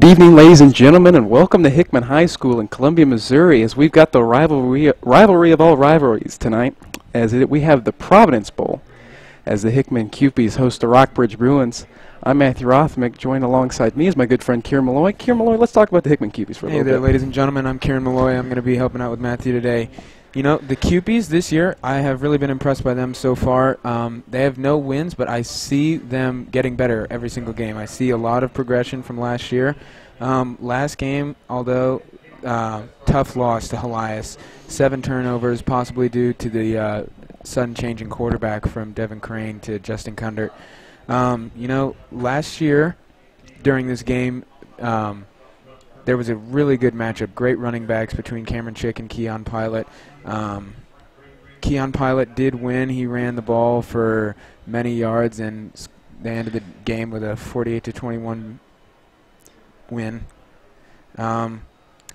evening, ladies and gentlemen, and welcome to Hickman High School in Columbia, Missouri, as we've got the rivalry of all rivalries tonight, we have the Providence Bowl, as the Hickman Cupies host the Rockbridge Bruins. I'm Matthew Rothmick. Joined alongside me is my good friend Kieran Malloy. Kieran Malloy, let's talk about the Hickman Cupies for a little bit. Hey there, ladies and gentlemen. I'm Kieran Malloy. I'm going to be helping out with Matthew today. You know, the Cupies this year, I have really been impressed by them so far. They have no wins, but I see them getting better every single game. I see a lot of progression from last year. Last game, although tough loss to Helias, 7 turnovers, possibly due to the sudden change in quarterback from Devin Crane to Justin Kundert. You know, last year during this game, there was a really good matchup. Great running backs between Cameron Chick and Keon Pilot. Keon Pilot did win. He ran the ball for many yards, and they ended the game with a 48-21 win.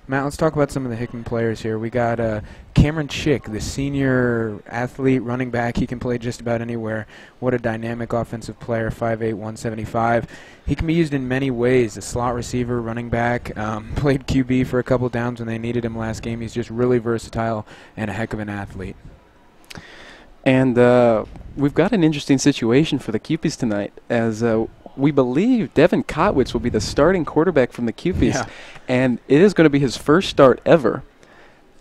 Matt, let's talk about some of the Hickman players here. We got Cameron Chick, the senior athlete, running back. He can play just about anywhere. What a dynamic offensive player, 5'8", 175. He can be used in many ways. A slot receiver, running back, played QB for a couple downs when they needed him last game. He's just really versatile and a heck of an athlete. And we've got an interesting situation for the Cupies tonight, as we believe Devin Kotwitz will be the starting quarterback from the Cupies. Yeah. And it is going to be his first start ever,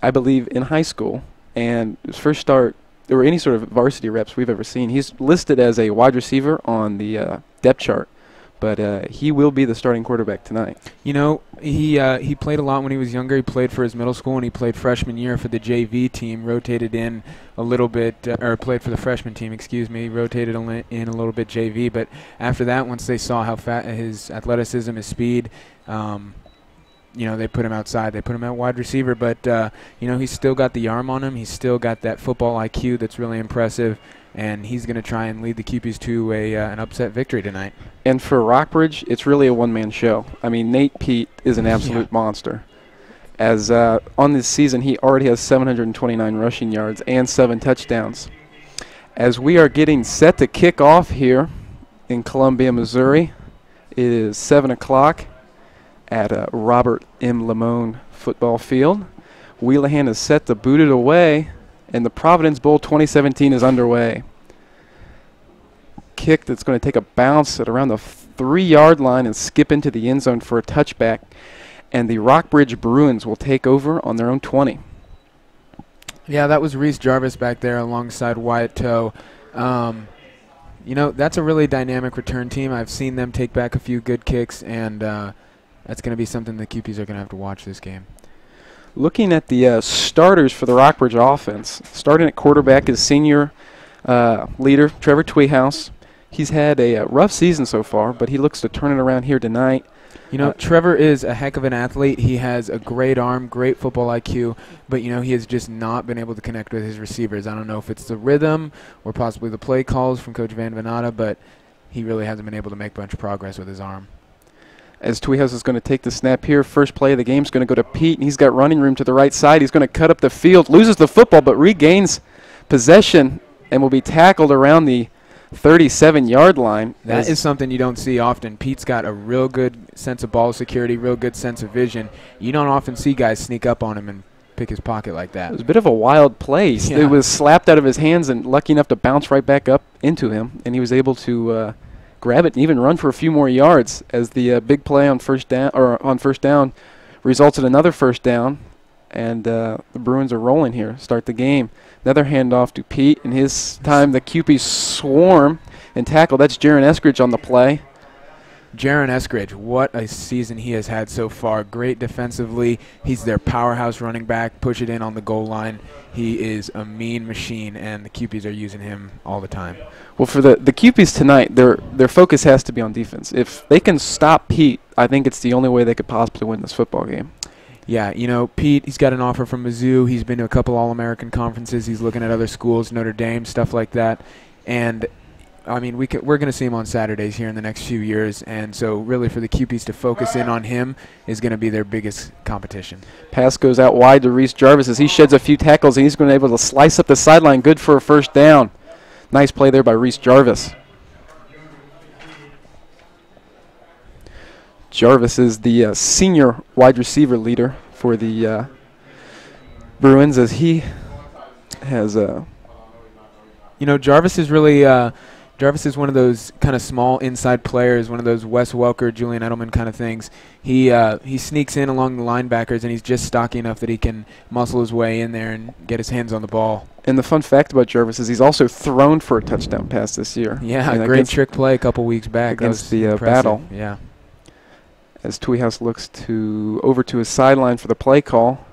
I believe, in high school. And his first start, or any sort of varsity reps we've ever seen. He's listed as a wide receiver on the depth chart, but he will be the starting quarterback tonight. You know, he played a lot when he was younger. He played for his middle school, and he played freshman year for the JV team, rotated in a little bit, or played for the freshman team, excuse me, rotated in a little bit JV. But after that, once they saw how his athleticism, his speed, you know, they put him outside. They put him at wide receiver, but you know, he's still got the arm on him. He's still got that football IQ that's really impressive, and he's going to try and lead the Cupies to an upset victory tonight. And for Rockbridge, it's really a one-man show. I mean, Nate Pete is an absolute monster. As on this season, he already has 729 rushing yards and 7 touchdowns. As we are getting set to kick off here in Columbia, Missouri, it is 7 o'clock at Robert M. Lamone football field. Wheelahan is set to boot it away, and the Providence Bowl 2017 is underway. Kick that's going to take a bounce at around the 3-yard line and skip into the end zone for a touchback, and the Rockbridge Bruins will take over on their own 20. Yeah, that was Reese Jarvis back there alongside Wyatt Toe. You know, that's a really dynamic return team. I've seen them take back a few good kicks, and that's going to be something the Cupies are going to have to watch this game. Looking at the starters for the Rockbridge offense, starting at quarterback is senior leader Trevor Tweehouse. He's had a rough season so far, but he looks to turn it around here tonight. You know, Trevor is a heck of an athlete. He has a great arm, great football IQ, but, you know, he has just not been able to connect with his receivers. I don't know if it's the rhythm or possibly the play calls from Coach Van Venata, but he really hasn't been able to make much progress with his arm. As Tweehouse is going to take the snap here, first play of the game is going to go to Pete, and he's got running room to the right side. He's going to cut up the field, loses the football, but regains possession and will be tackled around the 37-yard line. That is something you don't see often. Pete's got a real good sense of ball security, real good sense of vision. You don't often see guys sneak up on him and pick his pocket like that. It was a bit of a wild play. Yeah. It was slapped out of his hands and lucky enough to bounce right back up into him, and he was able to grab it and even run for a few more yards, as the big play on first down results in another first down, and the Bruins are rolling here. Start the game. Another handoff to Pete, and his time the Cupies swarm and tackle. That's Jaron Eskridge on the play. Jaron Eskridge, what a season he has had so far. Great defensively. He's their powerhouse running back. Push it in on the goal line. He is a mean machine, and the Cupies are using him all the time. Well, for the Cupies tonight, their focus has to be on defense. If they can stop Pete, I think it's the only way they could possibly win this football game. Yeah, you know, Pete, he's got an offer from Mizzou. He's been to a couple All-American conferences. He's looking at other schools, Notre Dame, stuff like that. And, I mean, we're going to see him on Saturdays here in the next few years. And so really for the Cupies to focus in on him is going to be their biggest competition. Pass goes out wide to Reese Jarvis as he sheds a few tackles, and he's going to be able to slice up the sideline. Good for a first down. Nice play there by Reese Jarvis. Jarvis is the senior wide receiver leader for the Bruins, as he has Jarvis is really Jarvis is one of those kind of small inside players, one of those Wes Welker, Julian Edelman kind of things. He sneaks in along the linebackers, and he's just stocky enough that he can muscle his way in there and get his hands on the ball. And the fun fact about Jarvis is he's also thrown for a touchdown pass this year. Yeah, great trick play a couple weeks back against the Battle. Yeah. As Tweehouse looks over to his sideline for the play call,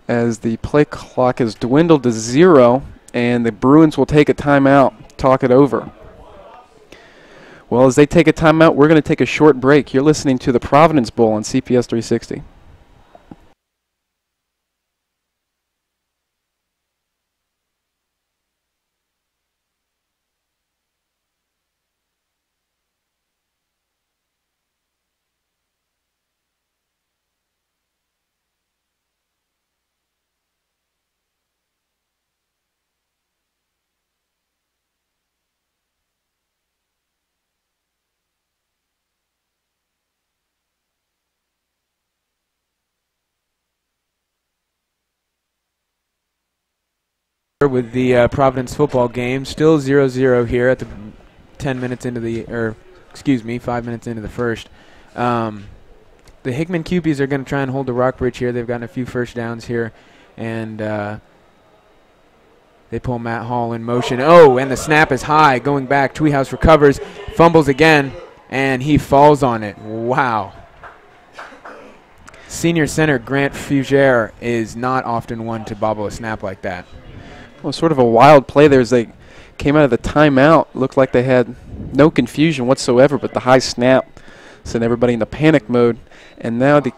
as the play clock has dwindled to 0, and the Bruins will take a timeout, talk it over. Well, as they take a timeout, we're going to take a short break. You're listening to the Providence Bowl on CPS 360. With the Providence football game, still 0-0 here at the 5 minutes into the first. The Hickman QBs are going to try and hold the Rockbridge here. They've gotten a few first downs here, and they pull Matt Hall in motion. Oh, and the snap is high, going back. Tweehouse recovers, fumbles again, and he falls on it. Wow. Senior center Grant Fugere is not often one to bobble a snap like that. Well, sort of a wild play there as they came out of the timeout. Looked like they had no confusion whatsoever, but the high snap sent everybody into panic mode. And now the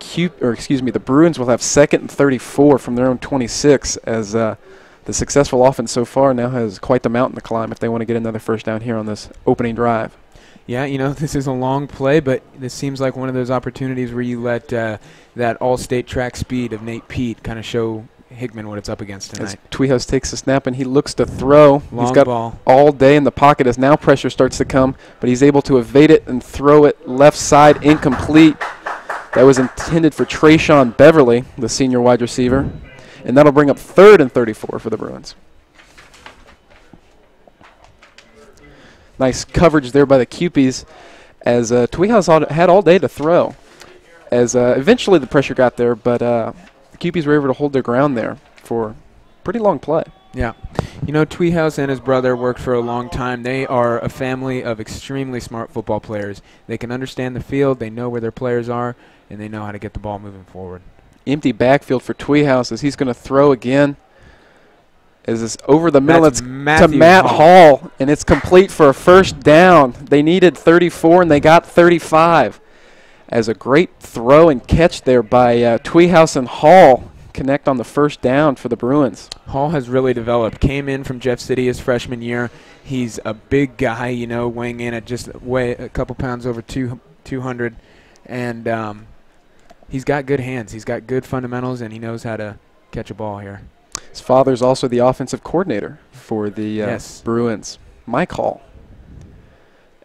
Bruins will have 2nd and 34 from their own 26, as the successful offense so far now has quite the mountain to climb if they want to get another first down here on this opening drive. Yeah, this is a long play, but this seems like one of those opportunities where you let that all-state track speed of Nate Pete kind of show Hickman what it's up against tonight. As Tweehouse takes a snap and he looks to throw. He's got ball all day in the pocket as now pressure starts to come, but he's able to evade it and throw it left side, incomplete. That was intended for Trayshawn Beverly, the senior wide receiver, and that'll bring up 3rd and 34 for the Bruins. Nice coverage there by the QPs, as Tweehouse had all day to throw. As eventually the pressure got there, but the QPs were able to hold their ground there for a pretty long play. Yeah. Tweehouse and his brother worked for a long time. They are a family of extremely smart football players. They can understand the field, they know where their players are, and they know how to get the ball moving forward. Empty backfield for Tweehouse as he's going to throw again. As it's over the middle, it's to Matt Hall, and it's complete for a first down. They needed 34, and they got 35. As a great throw and catch there by Tweehouse and Hall connect on the first down for the Bruins. Hall has really developed. Came in from Jeff City his freshman year. He's a big guy, weighing in at just a couple pounds over 200. And he's got good hands. He's got good fundamentals, and he knows how to catch a ball here. His father's also the offensive coordinator for the Bruins, Mike Hall.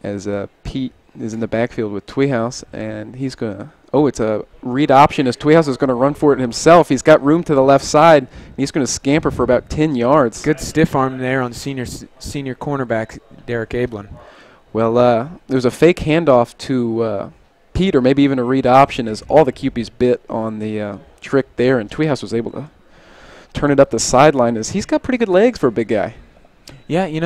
As Pete is in the backfield with Tweehouse, and he's going to it's a read option as Tweehouse is going to run for it himself. He's got room to the left side, and he's going to scamper for about 10 yards. Good stiff arm there on senior cornerback Derek Ablin. Well, there's a fake handoff to Pete, or maybe even a read option, as all the QPs bit on the trick there, and Tweehouse was able to turn it up the sideline, as he's got pretty good legs for a big guy. Yeah, he's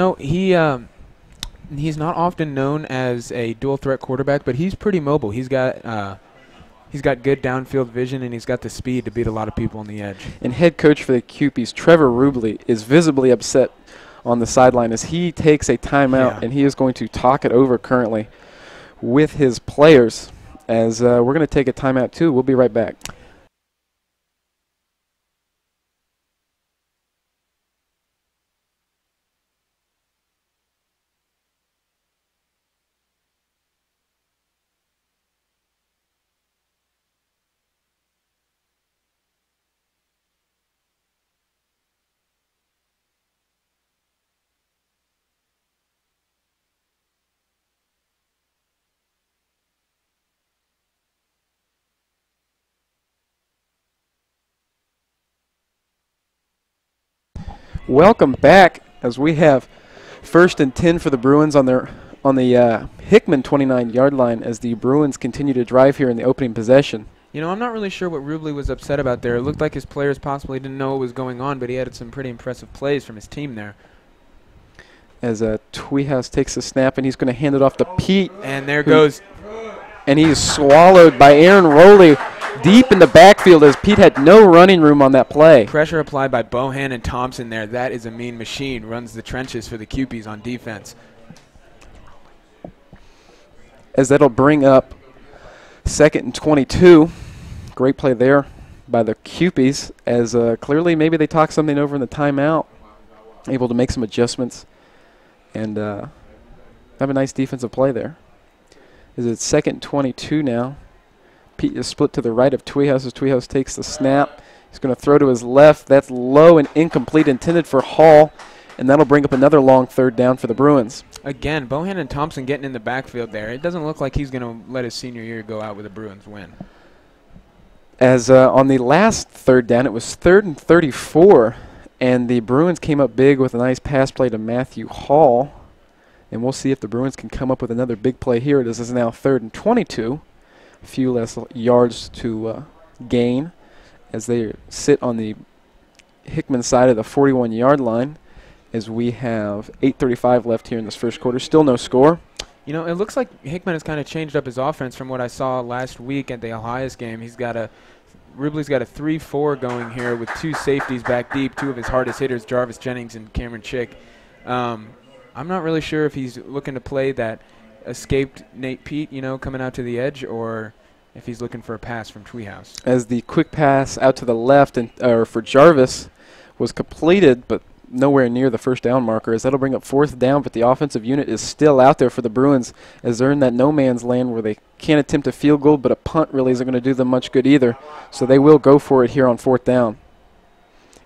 not often known as a dual threat quarterback, but he's pretty mobile. He's got good downfield vision, and he's got the speed to beat a lot of people on the edge. And head coach for the QPs, Trevor Rubley, is visibly upset on the sideline as he takes a timeout, and he is going to talk it over currently with his players, as we're going to take a timeout too. We'll be right back. Welcome back as we have 1st and 10 for the Bruins on the Hickman 29-yard line as the Bruins continue to drive here in the opening possession. You know, I'm not really sure what Rubley was upset about there. It looked like his players possibly didn't know what was going on, but he had some pretty impressive plays from his team there. As Tweehouse takes the snap, and he's going to hand it off to Pete. And there goes. And he is swallowed by Aaron Rowley deep in the backfield as Pete had no running room on that play. Pressure applied by Bohan and Thompson there. That is a mean machine. Runs the trenches for the Cupies on defense. As that'll bring up 2nd and 22. Great play there by the Cupies as clearly maybe they talked something over in the timeout. Able to make some adjustments and have a nice defensive play there. Is it 2nd and 22 now? Pete is split to the right of Tweehouse as Tweehouse takes the snap. He's going to throw to his left. That's low and incomplete, intended for Hall, and that'll bring up another long 3rd down for the Bruins. Again, Bohan and Thompson getting in the backfield there. It doesn't look like he's going to let his senior year go out with a Bruins win. As on the last 3rd down, it was 3rd and 34, and the Bruins came up big with a nice pass play to Matthew Hall. And we'll see if the Bruins can come up with another big play here. This is now 3rd and 22. A few less yards to gain as they sit on the Hickman side of the 41-yard line as we have 8:35 left here in this first quarter. Still no score. You know, it looks like Hickman has kind of changed up his offense from what I saw last week at the Elias game. Rubley's got a 3-4 going here with 2 safeties back deep, 2 of his hardest hitters, Jarvis Jennings and Cameron Chick. I'm not really sure if he's looking to play that escaped Nate Pete, you know, coming out to the edge, or if he's looking for a pass from Tweehouse. As the quick pass out to the left and for Jarvis was completed, but nowhere near the 1st down marker, as that'll bring up 4th down, but the offensive unit is still out there for the Bruins as they're in that no man's land where they can't attempt a field goal, but a punt really isn't going to do them much good either. So they will go for it here on 4th down.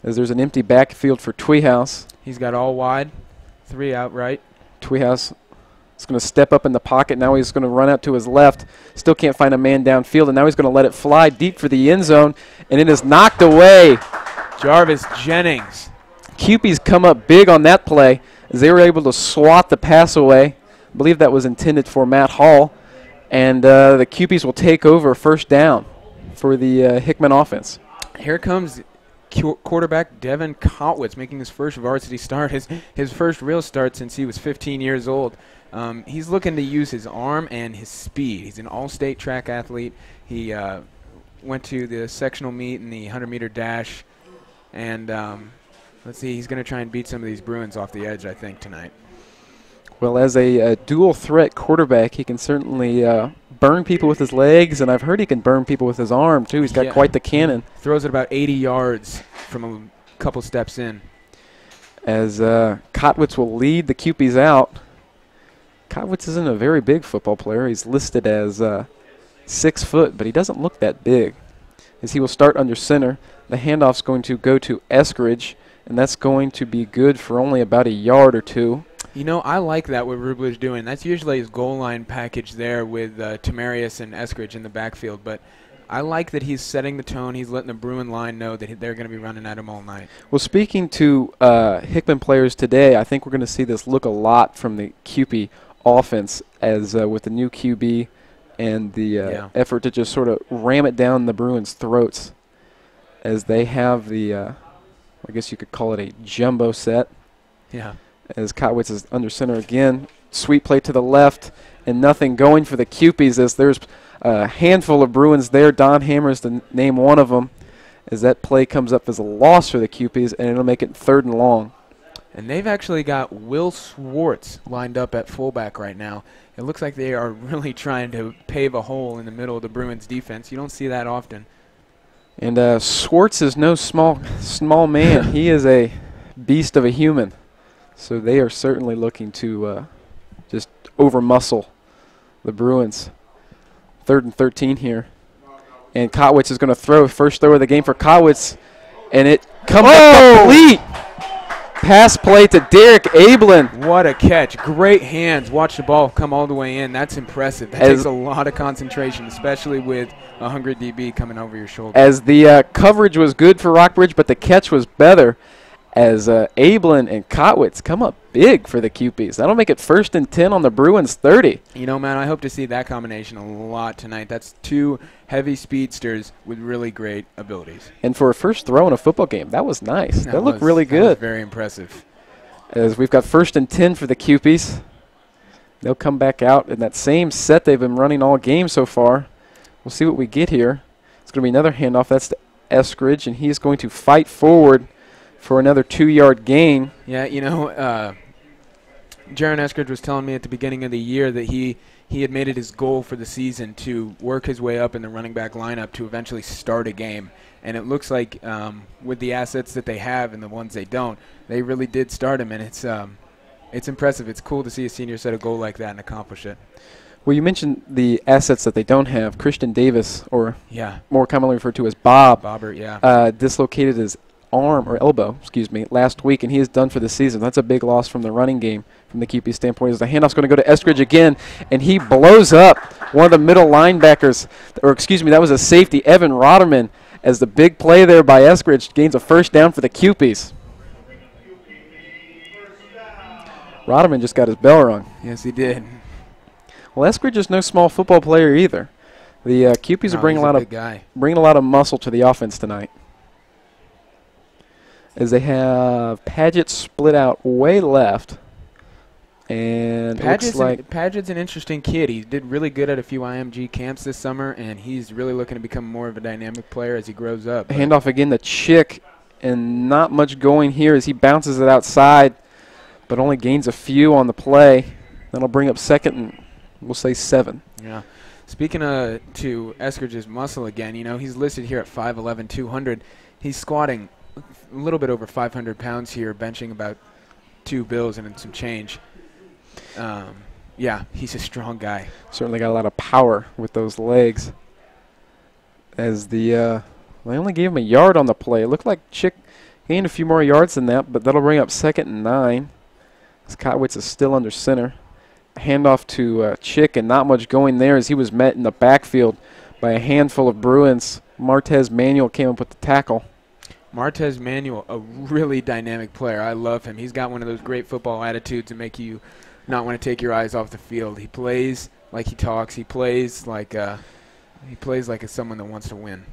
As there's an empty backfield for Tweehouse. He's got all wide, 3 outright. Tweehouse is going to step up in the pocket. Now he's going to run out to his left. Still can't find a man downfield, and now he's going to let it fly deep for the end zone, and it is knocked away. Jarvis Jennings. Cupies come up big on that play as they were able to swat the pass away. I believe that was intended for Matt Hall, and the Cupies will take over 1st down for the Hickman offense. Here comes quarterback Devin Kotwitz making his first varsity start, his first real start since he was 15 years old. He's looking to use his arm and his speed. He's an all-state track athlete. He went to the sectional meet in the 100-meter dash, and let's see, he's going to try and beat some of these Bruins off the edge, I think, tonight. Well, as a dual-threat quarterback, he can certainly burn people with his legs, and I've heard he can burn people with his arm, too. He's got quite the cannon. Throws it about 80 yards from a couple steps in. As Kotwitz will lead the Cupies out. Kotwitz isn't a very big football player. He's listed as 6 foot, but he doesn't look that big. As he will start under center, the handoff's going to go to Eskridge, and that's going to be good for only about a yard or 2. You know, I like that what Rubley's doing. That's usually his goal line package there with Tamarius and Eskridge in the backfield. But I like that he's setting the tone. He's letting the Bruin line know that they're going to be running at him all night. Well, speaking to Hickman players today, I think we're going to see this look a lot from the Cupie offense as with the new QB and the effort to just sort of ram it down the Bruins' throats as they have the, I guess you could call it a jumbo set. Yeah. As Kotwitz is under center again. Sweet play to the left, and nothing going for the Cupies as there's a handful of Bruins there. Don Hammers to name one of them as that play comes up as a loss for the Cupies, and it'll make it 3rd and long. And they've actually got Will Swartz lined up at fullback right now. It looks like they are really trying to pave a hole in the middle of the Bruins defense. You don't see that often. And Swartz is no small man. He is a beast of a human. So they are certainly looking to just over-muscle the Bruins. 3rd and 13 here. And Kotwitz is going to throw. First throw of the game for Kotwitz. And it comes up complete. Pass play to Derek Ablin. What a catch. Great hands. Watch the ball come all the way in. That's impressive. That takes a lot of concentration, especially with a hungry DB coming over your shoulder. As the coverage was good for Rockbridge, but the catch was better. as Ablin and Kotwitz come up big for the Cupies. That'll make it 1st and 10 on the Bruins 30. You know, man, I hope to see that combination a lot tonight. That's two heavy speedsters with really great abilities. And for a first throw in a football game, that was nice. That looked really good. That was very impressive. As we've got 1st and 10 for the Cupies. They'll come back out in that same set they've been running all game so far. We'll see what we get here. It's going to be another handoff. That's to Eskridge, and he's going to fight forward for another 2-yard gain. Yeah, you know, Jaron Eskridge was telling me at the beginning of the year that he had made it his goal for the season to work his way up in the running back lineup to eventually start a game. And it looks like with the assets that they have and the ones they don't, they really did start him, and it's impressive. It's cool to see a senior set a goal like that and accomplish it. Well, you mentioned the assets that they don't have. Christian Davis, or yeah, more commonly referred to as Bobbert, yeah, dislocated his arm or elbow, last week, and he is done for the season. That's a big loss from the running game from the QP standpoint. As the handoff's going to go to Eskridge again, and he blows up one of the middle linebackers, or that was a safety, Evan Rotterman, as the big play there by Eskridge gains a 1st down for the Cupies. Rotterman just got his bell rung. Yes, he did. Well, Eskridge is no small football player either. The Cupies are bringing a lot of muscle to the offense tonight, as they have Paget split out way left, and Paget's an interesting kid. He did really good at a few IMG camps this summer, and he's really looking to become more of a dynamic player as he grows up. Handoff again to Chick, and not much going here as he bounces it outside, but only gains a few on the play. That'll bring up 2nd and we'll say 7. Yeah. Speaking to Eskridge's muscle again, you know, he's listed here at 5'11", 200. He's squatting a little bit over 500 pounds here, benching about 2 bills and some change. Yeah, he's a strong guy. Certainly got a lot of power with those legs. As they only gave him a yard on the play. It looked like Chick gained a few more yards than that, but that'll bring up 2nd and 9. As Kotwitz is still under center. Handoff to Chick, and not much going there as he was met in the backfield by a handful of Bruins. Martez Manuel came up with the tackle. Martez Manuel, a really dynamic player. I love him. He's got one of those great football attitudes to make you not want to take your eyes off the field. He plays like he talks. He plays like someone that wants to win.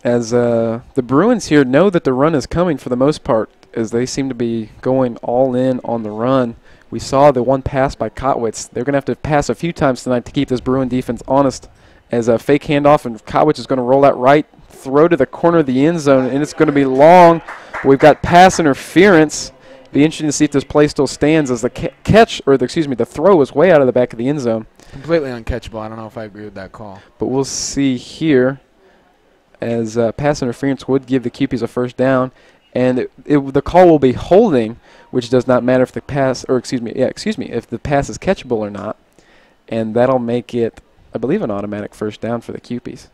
As the Bruins here know that the run is coming for the most part, as they seem to be going all in on the run. We saw the one pass by Kotwitz. They're going to have to pass a few times tonight to keep this Bruin defense honest, as a fake handoff, and Kotwitz is going to roll that right throw to the corner of the end zone, and it's going to be long. We've got pass interference. Be interesting to see if this play still stands, as the the throw is way out of the back of the end zone. Completely uncatchable. I don't know if I agree with that call. But we'll see here, as pass interference would give the QPs a 1st down, and the call will be holding, which does not matter if the pass, if the pass is catchable or not, and that'll make it, I believe, an automatic 1st down for the QPs.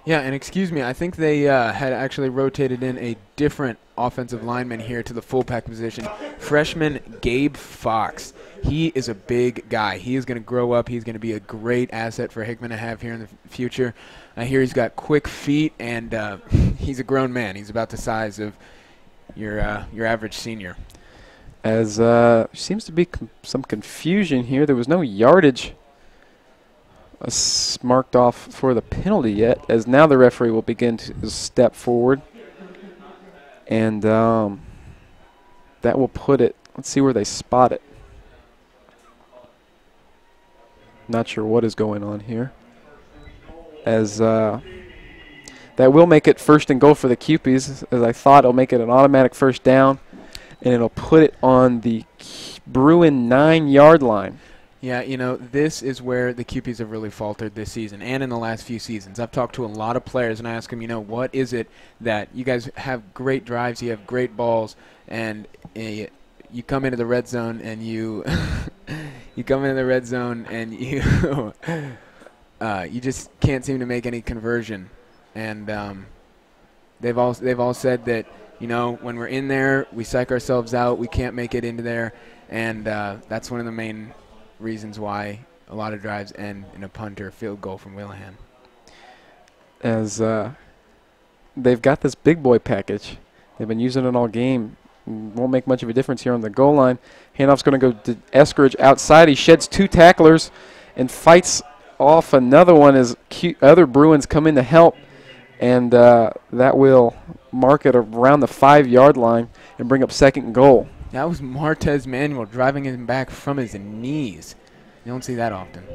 Yeah, and I think they had actually rotated in a different offensive lineman here to the fullback position. Freshman Gabe Fox. He is a big guy. He is going to grow up. He's going to be a great asset for Hickman to have here in the future. I hear he's got quick feet, and he's a grown man. He's about the size of your average senior. As seems to be some confusion here. There was no yardage marked off for the penalty yet, as now the referee will begin to step forward, and that will put it, let's see where they spot it. Not sure what is going on here, as that will make it 1st and goal for the QPs. As I thought, it'll make it an automatic 1st down, and it'll put it on the Bruin 9-yard line. Yeah, you know, this is where the QPs have really faltered this season and in the last few seasons. I've talked to a lot of players, and I ask them, you know, what is it that you guys have great drives, you have great balls, and you come into the red zone and you you just can't seem to make any conversion. And they've all said that, you know, when we're in there, we psych ourselves out, we can't make it into there, and that's one of the main reasons why a lot of drives end in a punt or a field goal from Willihan. As they've got this big boy package. They've been using it all game. Won't make much of a difference here on the goal line. Handoff's going to go to Eskridge outside. He sheds 2 tacklers and fights off another one as other Bruins come in to help. And that will mark it around the 5-yard line and bring up second and goal. That was Martez Manuel driving him back from his knees. You don't see that often.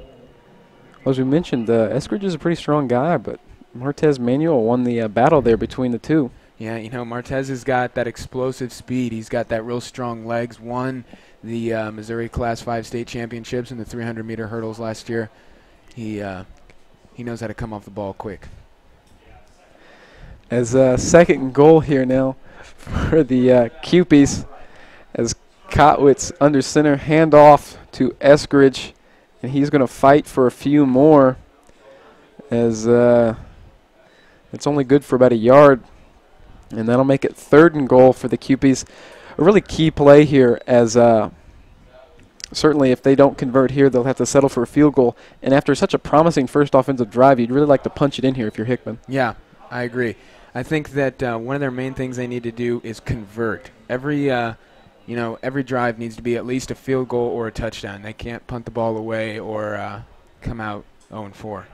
Well, as we mentioned, Eskridge is a pretty strong guy, but Martez Manuel won the battle there between the two. Yeah, you know, Martez has got that explosive speed. He's got that real strong legs. Won the Missouri Class 5 state championships in the 300-meter hurdles last year. He knows how to come off the ball quick. As second and goal here now for the Cupies, as Kotwitz under center, handoff to Eskridge, and he's going to fight for a few more, as it's only good for about a yard, and that'll make it third and goal for the Cupies. A really key play here, as certainly if they don't convert here, they'll have to settle for a field goal, and after such a promising first offensive drive, you'd really like to punch it in here if you're Hickman. Yeah, I agree. I think that one of their main things they need to do is convert. Every drive needs to be at least a field goal or a touchdown. They can't punt the ball away or come out 0-4.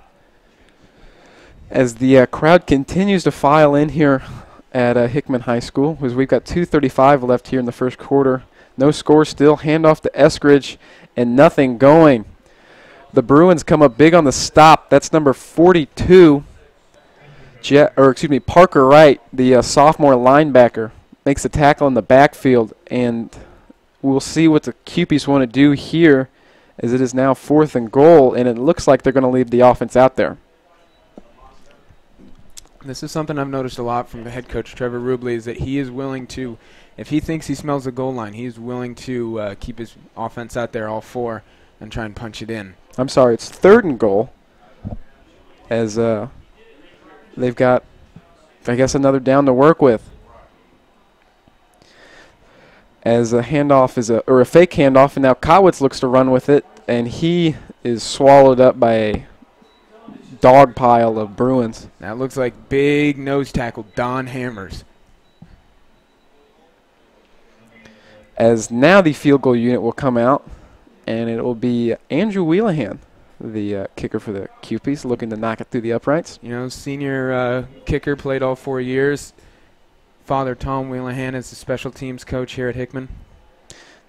As the crowd continues to file in here at Hickman High School, as we've got 2:35 left here in the first quarter. No score still. Handoff to Eskridge, and nothing going. The Bruins come up big on the stop. That's number 42. Parker Wright, the sophomore linebacker, makes a tackle in the backfield, and we'll see what the Cupies want to do here, as it is now 4th and goal, and it looks like they're going to leave the offense out there. This is something I've noticed a lot from the head coach, Trevor Rubley, is that he is willing to, if he thinks he smells the goal line, he's willing to keep his offense out there all 4 and try and punch it in. I'm sorry, it's 3rd and goal, as they've got, I guess, another down to work with. As a handoff is a fake handoff, and now Kotwitz looks to run with it, and he is swallowed up by a dog pile of Bruins. That looks like big nose tackle Don Hammers. As now the field goal unit will come out, and it will be Andrew Wheelahan, the kicker for the Cupies, looking to knock it through the uprights. You know, senior kicker, played all 4 years. Father Tom Wheelahan is the special teams coach here at Hickman.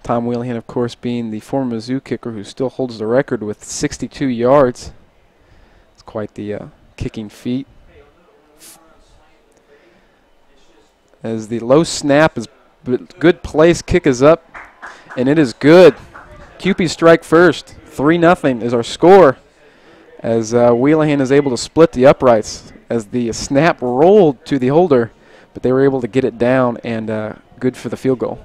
Tom Wheelahan, of course, being the former Mizzou kicker who still holds the record with 62 yards. It's quite the kicking feat. As the low snap is good place, kick is up, and it is good. Cupies strike first. 3-0 is our score, as Wheelahan is able to split the uprights as the snap rolled to the holder, but they were able to get it down, and good for the field goal.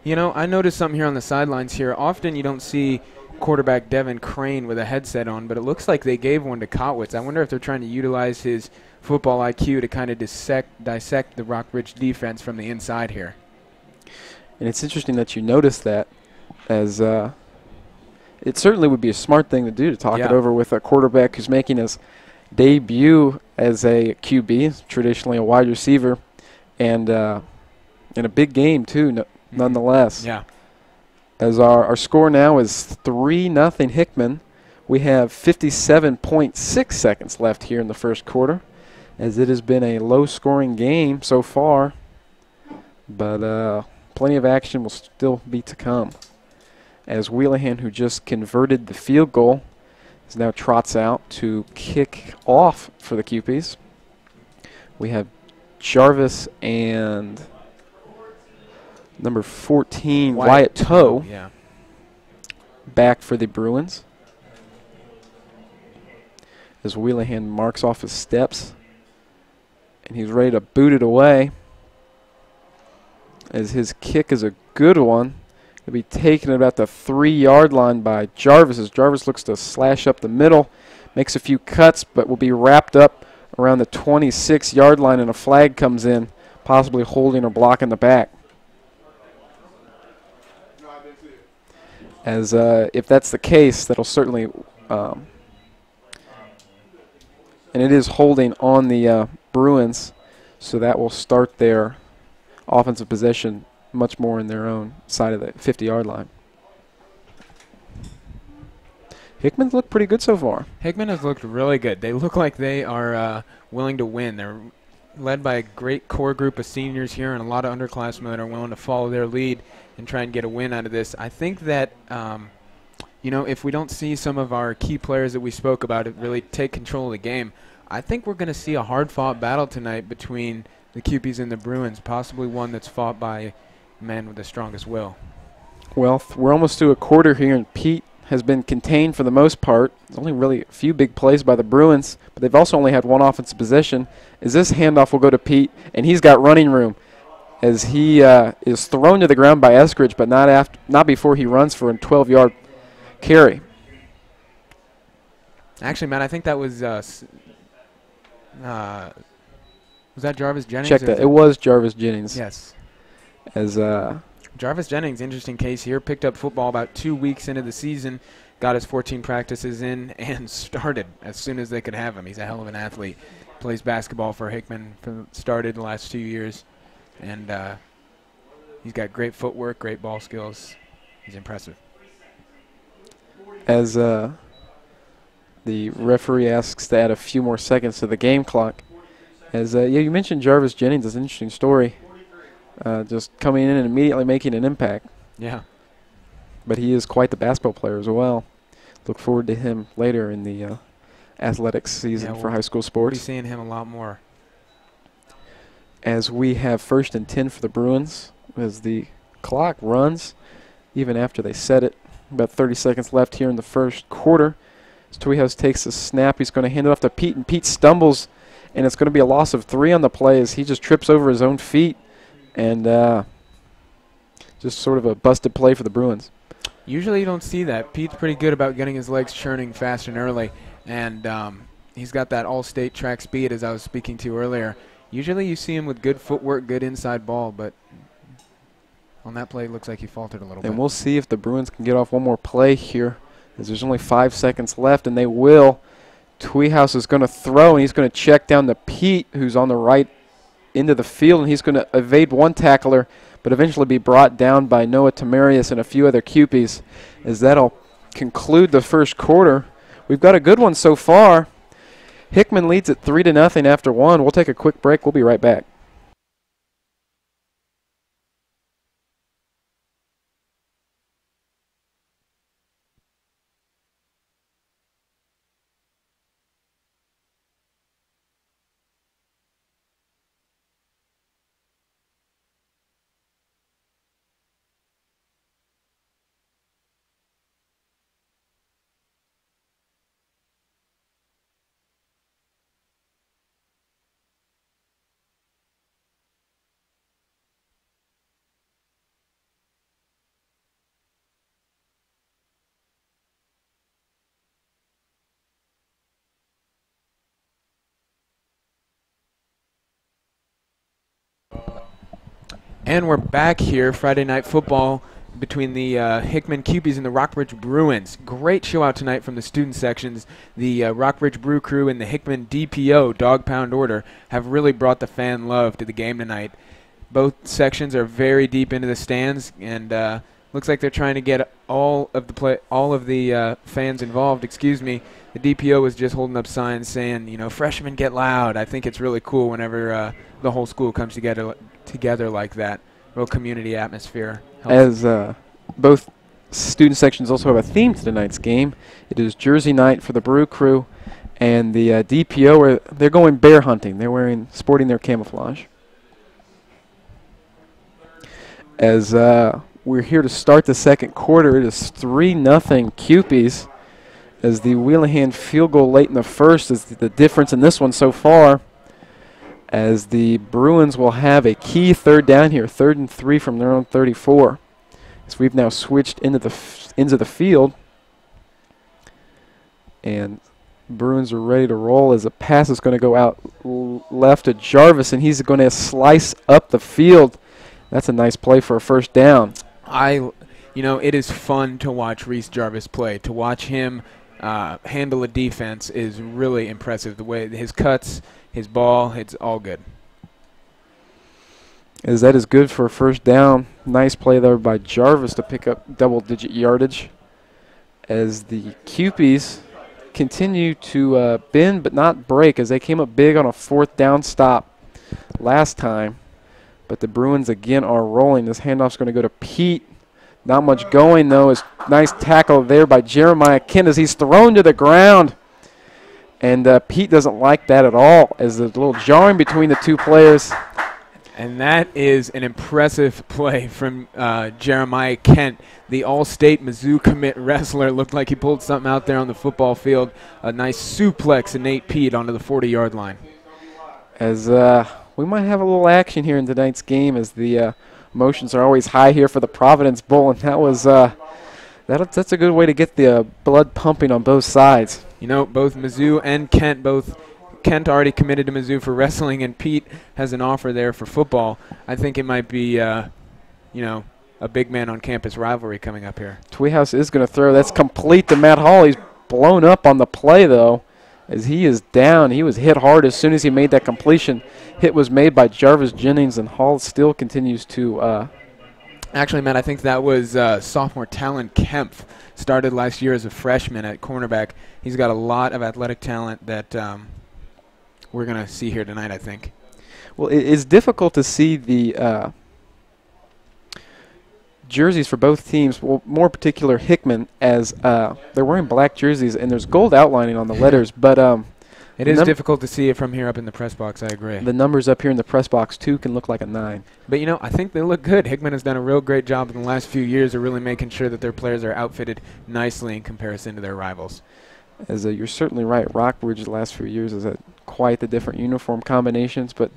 You know, I noticed something here on the sidelines here. Often you don't see quarterback Devin Crane with a headset on, but it looks like they gave one to Kotwitz. I wonder if they're trying to utilize his football IQ to kind of dissect the Rockbridge defense from the inside here. And it's interesting that you notice that, as it certainly would be a smart thing to do to talk it over with a quarterback who's making his debut as a QB, traditionally a wide receiver, and in a big game too, nonetheless. Yeah. As our score now is 3-0 Hickman. We have 57.6 seconds left here in the first quarter, as it has been a low-scoring game so far, but plenty of action will still be to come. As Wheelahan, who just converted the field goal, is now trots out to kick off for the Cupies. We have Jarvis and number 14, Wyatt Toe, back for the Bruins. As Wheelahan marks off his steps, and he's ready to boot it away, as his kick is a good one. It'll be taken at about the 3-yard line by Jarvis, as Jarvis looks to slash up the middle, makes a few cuts, but will be wrapped up around the 26-yard line, and a flag comes in, possibly holding or blocking the back. As if that's the case, that'll certainly, and it is holding on the Bruins, so that will start their offensive possession much more in their own side of the 50-yard line. Hickman's looked pretty good so far. Hickman has looked really good. They look like they are willing to win. They're led by a great core group of seniors here and a lot of underclassmen that are willing to follow their lead and try and get a win out of this. I think that, if we don't see some of our key players that we spoke about really take control of the game, I think we're going to see a hard-fought battle tonight between the Cupies and the Bruins, possibly one that's fought by men with the strongest will. Well, we're almost to a quarter here, and Pete has been contained for the most part. There's only really a few big plays by the Bruins, but they've also only had one offensive possession. As this handoff will go to Pete, and he's got running room as he is thrown to the ground by Eskridge, but not before he runs for a 12-yard carry. Actually, Matt, I think that was that Jarvis Jennings? Check that. It was Jarvis Jennings. Yes. As Jarvis Jennings, interesting case here, picked up football about 2 weeks into the season, got his 14 practices in, and started as soon as they could have him. He's a hell of an athlete. Plays basketball for Hickman, started the last 2 years, and he's got great footwork, great ball skills. He's impressive. As the referee asks to add a few more seconds to the game clock. As you mentioned Jarvis Jennings, it's an interesting story. Just coming in and immediately making an impact. Yeah. But he is quite the basketball player as well. Look forward to him later in the athletics season for high school sports. We'll be seeing him a lot more. As we have 1st and 10 for the Bruins, as the clock runs, even after they set it. About 30 seconds left here in the first quarter. As Tweehouse takes a snap, he's going to hand it off to Pete, and Pete stumbles, and it's going to be a loss of 3 on the play as he just trips over his own feet. And just sort of a busted play for the Bruins. Usually you don't see that. Pete's pretty good about getting his legs churning fast and early, and he's got that all-state track speed, as I was speaking to earlier. Usually you see him with good footwork, good inside ball, but on that play it looks like he faltered a little bit. And we'll see if the Bruins can get off one more play here, as there's only 5 seconds left, and they will. Tweehouse is going to throw, and he's going to check down to Pete, who's on the right into the field, and he's going to evade one tackler, but eventually be brought down by Noah Tamarius and a few other Cupies. As that'll conclude the first quarter. We've got a good one so far. Hickman leads at 3-0 after 1. We'll take a quick break. We'll be right back. And we're back here, Friday Night Football between the Hickman Cupies and the Rockbridge Bruins. Great show out tonight from the student sections. The Rockbridge Brew Crew and the Hickman DPO, Dog Pound Order, have really brought the fan love to the game tonight. Both sections are very deep into the stands, and looks like they're trying to get all of the fans involved. Excuse me. The DPO was just holding up signs saying, freshmen get loud. I think it's really cool whenever the whole school comes together like that. Real community atmosphere. As both student sections also have a theme to tonight's game. It is Jersey night for the Brew Crew, and the DPO they're going bear hunting. They're sporting their camouflage. As we're here to start the second quarter, it is 3-0 Cupies. As the Wheelahan field goal late in the first is the difference in this one so far. As the Bruins will have a key 3rd down here, 3rd and 3 from their own 34. So we've now switched into the field, and Bruins are ready to roll as a pass is going to go out left to Jarvis, and he's going to slice up the field. That's a nice play for a 1st down. It is fun to watch Reese Jarvis play. To watch him handle a defense is really impressive. The way his cuts, his ball, it's all good. As that is good for a first down. Nice play there by Jarvis to pick up double-digit yardage. As the Cupies continue to bend but not break, as they came up big on a fourth down stop last time. But the Bruins again are rolling. This handoff's going to go to Pete. Not much going, though. It's nice tackle there by Jeremiah Kent as he's thrown to the ground. And Pete doesn't like that at all, as there's a little jarring between the two players. And that is an impressive play from Jeremiah Kent, the All-State Mizzou commit wrestler. Looked like he pulled something out there on the football field. A nice suplex of Nate Pete onto the 40-yard line. As we might have a little action here in tonight's game, as the emotions are always high here for the Providence Bowl, and that was that's a good way to get the blood pumping on both sides. You know, both Mizzou and Kent, Kent already committed to Mizzou for wrestling, and Pete has an offer there for football. I think it might be, you know, a big man on campus rivalry coming up here. Tweehouse is going to throw. That's complete to Matt Hall. He's blown up on the play, though, as he is down. He was hit hard as soon as he made that completion. Hit was made by Jarvis Jennings, and Hall still continues to actually, Matt, I think that was sophomore Talon Kempf. Started last year as a freshman at cornerback. He's got a lot of athletic talent that we're going to see here tonight, I think. Well, it's difficult to see the jerseys for both teams, well, more particular Hickman, as they're wearing black jerseys and there's gold outlining on the letters, but it is difficult to see it from here up in the press box, I agree. The numbers up here in the press box, too, can look like a 9. But, you know, I think they look good. Hickman has done a real great job in the last few years of really making sure that their players are outfitted nicely in comparison to their rivals. As you're certainly right, Rockbridge the last few years has had quite the different uniform combinations, but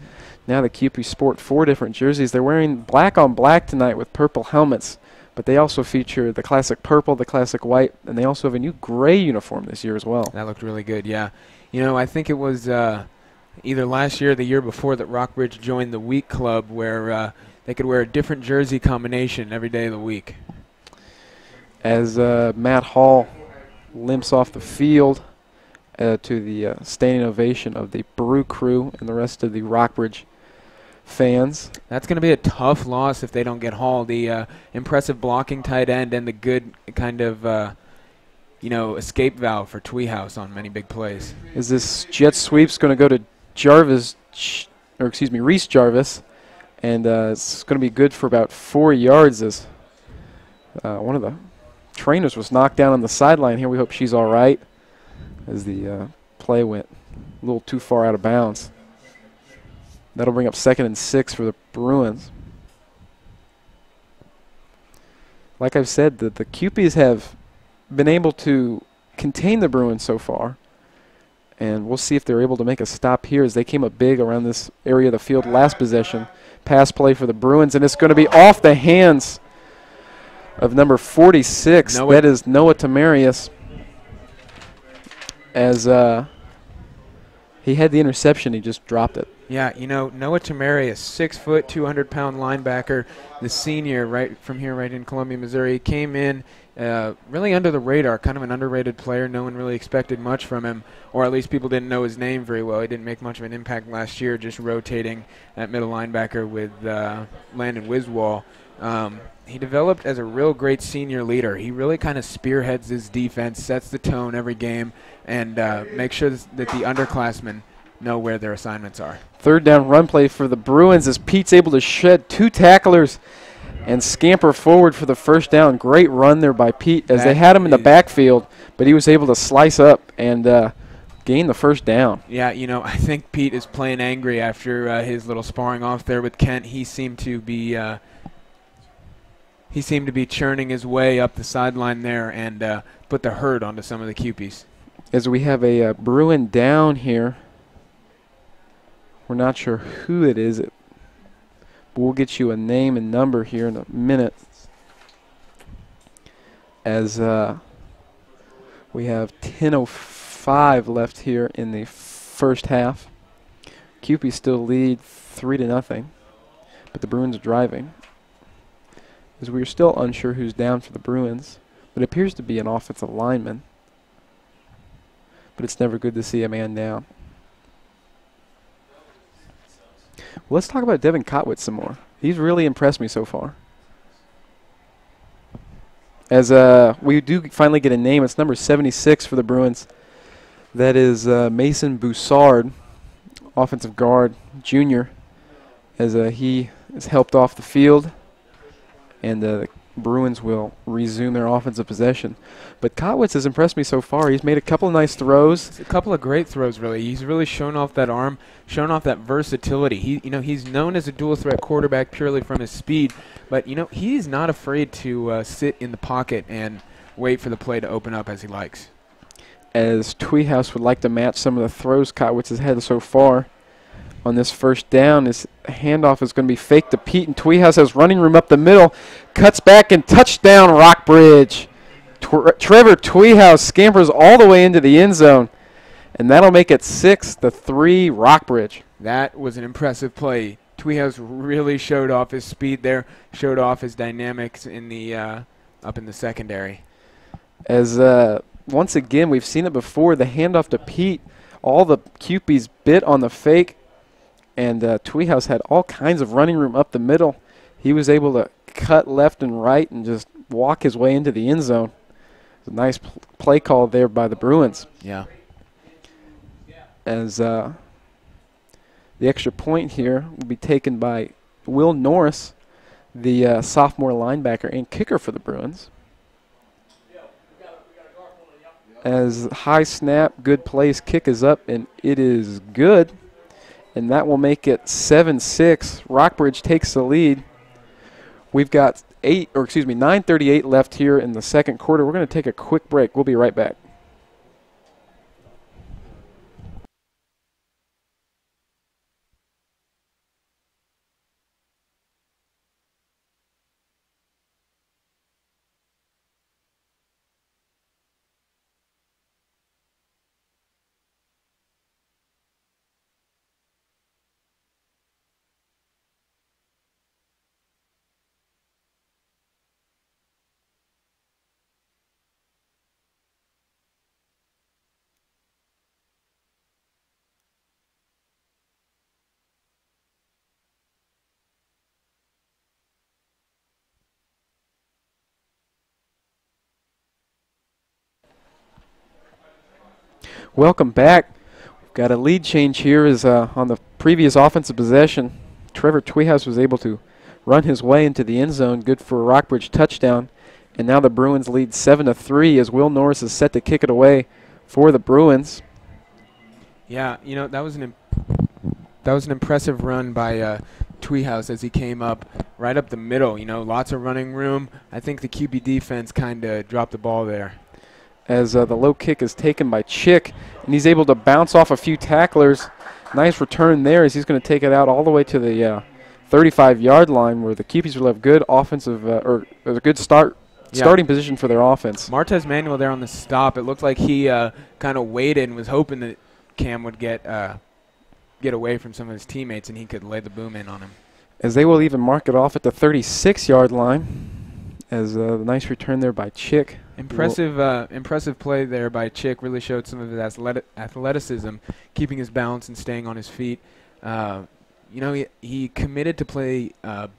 now the QP sport 4 different jerseys. They're wearing black on black tonight with purple helmets, but they also feature the classic purple, the classic white, and they also have a new gray uniform this year as well. That looked really good, yeah. You know, I think it was either last year or the year before that Rockbridge joined the Week Club, where they could wear a different jersey combination every day of the week. As Matt Hall limps off the field to the standing ovation of the Brew crew and the rest of the Rockbridge fans. That's going to be a tough loss if they don't get Hall, the impressive blocking tight end and the good kind of you know, escape valve for Tweehouse on many big plays. Is this jet sweep's going to go to Jarvis, or excuse me, Reese Jarvis, and it's going to be good for about 4 yards as one of the trainers was knocked down on the sideline here. We hope she's all right, as the play went a little too far out of bounds. That'll bring up 2nd and 6 for the Bruins. Like I've said, the Cupies have been able to contain the Bruins so far, and we'll see if they're able to make a stop here, as they came up big around this area of the field last possession. Pass play for the Bruins, and it's going to be off the hands of number 46. That is Noah Tamarius, as he had the interception. He just dropped it. Yeah, you know, Noah Tamarius, 6 foot, 200-pound linebacker, the senior right from here, right in Columbia, Missouri, came in really under the radar, kind of an underrated player. No one really expected much from him, or at least people didn't know his name very well. He didn't make much of an impact last year, just rotating at middle linebacker with Landon Wiswall. He developed as a real great senior leader. He really kind of spearheads his defense, sets the tone every game, and makes sure that the underclassmen know where their assignments are. 3rd down run play for the Bruins, as Pete's able to shed 2 tacklers and scamper forward for the first down. Great run there by Pete, as they had him in the backfield, but he was able to slice up and gain the first down. Yeah, you know, I think Pete is playing angry after his little sparring off there with Kent. He seemed to be churning his way up the sideline there and put the hurt onto some of the Cupies. As we have a Bruin down here. We're not sure who it is. We'll get you a name and number here in a minute, as we have 10:05 left here in the first half. Cupie still lead 3-0, but the Bruins are driving, as we are still unsure who's down for the Bruins, but it appears to be an offensive lineman, but it's never good to see a man down. Well, let's talk about Devin Kotwitz some more. He's really impressed me so far. As we do finally get a name, it's number 76 for the Bruins. That is Mason Boussard, offensive guard, junior, as he is helped off the field, and the Bruins will resume their offensive possession. But Kotwitz has impressed me so far. He's made a couple of nice throws. A couple of great throws, really. He's really shown off that arm, shown off that versatility. He's known as a dual-threat quarterback purely from his speed, but he's not afraid to sit in the pocket and wait for the play to open up as he likes. As Tweehouse would like to match some of the throws Kotwitz has had so far on this first down. His handoff is going to be faked to Pete, and Tweehouse has running room up the middle, cuts back, and touchdown Rockbridge. Trevor Tweehouse scampers all the way into the end zone, and that'll make it 6-3 Rockbridge. That was an impressive play. Tweehouse really showed off his speed there, showed off his dynamics in the up in the secondary. As once again, we've seen it before, the handoff to Pete, all the QPs bit on the fake, and Tweehouse had all kinds of running room up the middle. He was able to cut left and right and just walk his way into the end zone. It's a nice play call there by the Bruins. Yeah. As the extra point here will be taken by Will Norris, the sophomore linebacker and kicker for the Bruins. As high snap, good place, kick is up, and it is good. And that will make it 7-6. Rockbridge takes the lead. We've got 9:38 left here in the second quarter. We're going to take a quick break. We'll be right back. Welcome back. We've got a lead change here as on the previous offensive possession. Trevor Tweehouse was able to run his way into the end zone. Good for a Rockbridge touchdown. And now the Bruins lead 7-3 as Will Norris is set to kick it away for the Bruins. Yeah, that was an impressive run by Tweehouse as he came up right up the middle. Lots of running room. I think the QB defense kind of dropped the ball there. As the low kick is taken by Chick, and he's able to bounce off a few tacklers. Nice return there as he's going to take it out all the way to the 35-yard line where the QBs will have good offensive or a good starting position for their offense. Martez Manuel there on the stop. It looked like he kind of waited and was hoping that Cam would get away from some of his teammates and he could lay the boom in on him. As they will even mark it off at the 36-yard line. As the nice return there by Chick. Impressive play there by Chick. Really showed some of his athleticism, keeping his balance and staying on his feet. He committed to play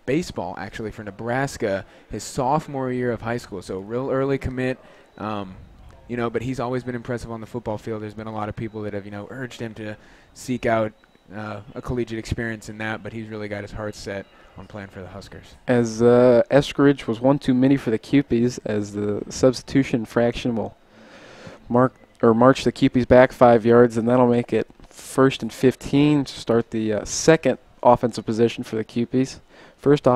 baseball actually for Nebraska his sophomore year of high school. So real early commit. But he's always been impressive on the football field. There's been a lot of people that have urged him to seek out a collegiate experience in that, but he's really got his heart set on playing for the Huskers. As Eskridge was one too many for the QPs, as the substitution fraction will march the QPs back 5 yards, and that'll make it 1st and 15 to start the second offensive possession for the QPs. First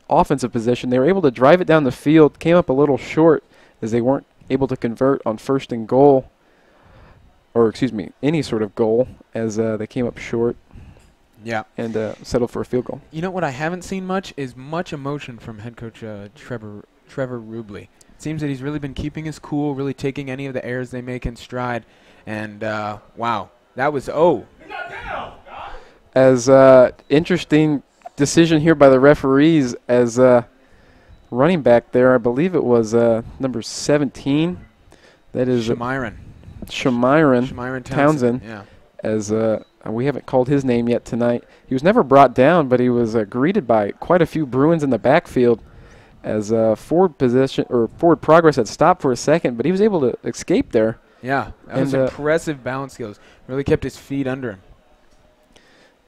offensive possession, they were able to drive it down the field, came up a little short as they weren't able to convert on first and goal, any sort of goal, as they came up short. Yeah. And settled for a field goal. What I haven't seen much is much emotion from head coach Trevor Rubley. It seems that he's really been keeping his cool, really taking any of the errors they make in stride. And, wow, that was As interesting decision here by the referees as running back there, I believe it was number 17. That is Shamiron Townsend. Yeah. As We haven't called his name yet tonight. He was never brought down, but he was greeted by quite a few Bruins in the backfield as forward progress had stopped for a second, but he was able to escape there. Yeah, that was impressive balance skills. Really kept his feet under him.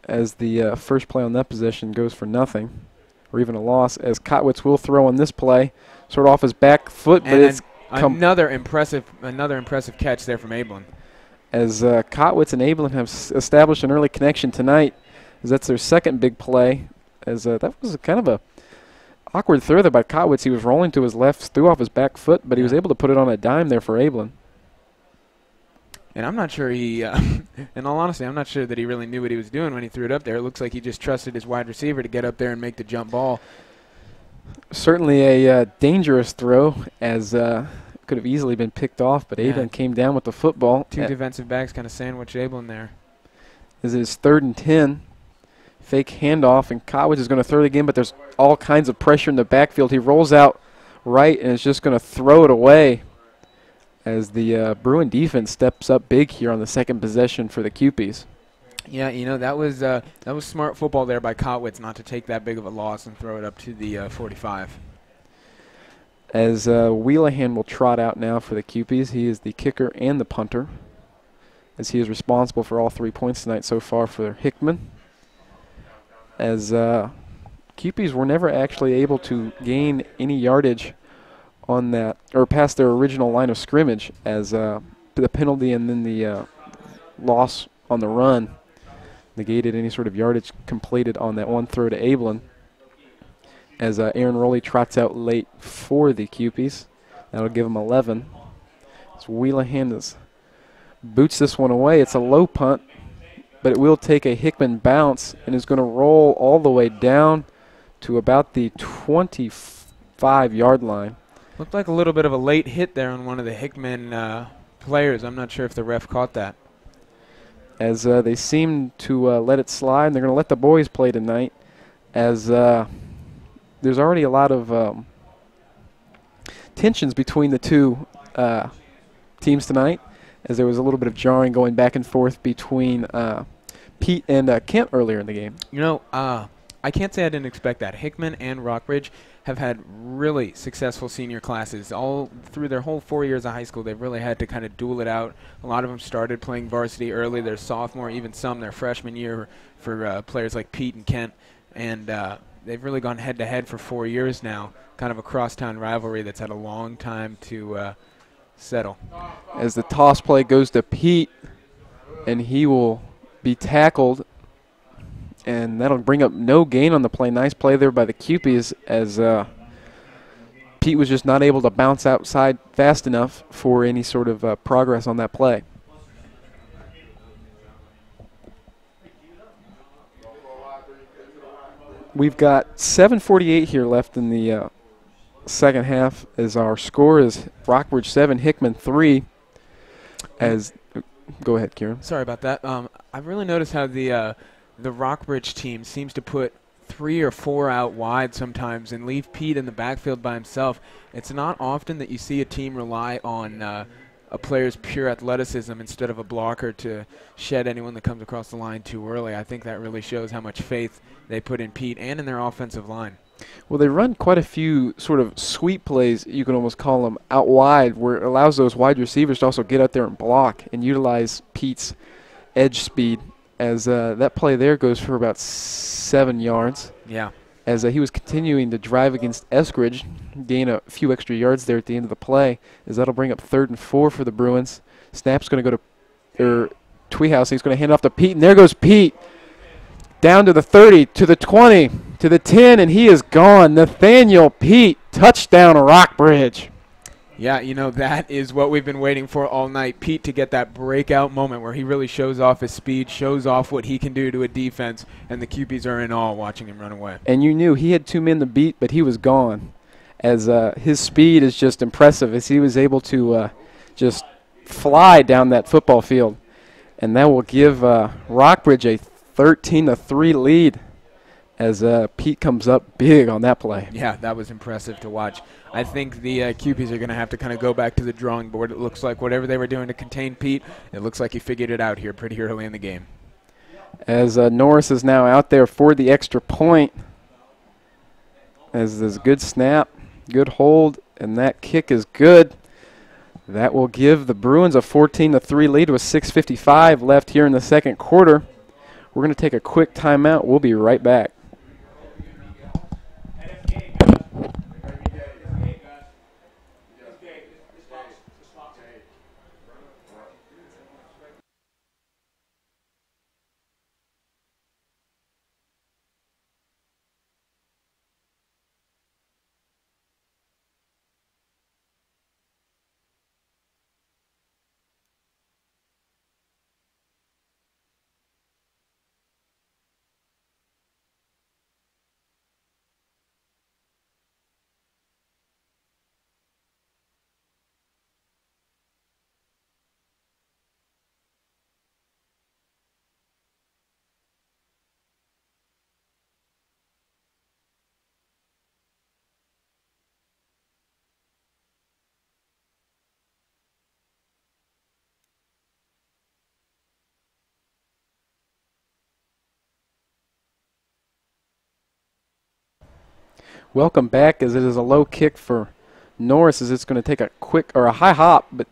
As the first play on that possession goes for nothing, or even a loss, as Kotwitz will throw on this play, sort of off his back foot, but it's another impressive catch there from Abelin. As Kotwitz and Abelin have established an early connection tonight, as that's their second big play. As that was kind of a awkward throw there by Kotwitz. He was rolling to his left, threw off his back foot, but he was able to put it on a dime there for Abelin. And I'm not sure he, in all honesty, I'm not sure that he really knew what he was doing when he threw it up there. It looks like he just trusted his wide receiver to get up there and make the jump ball. Certainly a dangerous throw, as could have easily been picked off, but Abelin came down with the football. Two defensive backs kind of sandwiched Abelin there. This is 3rd and 10. Fake handoff, and Kotwitz is going to throw it again, but there's all kinds of pressure in the backfield. He rolls out right and is just going to throw it away, as the Bruin defense steps up big here on the second possession for the Cupies. Yeah, you know, that was smart football there by Kotwitz not to take that big of a loss and throw it up to the 45. As Wheelahan will trot out now for the Cupies. He is the kicker and the punter, as he is responsible for all 3 points tonight so far for Hickman. As Cupies were never actually able to gain any yardage on that, or past their original line of scrimmage, as the penalty and then the loss on the run negated any sort of yardage completed on that one throw to Abelin. As Aaron Rowley trots out late for the Cupies. That'll give him 11. As Wheelahan boots this one away. It's a low punt, but it will take a Hickman bounce and is going to roll all the way down to about the 25-yard line. Looked like a little bit of a late hit there on one of the Hickman players. I'm not sure if the ref caught that. As they seem to let it slide, and they're going to let the boys play tonight, as there's already a lot of tensions between the two teams tonight, as there was a little bit of jarring going back and forth between Pete and Kent earlier in the game. You know, I can't say I didn't expect that. Hickman and Rockbridge have had really successful senior classes. All through their whole 4 years of high school, they've really had to kind of duel it out. A lot of them started playing varsity early, their sophomore, even some their freshman year for players like Pete and Kent. And they've really gone head-to-head for 4 years now, kind of a crosstown rivalry that's had a long time to settle. As the toss play goes to Pete, and he will be tackled, and that'll bring up no gain on the play. Nice play there by the Cupies, as Pete was just not able to bounce outside fast enough for any sort of progress on that play. We've got 7:48 here left in the second half, as our score is Rockbridge 7, Hickman 3. As go ahead, Kieran. Sorry about that. I've really noticed how the Rockbridge team seems to put 3 or 4 out wide sometimes and leave Pete in the backfield by himself. It's not often that you see a team rely on a player's pure athleticism instead of a blocker to shed anyone that comes across the line too early. I think that really shows how much faith they put in Pete and in their offensive line. Well, they run quite a few sort of sweep plays, you can almost call them, out wide, where it allows those wide receivers to also get out there and block and utilize Pete's edge speed, as that play there goes for about 7 yards. Yeah. As he was continuing to drive against Eskridge, gain a few extra yards there at the end of the play, as that'll bring up 3rd and 4 for the Bruins. Snap's going to go to Tweehouse. He's going to hand off to Pete, and there goes Pete. Down to the 30, to the 20, to the 10, and he is gone. Nathaniel Pete, touchdown Rockbridge. Yeah, you know, that is what we've been waiting for all night. Pete to get that breakout moment where he really shows off his speed, shows off what he can do to a defense, and the QBs are in awe watching him run away. And you knew he had 2 men to beat, but he was gone, as his speed is just impressive, as he was able to just fly down that football field. And that will give Rockbridge a 13-3 lead, as Pete comes up big on that play. Yeah, that was impressive to watch. I think the QPs are going to have to kind of go back to the drawing board. It looks like whatever they were doing to contain Pete, it looks like he figured it out here pretty early in the game. as Norris is now out there for the extra point. As this good snap, good hold, and that kick is good. That will give the Bruins a 14-3 lead with 6:55 left here in the second quarter. We're going to take a quick timeout. We'll be right back. Welcome back, as it is a low kick for Norris, as it's going to take a quick or a high hop, but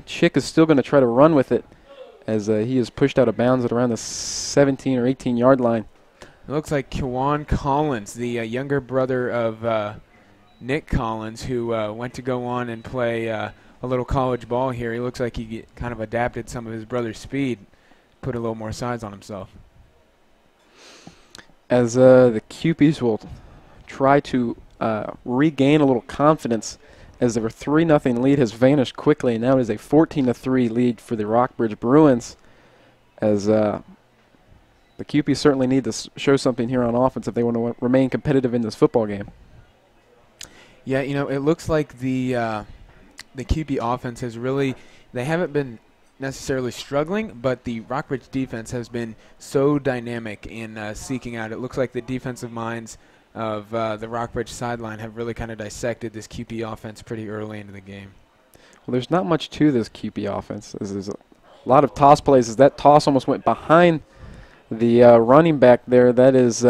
Chick is still going to try to run with it as he is pushed out of bounds at around the 17 or 18-yard line. It looks like Kwan Collins, the younger brother of Nick Collins, who went to go on and play a little college ball here. He looks like he kind of adapted some of his brother's speed, put a little more size on himself. As the Cupies will try to regain a little confidence, as their 3-0 lead has vanished quickly, and now it is a 14-3 lead for the Rockbridge Bruins, as the Cupies certainly need to show something here on offense if they want to remain competitive in this football game. Yeah, you know, it looks like the Cupie offense has really, they haven't been necessarily struggling, but the Rockbridge defense has been so dynamic in seeking out. It looks like the defensive minds of the Rockbridge sideline have really kind of dissected this QP offense pretty early into the game. Well, there's not much to this QP offense. There's a lot of toss plays. As that toss almost went behind the running back there. That is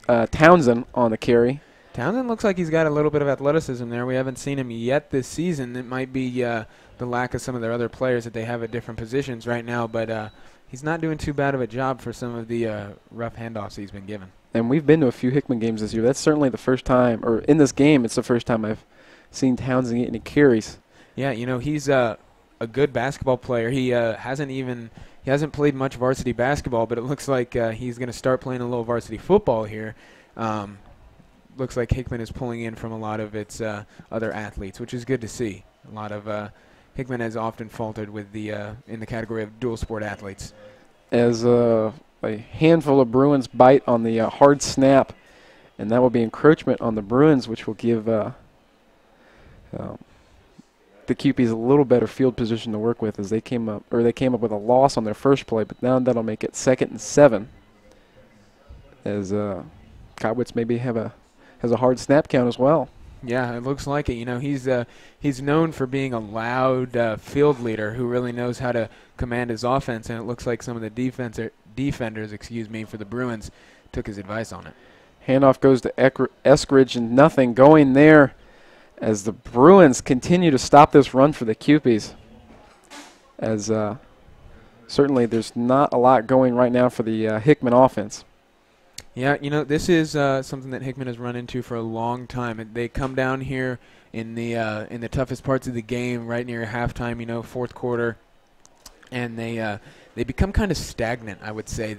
Townsend on the carry. Townsend looks like he's got a little bit of athleticism there. We haven't seen him yet this season. It might be the lack of some of their other players that they have at different positions right now, but he's not doing too bad of a job for some of the rough handoffs he's been given. And we've been to a few Hickman games this year. That's certainly the first time, or in this game, it's the first time I've seen Townsend get any carries. Yeah, you know, he's a good basketball player. He hasn't played much varsity basketball, but it looks like he's going to start playing a little varsity football here. Looks like Hickman is pulling in from a lot of its other athletes, which is good to see. A lot of Hickman has often faltered with the in the category of dual sport athletes. As a handful of Bruins bite on the hard snap, and that will be encroachment on the Bruins, which will give the Cupies a little better field position to work with, as they came up with a loss on their first play, but now that'll make it 2nd and 7. As Kotwitz maybe has a hard snap count as well. Yeah, it looks like it. You know, he's known for being a loud field leader who really knows how to command his offense, and it looks like some of the defenders, for the Bruins took his advice on it. Handoff goes to Eskridge, and nothing going there as the Bruins continue to stop this run for the Cupies. As certainly there's not a lot going right now for the Hickman offense. Yeah, you know, this is something that Hickman has run into for a long time. They come down here in the toughest parts of the game, right near halftime, you know, fourth quarter, and they become kind of stagnant, I would say.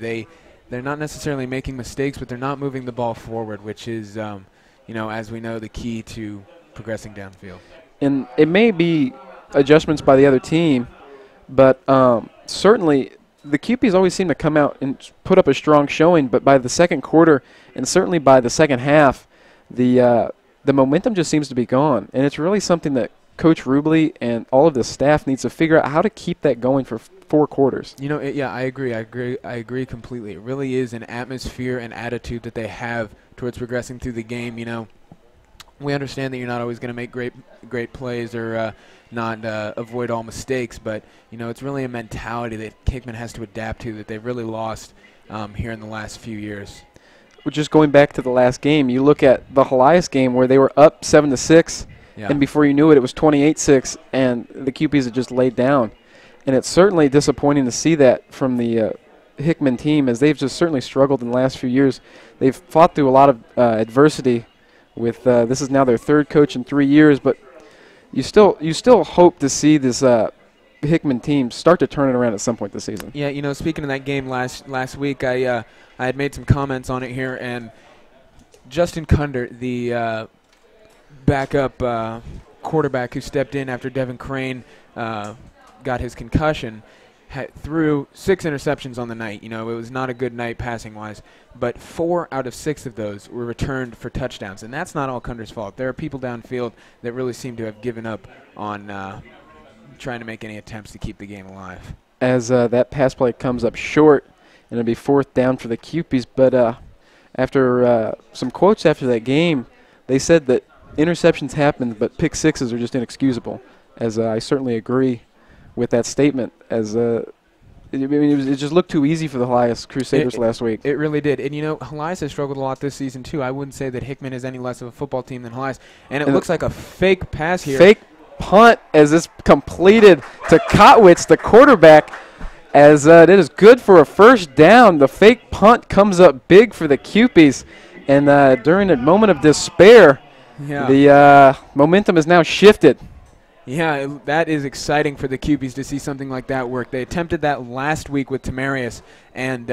They're not necessarily making mistakes, but they're not moving the ball forward, which is, you know, as we know, the key to progressing downfield. And it may be adjustments by the other team, but certainly the Cupies always seem to come out and put up a strong showing, but by the second quarter and certainly by the second half, the momentum just seems to be gone. And it's really something that Coach Rubley and all of the staff needs to figure out how to keep that going for 4 quarters. You know, yeah, I agree completely. It really is an atmosphere and attitude that they have towards progressing through the game. You know, we understand that you're not always going to make great plays or not avoid all mistakes, but it's really a mentality that Hickman has to adapt to that they've really lost here in the last few years. Well, just going back to the last game, you look at the Helias game where they were up 7-6, and before you knew it, it was 28-6, and the QPs had just laid down. And it's certainly disappointing to see that from the Hickman team, as they've just certainly struggled in the last few years. They've fought through a lot of adversity. With this is now their third coach in 3 years, but you still hope to see this Hickman team start to turn it around at some point this season. Yeah, speaking of that game last week, I had made some comments on it here, and Justin Cunder, the backup quarterback who stepped in after Devin Crane got his concussion, threw 6 interceptions on the night. It was not a good night passing-wise, but 4 out of 6 of those were returned for touchdowns, and that's not all Cunder's fault. There are people downfield that really seem to have given up on trying to make any attempts to keep the game alive. As that pass play comes up short, and it'll be 4th down for the QPs, but after some quotes after that game, they said that interceptions happen, but pick sixes are just inexcusable, as I certainly agree with that statement, as it just looked too easy for the Helias Crusaders last week. It really did. And, Helias has struggled a lot this season, too. I wouldn't say that Hickman is any less of a football team than Helias. And it looks like a fake pass here. Fake punt as it's completed to Kotwitz, the quarterback, as it is good for a first down. The fake punt comes up big for the QPs. And during a moment of despair, the momentum is now shifted. Yeah, that is exciting for the QBs to see something like that work. They attempted that last week with Tamarius, and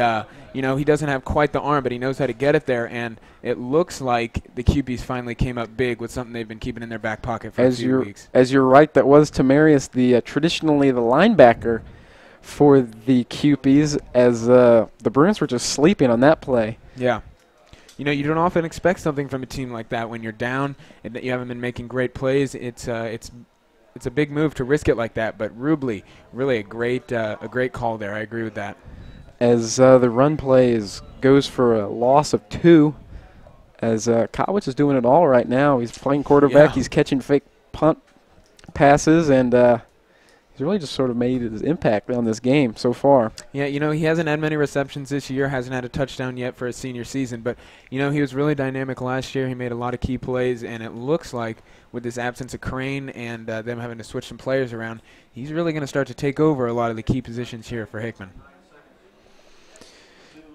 he doesn't have quite the arm, but he knows how to get it there, and it looks like the QBs finally came up big with something they've been keeping in their back pocket for a few weeks. As you're right, that was Tamarius, traditionally the linebacker for the QPs, as the Bruins were just sleeping on that play. Yeah. You don't often expect something from a team like that when you're down and you haven't been making great plays. It's a big move to risk it like that, but Rubley, really a great call there. I agree with that. As the run play goes for a loss of 2, as Kotwitz is doing it all right now. He's playing quarterback. Yeah. He's catching fake punt passes, and he's really just sort of made his impact on this game so far. Yeah, he hasn't had many receptions this year, hasn't had a touchdown yet for his senior season, but, he was really dynamic last year. He made a lot of key plays, and it looks like with this absence of Crane and them having to switch some players around, he's really going to start to take over a lot of the key positions here for Hickman.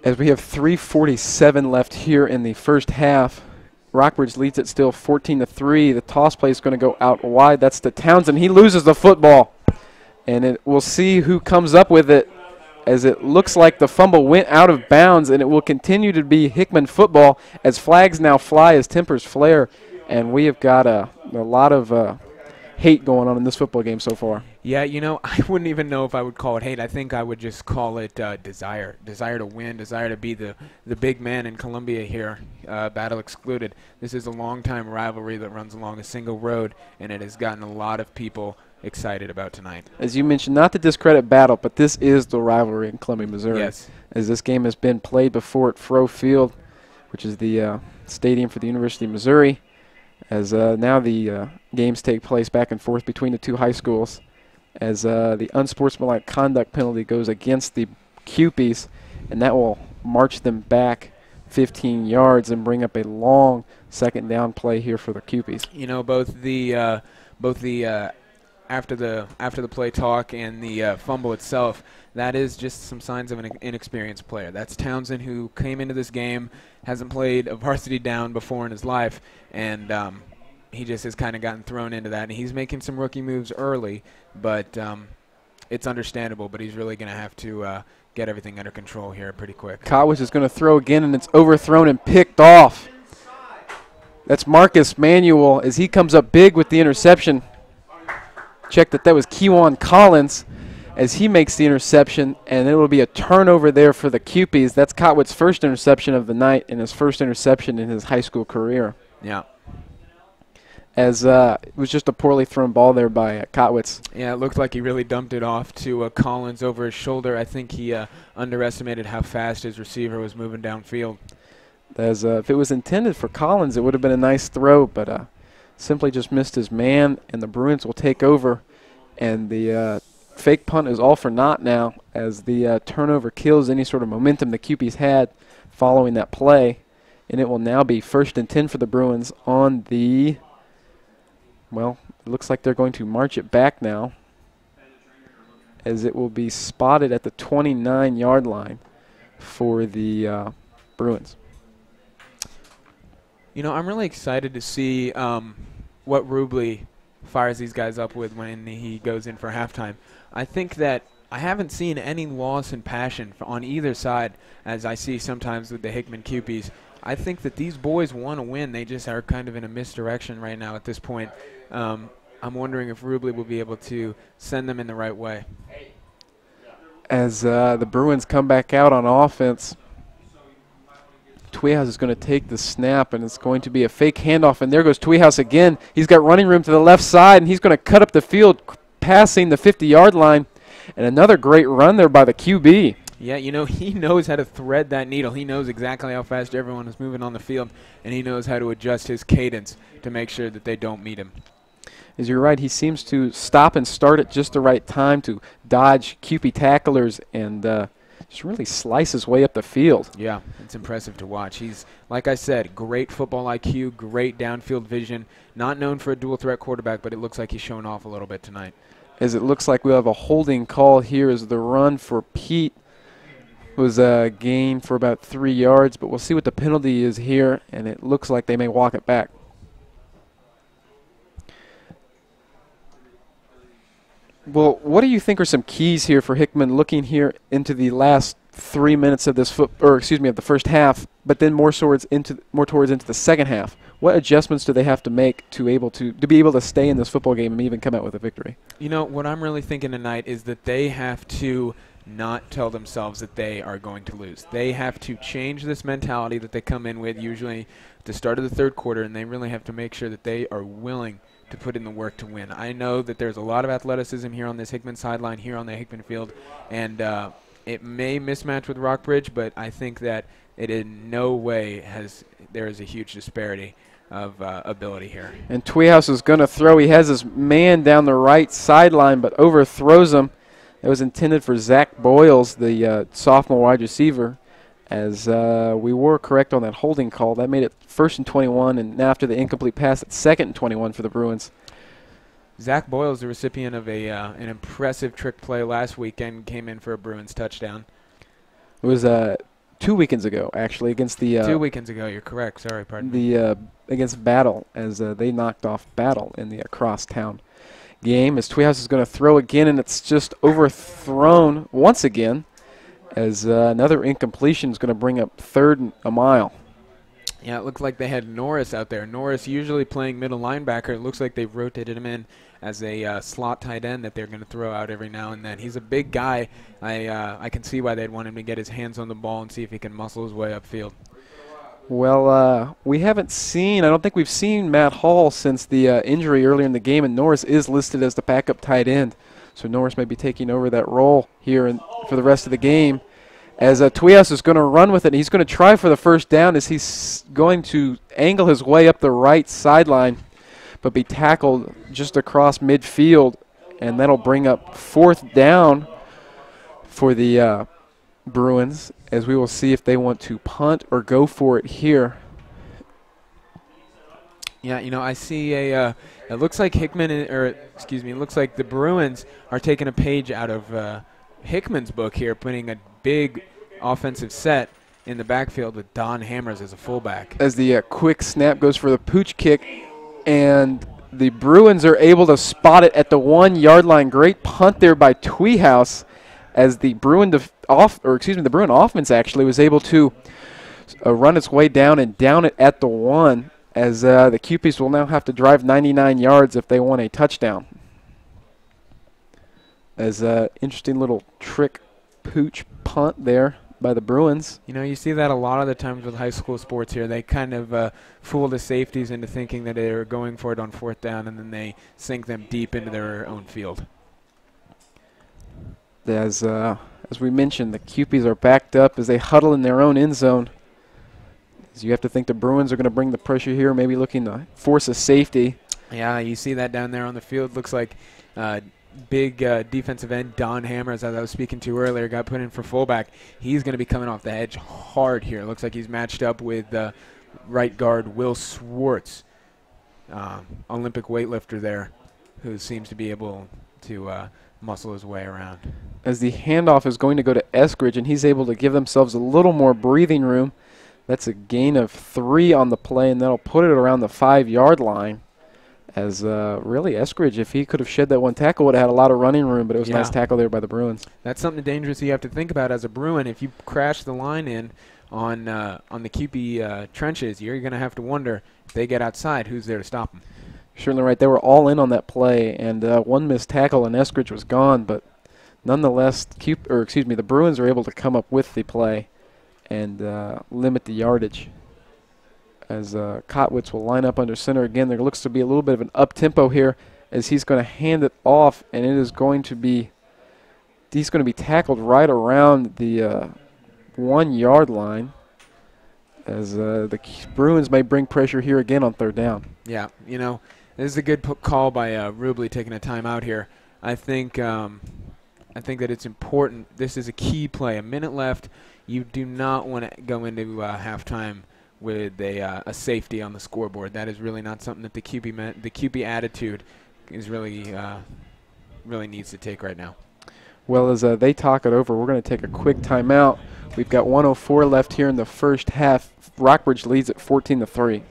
As we have 3:47 left here in the first half, Rockbridge leads it still 14-3. The toss play is going to go out wide. That's to Townsend. He loses the football. And we'll see who comes up with it, as it looks like the fumble went out of bounds, and it will continue to be Hickman football as flags now fly, as tempers flare. And we have got a lot of hate going on in this football game so far. Yeah, I wouldn't even know if I would call it hate. I think I would just call it desire to win, desire to be the big man in Columbia here, battle excluded. This is a long-time rivalry that runs along a single road, and it has gotten a lot of people excited about tonight. As you mentioned, not to discredit battle, but this is the rivalry in Columbia, Missouri. Yes. As this game has been played before at Froh Field, which is the stadium for the University of Missouri, as now the games take place back and forth between the two high schools, as the unsportsmanlike conduct penalty goes against the QPs, and that will march them back 15 yards and bring up a long second down play here for the QPs. Both the after the play talk and the fumble itself, that is just some signs of an inexperienced player. That's Townsend, who came into this game, hasn't played a varsity down before in his life, and he just has kind of gotten thrown into that. And he's making some rookie moves early, but it's understandable. But he's really going to have to get everything under control here pretty quick. Kotwitz is going to throw again, and it's overthrown and picked off. That's Marcus Manuel as he comes up big with the interception. Check that was Kewan Collins as he makes the interception, and it will be a turnover there for the QPs. That's Kotwitz's first interception of the night and his first interception in his high school career. Yeah. As it was just a poorly thrown ball there by Kotwitz. Yeah, it looked like he really dumped it off to Collins over his shoulder. I think he underestimated how fast his receiver was moving downfield. As if it was intended for Collins, it would have been a nice throw, but simply just missed his man, and the Bruins will take over. And the fake punt is all for naught now, as the turnover kills any sort of momentum the QPs had following that play. And it will now be 1st and 10 for the Bruins on the, well, it looks like they're going to march it back now, as it will be spotted at the 29-yard line for the Bruins. You know, I'm really excited to see what Rubley fires these guys up with when he goes in for halftime. I think that I haven't seen any loss in passion on either side, as I see sometimes with the Hickman QPs. I think that these boys want to win. They just are kind of in a misdirection right now at this point. I'm wondering if Rubley will be able to send them in the right way. As the Bruins come back out on offense, Tweehouse is going to take the snap, and it's going to be a fake handoff. And there goes Tweehouse again. He's got running room to the left side, and he's going to cut up the field, passing the 50-yard line. And another great run there by the QB. Yeah, you know, he knows how to thread that needle. He knows exactly how fast everyone is moving on the field, and he knows how to adjust his cadence to make sure that they don't meet him. As you're right, he seems to stop and start at just the right time to dodge QP tacklers and just really slice his way up the field. Yeah, it's impressive to watch. He's, like I said, great football IQ, great downfield vision. Not known for a dual-threat quarterback, but it looks like he's showing off a little bit tonight. As it looks like we'll have a holding call here as the run for Pete was a gain for about 3 yards, but we'll see what the penalty is here, and it looks like they may walk it back. Well, what do you think are some keys here for Hickman looking here into the last 3 minutes of this of the first half, but then more towards into the second half? What adjustments do they have to make to be able to stay in this football game and even come out with a victory? You know, what I'm really thinking tonight is that they have to not tell themselves that they are going to lose. They have to change this mentality that they come in with usually at the start of the third quarter, and they really have to make sure that they are willing to put in the work to win. I know that there's a lot of athleticism here on this Hickman sideline, here on the Hickman field, and it may mismatch with Rockbridge, but I think that it in no way there is a huge disparity of ability here. And Tweehouse is going to throw. He has his man down the right sideline, but overthrows him. It was intended for Zach Boyles, the sophomore wide receiver, as we were correct on that holding call. That made it 1st and 21, and now after the incomplete pass, it's 2nd and 21 for the Bruins. Zach Boyles, the recipient of an impressive trick play last weekend, came in for a Bruins touchdown. It was 2 weekends ago, actually, against the 2 weekends ago. You're correct. Sorry, pardon me. Against Battle, as they knocked off Battle in the crosstown game. As Tweehouse is going to throw again, and it's just overthrown once again, as another incompletion is going to bring up 3rd and a mile. Yeah, it looked like they had Norris out there. Norris usually playing middle linebacker. It looks like they've rotated him in as a slot tight end that they're going to throw out every now and then. He's a big guy. I can see why they'd want him to get his hands on the ball and see if he can muscle his way upfield. Well, we haven't seen, I don't think we've seen Matt Hall since the injury earlier in the game, and Norris is listed as the backup tight end. So Norris may be taking over that role here for the rest of the game. As Tweehouse is going to run with it, and he's going to try for the first down as he's going to angle his way up the right sideline, but be tackled just across midfield, and that'll bring up 4th down for the Bruins, as we will see if they want to punt or go for it here. Yeah, you know, I see it looks like it looks like the Bruins are taking a page out of Hickman's book here, putting a big offensive set in the backfield with Don Hammers as a fullback. As the quick snap goes for the pooch kick, and the Bruins are able to spot it at the 1-yard line. Great punt there by Tweehouse, as the Bruin offense actually was able to run its way down and down it at the 1, as the QPs will now have to drive 99 yards if they want a touchdown. As interesting little trick pooch punt there by the Bruins. You know, you see that a lot of the times with high school sports here. They kind of fool the safeties into thinking that they're going for it on 4th down, and then they sink them deep into their own field. As we mentioned, the QPs are backed up as they huddle in their own end zone. As you have to think the Bruins are going to bring the pressure here, maybe looking to force a safety. Yeah, you see that down there on the field. Looks like big defensive end Don Hammers, as I was speaking to earlier, got put in for fullback. He's going to be coming off the edge hard here. Looks like he's matched up with right guard Will Swartz, Olympic weightlifter there, who seems to be able to muscle his way around. As the handoff is going to go to Eskridge, and he's able to give themselves a little more breathing room. That's a gain of 3 on the play, and that'll put it around the 5-yard line. As really Eskridge, if he could have shed that one tackle, would have had a lot of running room, but it was a nice tackle there by the Bruins. That's something dangerous you have to think about as a Bruin. If you crash the line in on the QB trenches, you're going to have to wonder if they get outside, who's there to stop them. Certainly right. They were all in on that play, and one missed tackle, and Eskridge was gone. But nonetheless, the Bruins are able to come up with the play and limit the yardage. As Kotwitz will line up under center again. There looks to be a little bit of an up-tempo here as he's going to hand it off, and it is going to be tackled right around the 1-yard line as the Bruins may bring pressure here again on 3rd down. Yeah, this is a good call by Rubley taking a timeout here. I think that it's important. This is a key play. A minute left. You do not want to go into halftime with a safety on the scoreboard. That is really not something that the QB attitude is really needs to take right now. Well, as they talk it over, we're going to take a quick timeout. We've got 1:04 left here in the first half. Rockbridge leads at 14-3.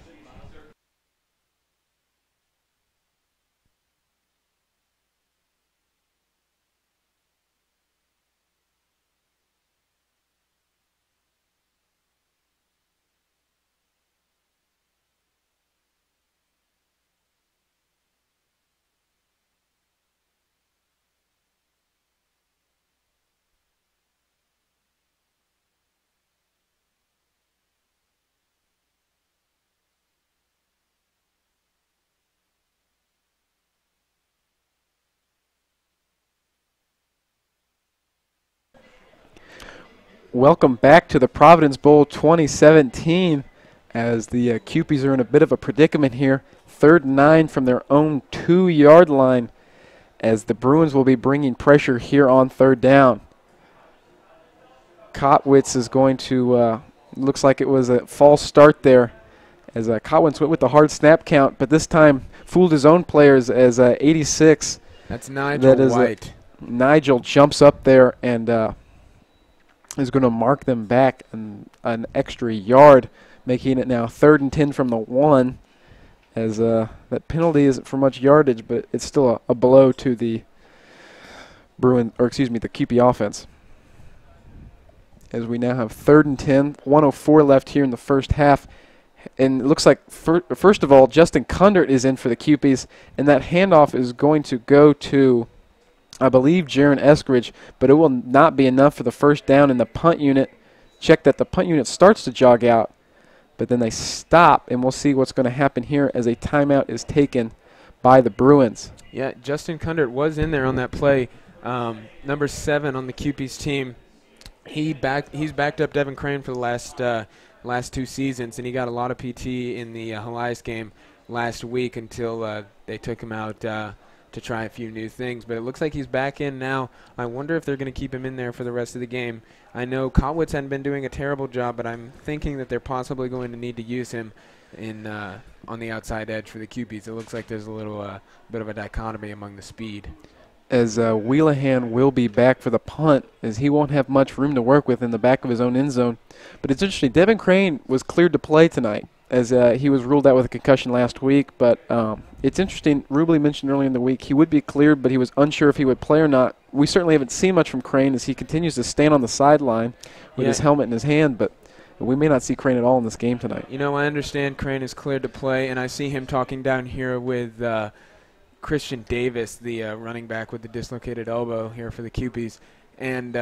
Welcome back to the Providence Bowl 2017 as the Cupies are in a bit of a predicament here. 3rd and 9 from their own 2-yard line as the Bruins will be bringing pressure here on 3rd down. Kotwitz is going to, looks like it was a false start there as Kotwitz went with the hard snap count, but this time fooled his own players as 86. That's Nigel White. Nigel jumps up there and is going to mark them back an extra yard, making it now 3rd and 10 from the 1, as that penalty isn't for much yardage, but it's still a blow to the the QP offense. As we now have 3rd and 10, 1:04 left here in the first half, and it looks like first of all Justin Kundert is in for the QPs, and that handoff is going to go to, I believe, Jaron Eskridge, but it will not be enough for the first down in the punt unit. Check that the punt unit starts to jog out, but then they stop, and we'll see what's going to happen here as a timeout is taken by the Bruins. Yeah, Justin Kundert was in there on that play. Number 7 on the QP's team. He's backed up Devin Crane for the last 2 seasons, and he got a lot of PT in the Helias game last week until they took him out to try a few new things, but it looks like he's back in now. I wonder if they're going to keep him in there for the rest of the game. I know Kotwitz hadn't been doing a terrible job, but I'm thinking that they're possibly going to need to use him in on the outside edge for the QBs. It looks like there's a little bit of a dichotomy among the speed. As Wheelahan will be back for the punt, as he won't have much room to work with in the back of his own end zone. But it's interesting, Devin Crane was cleared to play tonight, as he was ruled out with a concussion last week. But it's interesting, Rubley mentioned earlier in the week he would be cleared, but he was unsure if he would play or not. We certainly haven't seen much from Crane as he continues to stand on the sideline with his helmet in his hand, but we may not see Crane at all in this game tonight. You know, I understand Crane is cleared to play, and I see him talking down here with Christian Davis, the running back with the dislocated elbow here for the QPs. And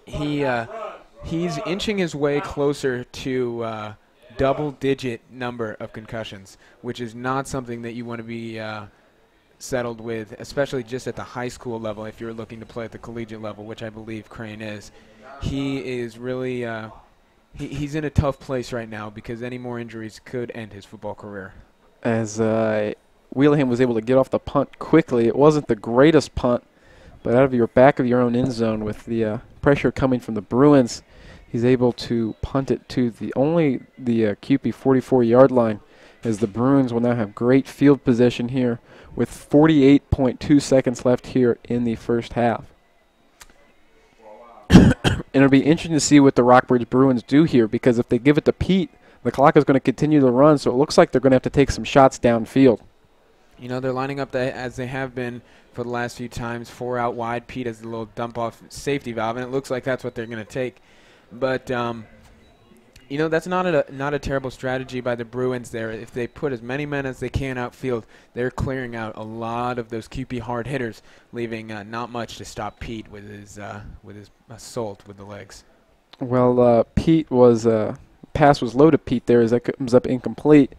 he's inching his way closer to double-digit number of concussions, which is not something that you want to be settled with, especially just at the high school level if you're looking to play at the collegiate level, which I believe Crane is. He is really he's in a tough place right now because any more injuries could end his football career. as Wheelham was able to get off the punt quickly. It wasn't the greatest punt, but out of your back of your own end zone with the pressure coming from the Bruins, he's able to punt it to the QP 44-yard line, as the Bruins will now have great field position here with 48.2 seconds left here in the first half. And it'll be interesting to see what the Rockbridge Bruins do here, because if they give it to Pete, the clock is going to continue to run, so it looks like they're going to have to take some shots downfield. You know, they're lining up as they have been for the last few times, 4 out wide. Pete has a little dump-off safety valve, and it looks like that's what they're going to take. But, you know, that's not a terrible strategy by the Bruins there. If they put as many men as they can outfield, they're clearing out a lot of those QP hard hitters, leaving not much to stop Pete with his assault with the legs. Well, Pete was pass was low to Pete there as that comes up incomplete.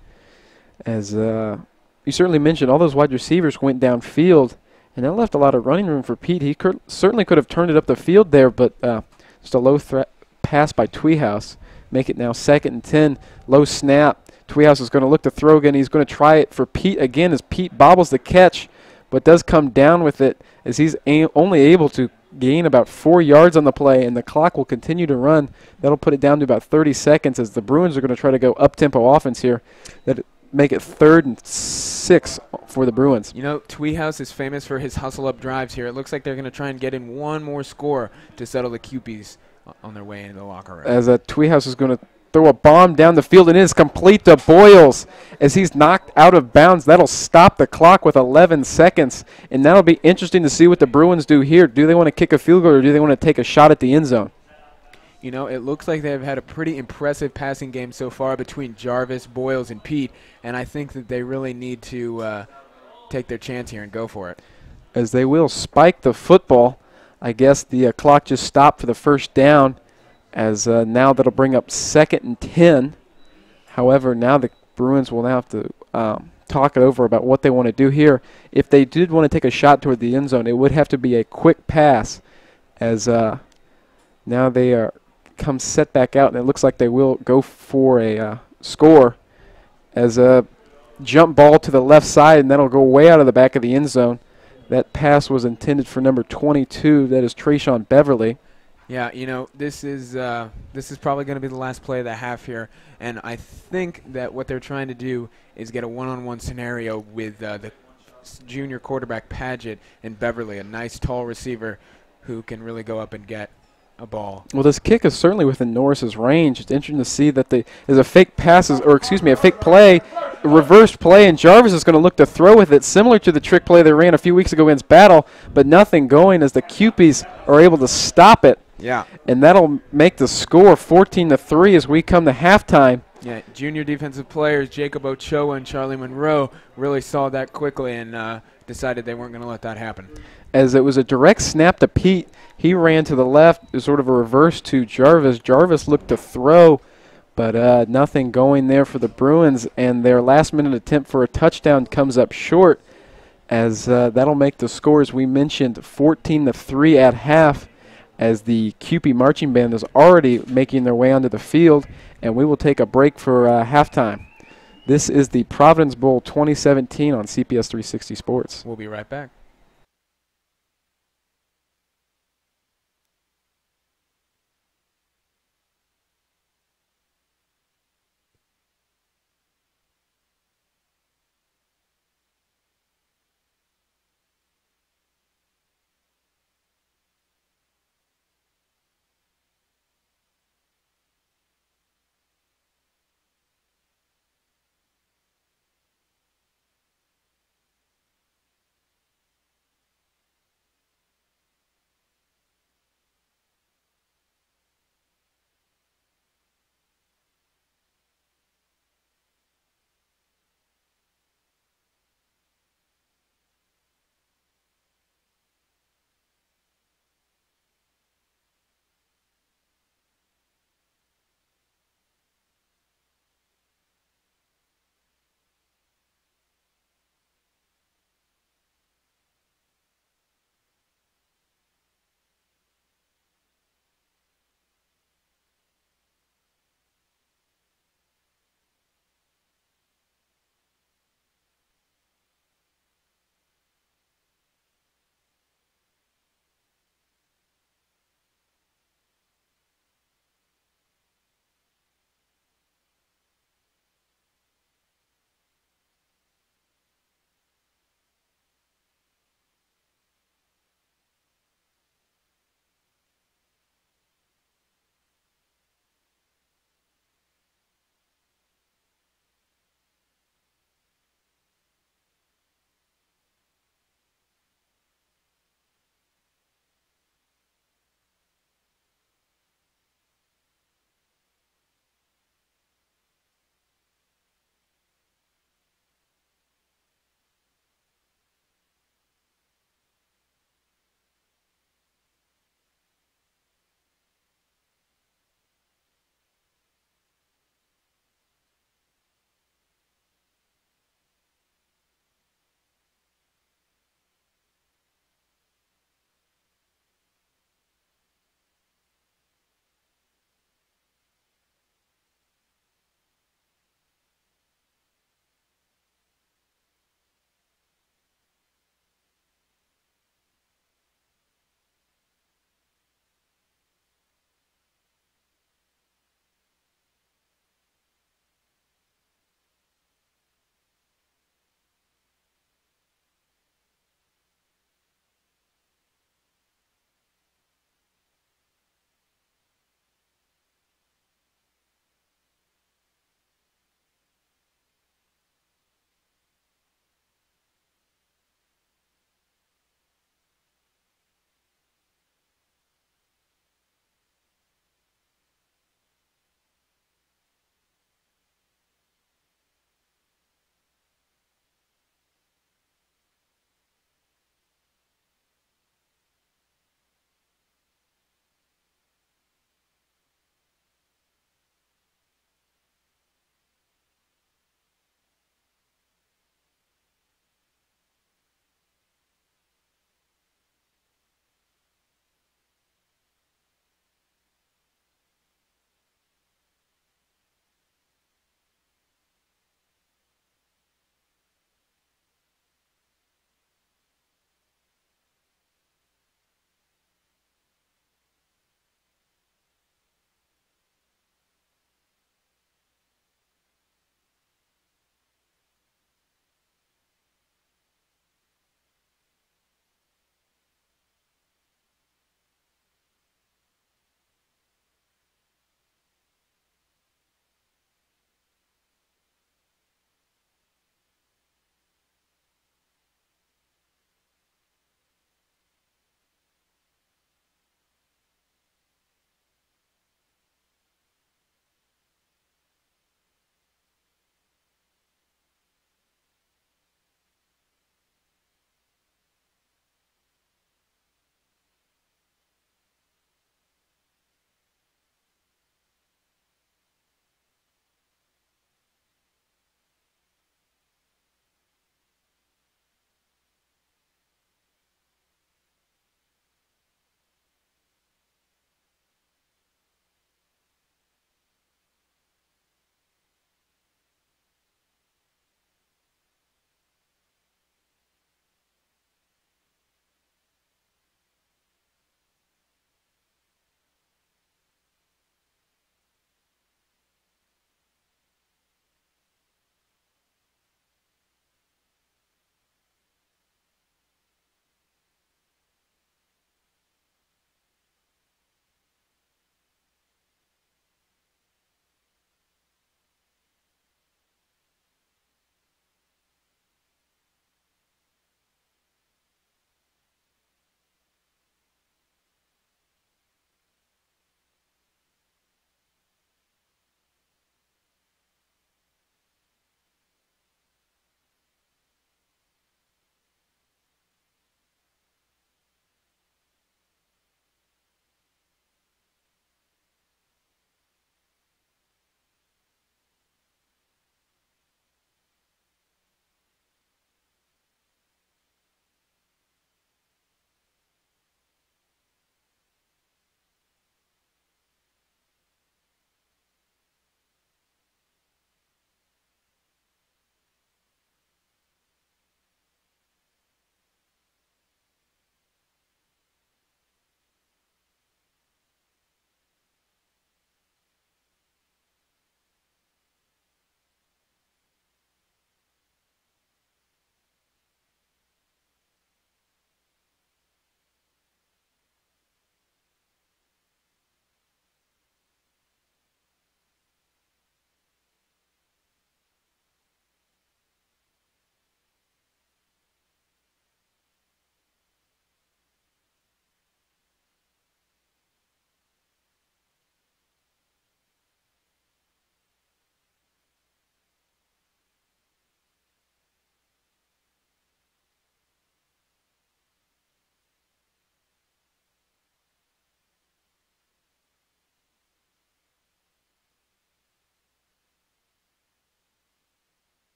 As you certainly mentioned, all those wide receivers went downfield, and that left a lot of running room for Pete. He certainly could have turned it up the field there, but just a low pass by Tweehouse. Make it now 2nd and 10. Low snap. Tweehouse is going to look to throw again. He's going to try it for Pete again as Pete bobbles the catch, but does come down with it as he's only able to gain about 4 yards on the play, and the clock will continue to run. That'll put it down to about 30 seconds as the Bruins are going to try to go up-tempo offense here. That make it 3rd and 6 for the Bruins. You know, Tweehouse is famous for his hustle-up drives here. It looks like they're going to try and get in one more score to settle the QPs on their way into the locker room. As Tweehouse is going to throw a bomb down the field, and it is complete to Boyles as he's knocked out of bounds. That'll stop the clock with 11 seconds, and that'll be interesting to see what the Bruins do here. Do they want to kick a field goal, or do they want to take a shot at the end zone? You know, it looks like they've had a pretty impressive passing game so far between Jarvis, Boyles, and Pete, and I think that they really need to take their chance here and go for it. As they will spike the football. I guess the clock just stopped for the first down, as now that'll bring up 2nd and 10. However, now the Bruins will now have to talk it over about what they want to do here. If they did want to take a shot toward the end zone, it would have to be a quick pass, as now they come set back out, and it looks like they will go for a score as a jump ball to the left side, and that'll go way out of the back of the end zone. That pass was intended for number 22. That is Trayshawn Beverly. Yeah, you know, this is probably going to be the last play of the half here, and I think that what they're trying to do is get a one-on-one scenario with the junior quarterback Padgett and Beverly, a nice tall receiver who can really go up and get a ball. Well, this kick is certainly within Norris's range. It's interesting to see that there's a fake passes, or excuse me, a fake play, a reverse play, and Jarvis is going to look to throw with it, similar to the trick play they ran a few weeks ago against Battle, but nothing going as the QPs are able to stop it. Yeah. And that'll make the score 14-3 as we come to halftime. Yeah, junior defensive players Jacob Ochoa and Charlie Monroe really saw that quickly and decided they weren't going to let that happen. As it was a direct snap to Pete, he ran to the left, sort of a reverse to Jarvis. Jarvis looked to throw, but nothing going there for the Bruins, and their last-minute attempt for a touchdown comes up short, as that'll make the score, as we mentioned, 14-3 at half, as the QP marching band is already making their way onto the field, and we will take a break for halftime. This is the Providence Bowl 2017 on CPS 360 Sports. We'll be right back.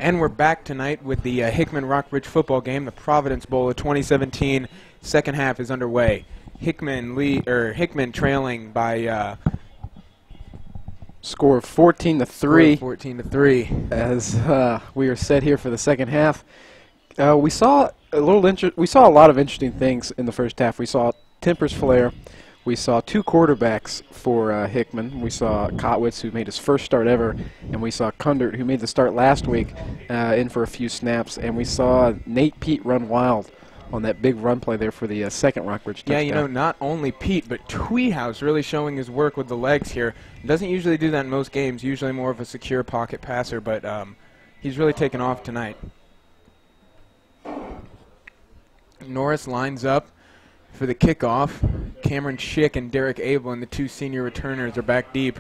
And we're back tonight with the Hickman Rockbridge football game. The Providence Bowl of 2017 second half is underway. Hickman trailing by score of 14-3. 14-3. As we are set here for the second half. We saw a lot of interesting things in the first half. We saw tempers flare. We saw two quarterbacks for Hickman. We saw Kotwitz, who made his first start ever, and we saw Kundert, who made the start last week, in for a few snaps. And we saw Nate Pete run wild on that big run play there for the second Rockbridge touchdown. Yeah, you know, not only Pete, but Tweehouse really showing his work with the legs here. Doesn't usually do that in most games, usually more of a secure pocket passer, but he's really taken off tonight. Norris lines up for the kickoff. Cameron Schick and Derek Abel and the two senior returners are back deep.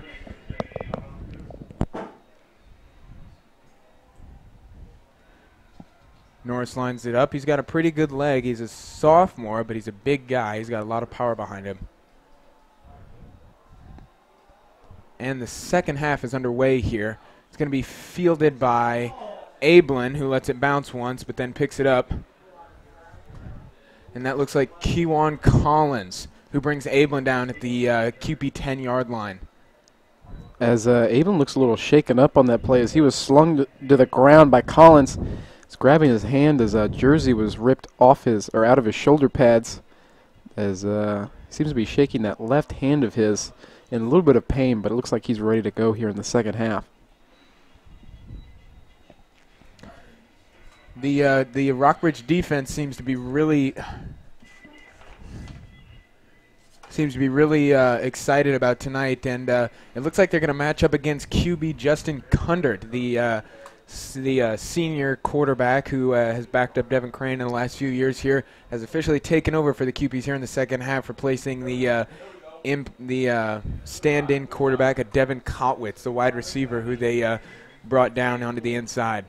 Norris lines it up. He's got a pretty good leg. He's a sophomore, but he's a big guy. He's got a lot of power behind him. And the second half is underway here. It's going to be fielded by Ablin, who lets it bounce once, but then picks it up. And that looks like Kewan Collins, who brings Ablin down at the QP 10-yard line. As Ablin looks a little shaken up on that play as he was slung to the ground by Collins. He's grabbing his hand as jersey was ripped off out of his shoulder pads, as he seems to be shaking that left hand of his in a little bit of pain, but it looks like he's ready to go here in the second half. The Rockbridge defense seems to be really excited about tonight, and it looks like they're going to match up against QB Justin Kundert, the senior quarterback who has backed up Devin Crane in the last few years here, has officially taken over for the QBs here in the second half, replacing the stand-in quarterback at Devin Kotwitz, the wide receiver who they brought down onto the inside.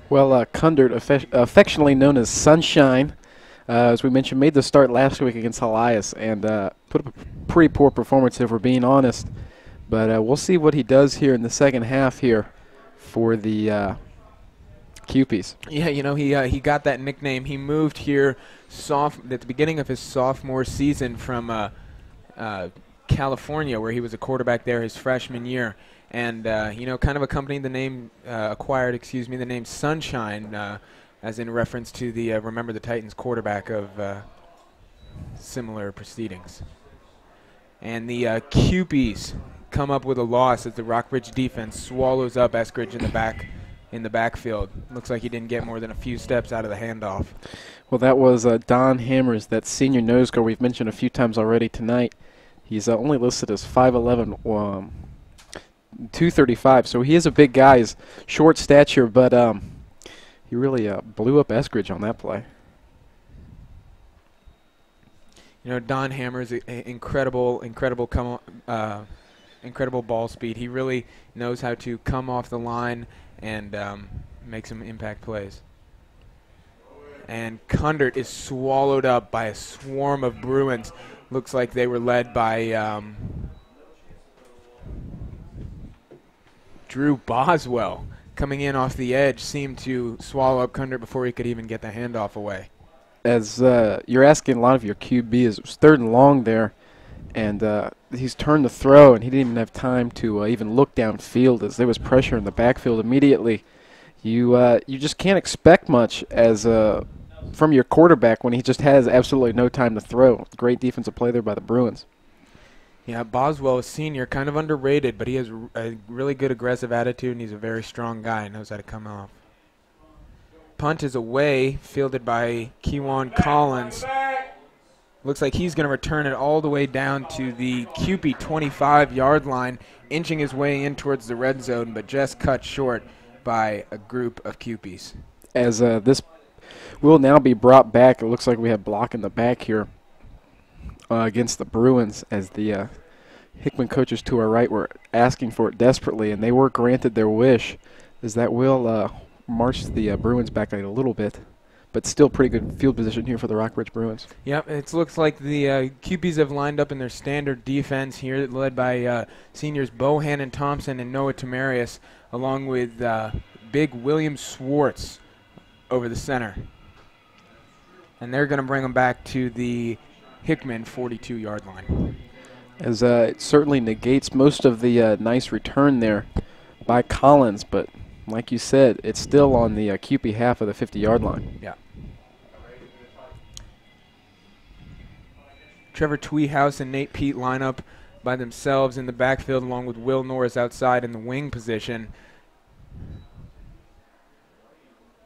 Well, Kundert, affectionately known as Sunshine, as we mentioned, made the start last week against Elias and put up a pretty poor performance if we're being honest. But we'll see what he does here in the second half here for the QPs. Yeah, you know, he got that nickname. He moved here at the beginning of his sophomore season from California, where he was a quarterback there his freshman year. And, you know, kind of accompanied the name, acquired the name Sunshine, as in reference to the Remember the Titans quarterback of similar proceedings. And the QPs come up with a loss as the Rockbridge defense swallows up Eskridge in the backfield. Looks like he didn't get more than a few steps out of the handoff. Well, that was Don Hammers, that senior nose guard we've mentioned a few times already tonight. He's only listed as 5'11", 235, so he is a big guy. He's short stature, but he really blew up Eskridge on that play. You know, Don Hammer's incredible ball speed. He really knows how to come off the line and make some impact plays. And Kundert is swallowed up by a swarm of Bruins. Looks like they were led by Drew Boswell, coming in off the edge, seemed to swallow up Kundert before he could even get the handoff away. As you're asking a lot of your QBs, it was 3rd and long there, and he's turned to throw, and he didn't even have time to even look downfield as there was pressure in the backfield immediately. You just can't expect much as from your quarterback when he just has absolutely no time to throw. Great defensive play there by the Bruins. Yeah, Boswell is senior, kind of underrated, but he has a really good aggressive attitude, and he's a very strong guy and knows how to come off. Punt is away, fielded by Kewan Collins. Looks like he's going to return it all the way down to the QP 25-yard line, inching his way in towards the red zone, but just cut short by a group of QPs. As this will now be brought back, it looks like we have block in the back here against the Bruins, as the Hickman coaches to our right were asking for it desperately, and they were granted their wish, as that will march the Bruins back a little bit. But still pretty good field position here for the Rockbridge Bruins. Yep, it looks like the QPs have lined up in their standard defense here, led by seniors Bohannon Thompson and Noah Tamarius, along with big William Swartz over the center. And they're going to bring him back to the Hickman 42-yard line. As it certainly negates most of the nice return there by Collins, but like you said, it's still on the QP half of the 50-yard line. Yeah. Trevor Tweehouse and Nate Pete line up by themselves in the backfield along with Will Norris outside in the wing position.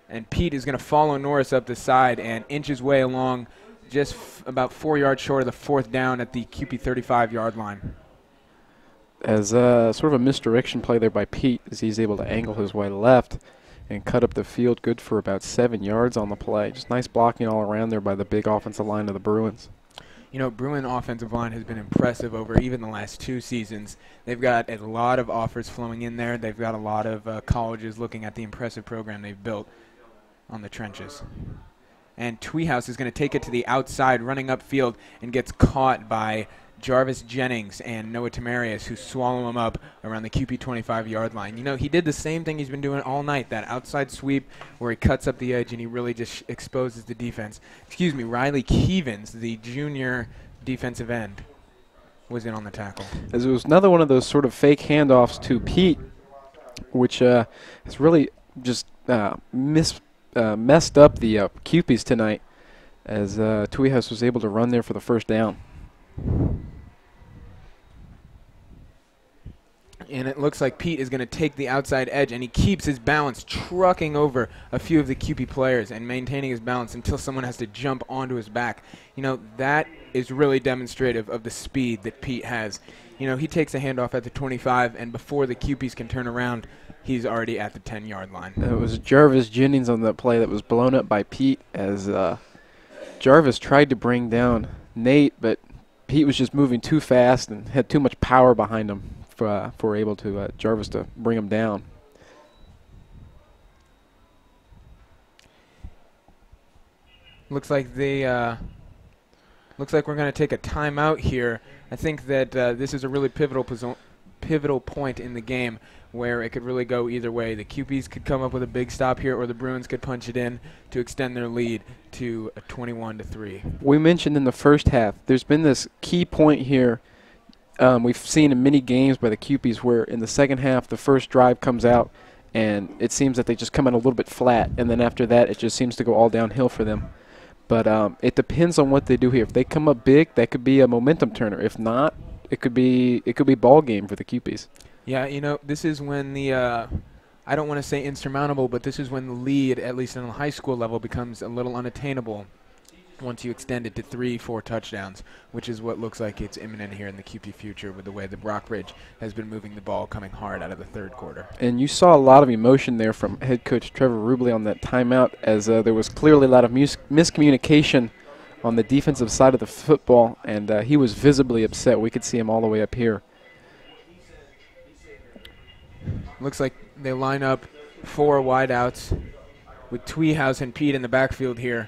And Pete is going to follow Norris up the side and inch his way along just about 4 yards short of the fourth down at the QP 35-yard line. As sort of a misdirection play there by Pete as he's able to angle his way left and cut up the field good for about 7 yards on the play. Just nice blocking all around there by the big offensive line of the Bruins. You know, Bruin offensive line has been impressive over even the last 2 seasons. They've got a lot of offers flowing in there. They've got a lot of colleges looking at the impressive program they've built on the trenches. And Tweehouse is going to take it to the outside, running upfield, and gets caught by Jarvis Jennings and Noah Tamarius, who swallow him up around the QP 25-yard line. You know, he did the same thing he's been doing all night, that outside sweep where he cuts up the edge and he really just exposes the defense. Excuse me, Riley Keevens, the junior defensive end, was in on the tackle. As it was another one of those sort of fake handoffs to Pete, which has really just messed up the QPs tonight, as Tweehouse was able to run there for the first down. And it looks like Pete is going to take the outside edge, and he keeps his balance, trucking over a few of the QP players and maintaining his balance until someone has to jump onto his back. You know, that is really demonstrative of the speed that Pete has. You know, he takes a handoff at the 25, and before the QPs can turn around, he's already at the 10-yard line. It was Jarvis Jennings on that play that was blown up by Pete, as Jarvis tried to bring down Nate, but Pete was just moving too fast and had too much power behind him for able to Jarvis to bring him down. Looks like we're going to take a timeout here. I think that this is a really pivotal point in the game where it could really go either way. The QPs could come up with a big stop here, or the Bruins could punch it in to extend their lead to a 21-3. We mentioned in the first half, there's been this key point here we've seen in many games by the QPs where in the second half the first drive comes out and it seems that they just come out a little bit flat, and then after that it just seems to go all downhill for them. But it depends on what they do here. If they come up big, that could be a momentum turner. If not, it could be ball game for the QPs. Yeah, you know, this is when the I don't want to say insurmountable, but this is when the lead, at least on the high school level, becomes a little unattainable once you extend it to 3-4 touchdowns, which is what looks like it's imminent here in the QP future with the way the Brockbridge has been moving the ball coming hard out of the third quarter. And you saw a lot of emotion there from head coach Trevor Rubley on that timeout, as there was clearly a lot of miscommunication on the defensive side of the football, and he was visibly upset. We could see him all the way up here. Looks like they line up 4 wideouts with Tweehouse and Pete in the backfield here.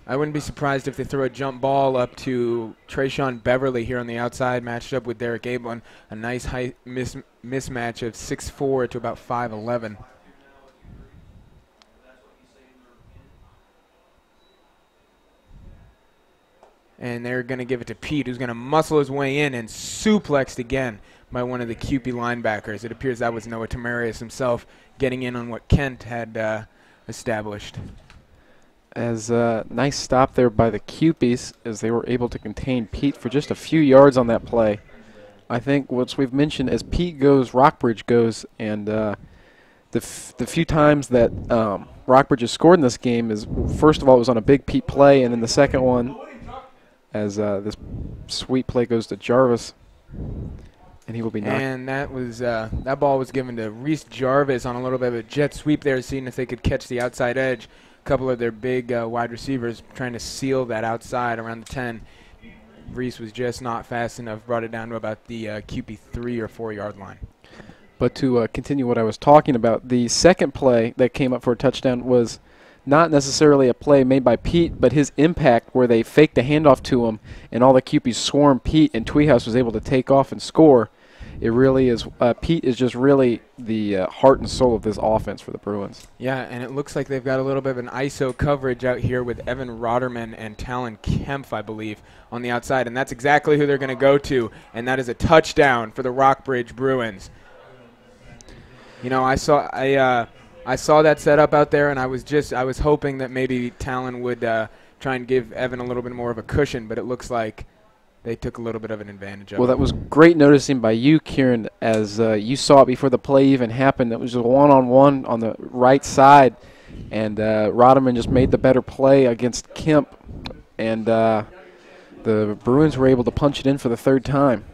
I wouldn't be surprised if they throw a jump ball up to Trayshawn Beverly here on the outside, matched up with Derek Abelin. A nice height mismatch of 6'4" to about 5'11". And they're going to give it to Pete, who's going to muscle his way in and suplexed again by one of the QP linebackers. It appears that was Noah Tamarius himself getting in on what Kent had established. As a nice stop there by the QPs, as they were able to contain Pete for just a few yards on that play. I think what we've mentioned, as Pete goes, Rockbridge goes, and the few times that Rockbridge has scored in this game is, first of all, it was on a big Pete play, and then the second one, as this sweep play goes to Jarvis, and he will be knocked. And that was that ball was given to Reese Jarvis on a little bit of a jet sweep there, seeing if they could catch the outside edge. A couple of their big wide receivers trying to seal that outside around the 10. Reese was just not fast enough, brought it down to about the QP 3 or 4 yard line. But to continue what I was talking about, the second play that came up for a touchdown was not necessarily a play made by Pete, but his impact where they faked a handoff to him and all the QPs swarmed Pete, and Tweehouse was able to take off and score. it really is. Pete is just really the heart and soul of this offense for the Bruins. Yeah, and it looks like they've got a little bit of an ISO coverage out here with Evan Rotterman and Talon Kempf, I believe, on the outside. And that's exactly who they're going to go to, and that is a touchdown for the Rockbridge Bruins. You know, I saw that setup out there, and I was hoping that maybe Talon would try and give Evan a little bit more of a cushion, but it looks like they took a little bit of an advantage of it. Well, that was great noticing by you, Kieran, as you saw it before the play even happened. That was just a one-on-one on the right side, and Rotterman just made the better play against Kemp, and the Bruins were able to punch it in for the third time.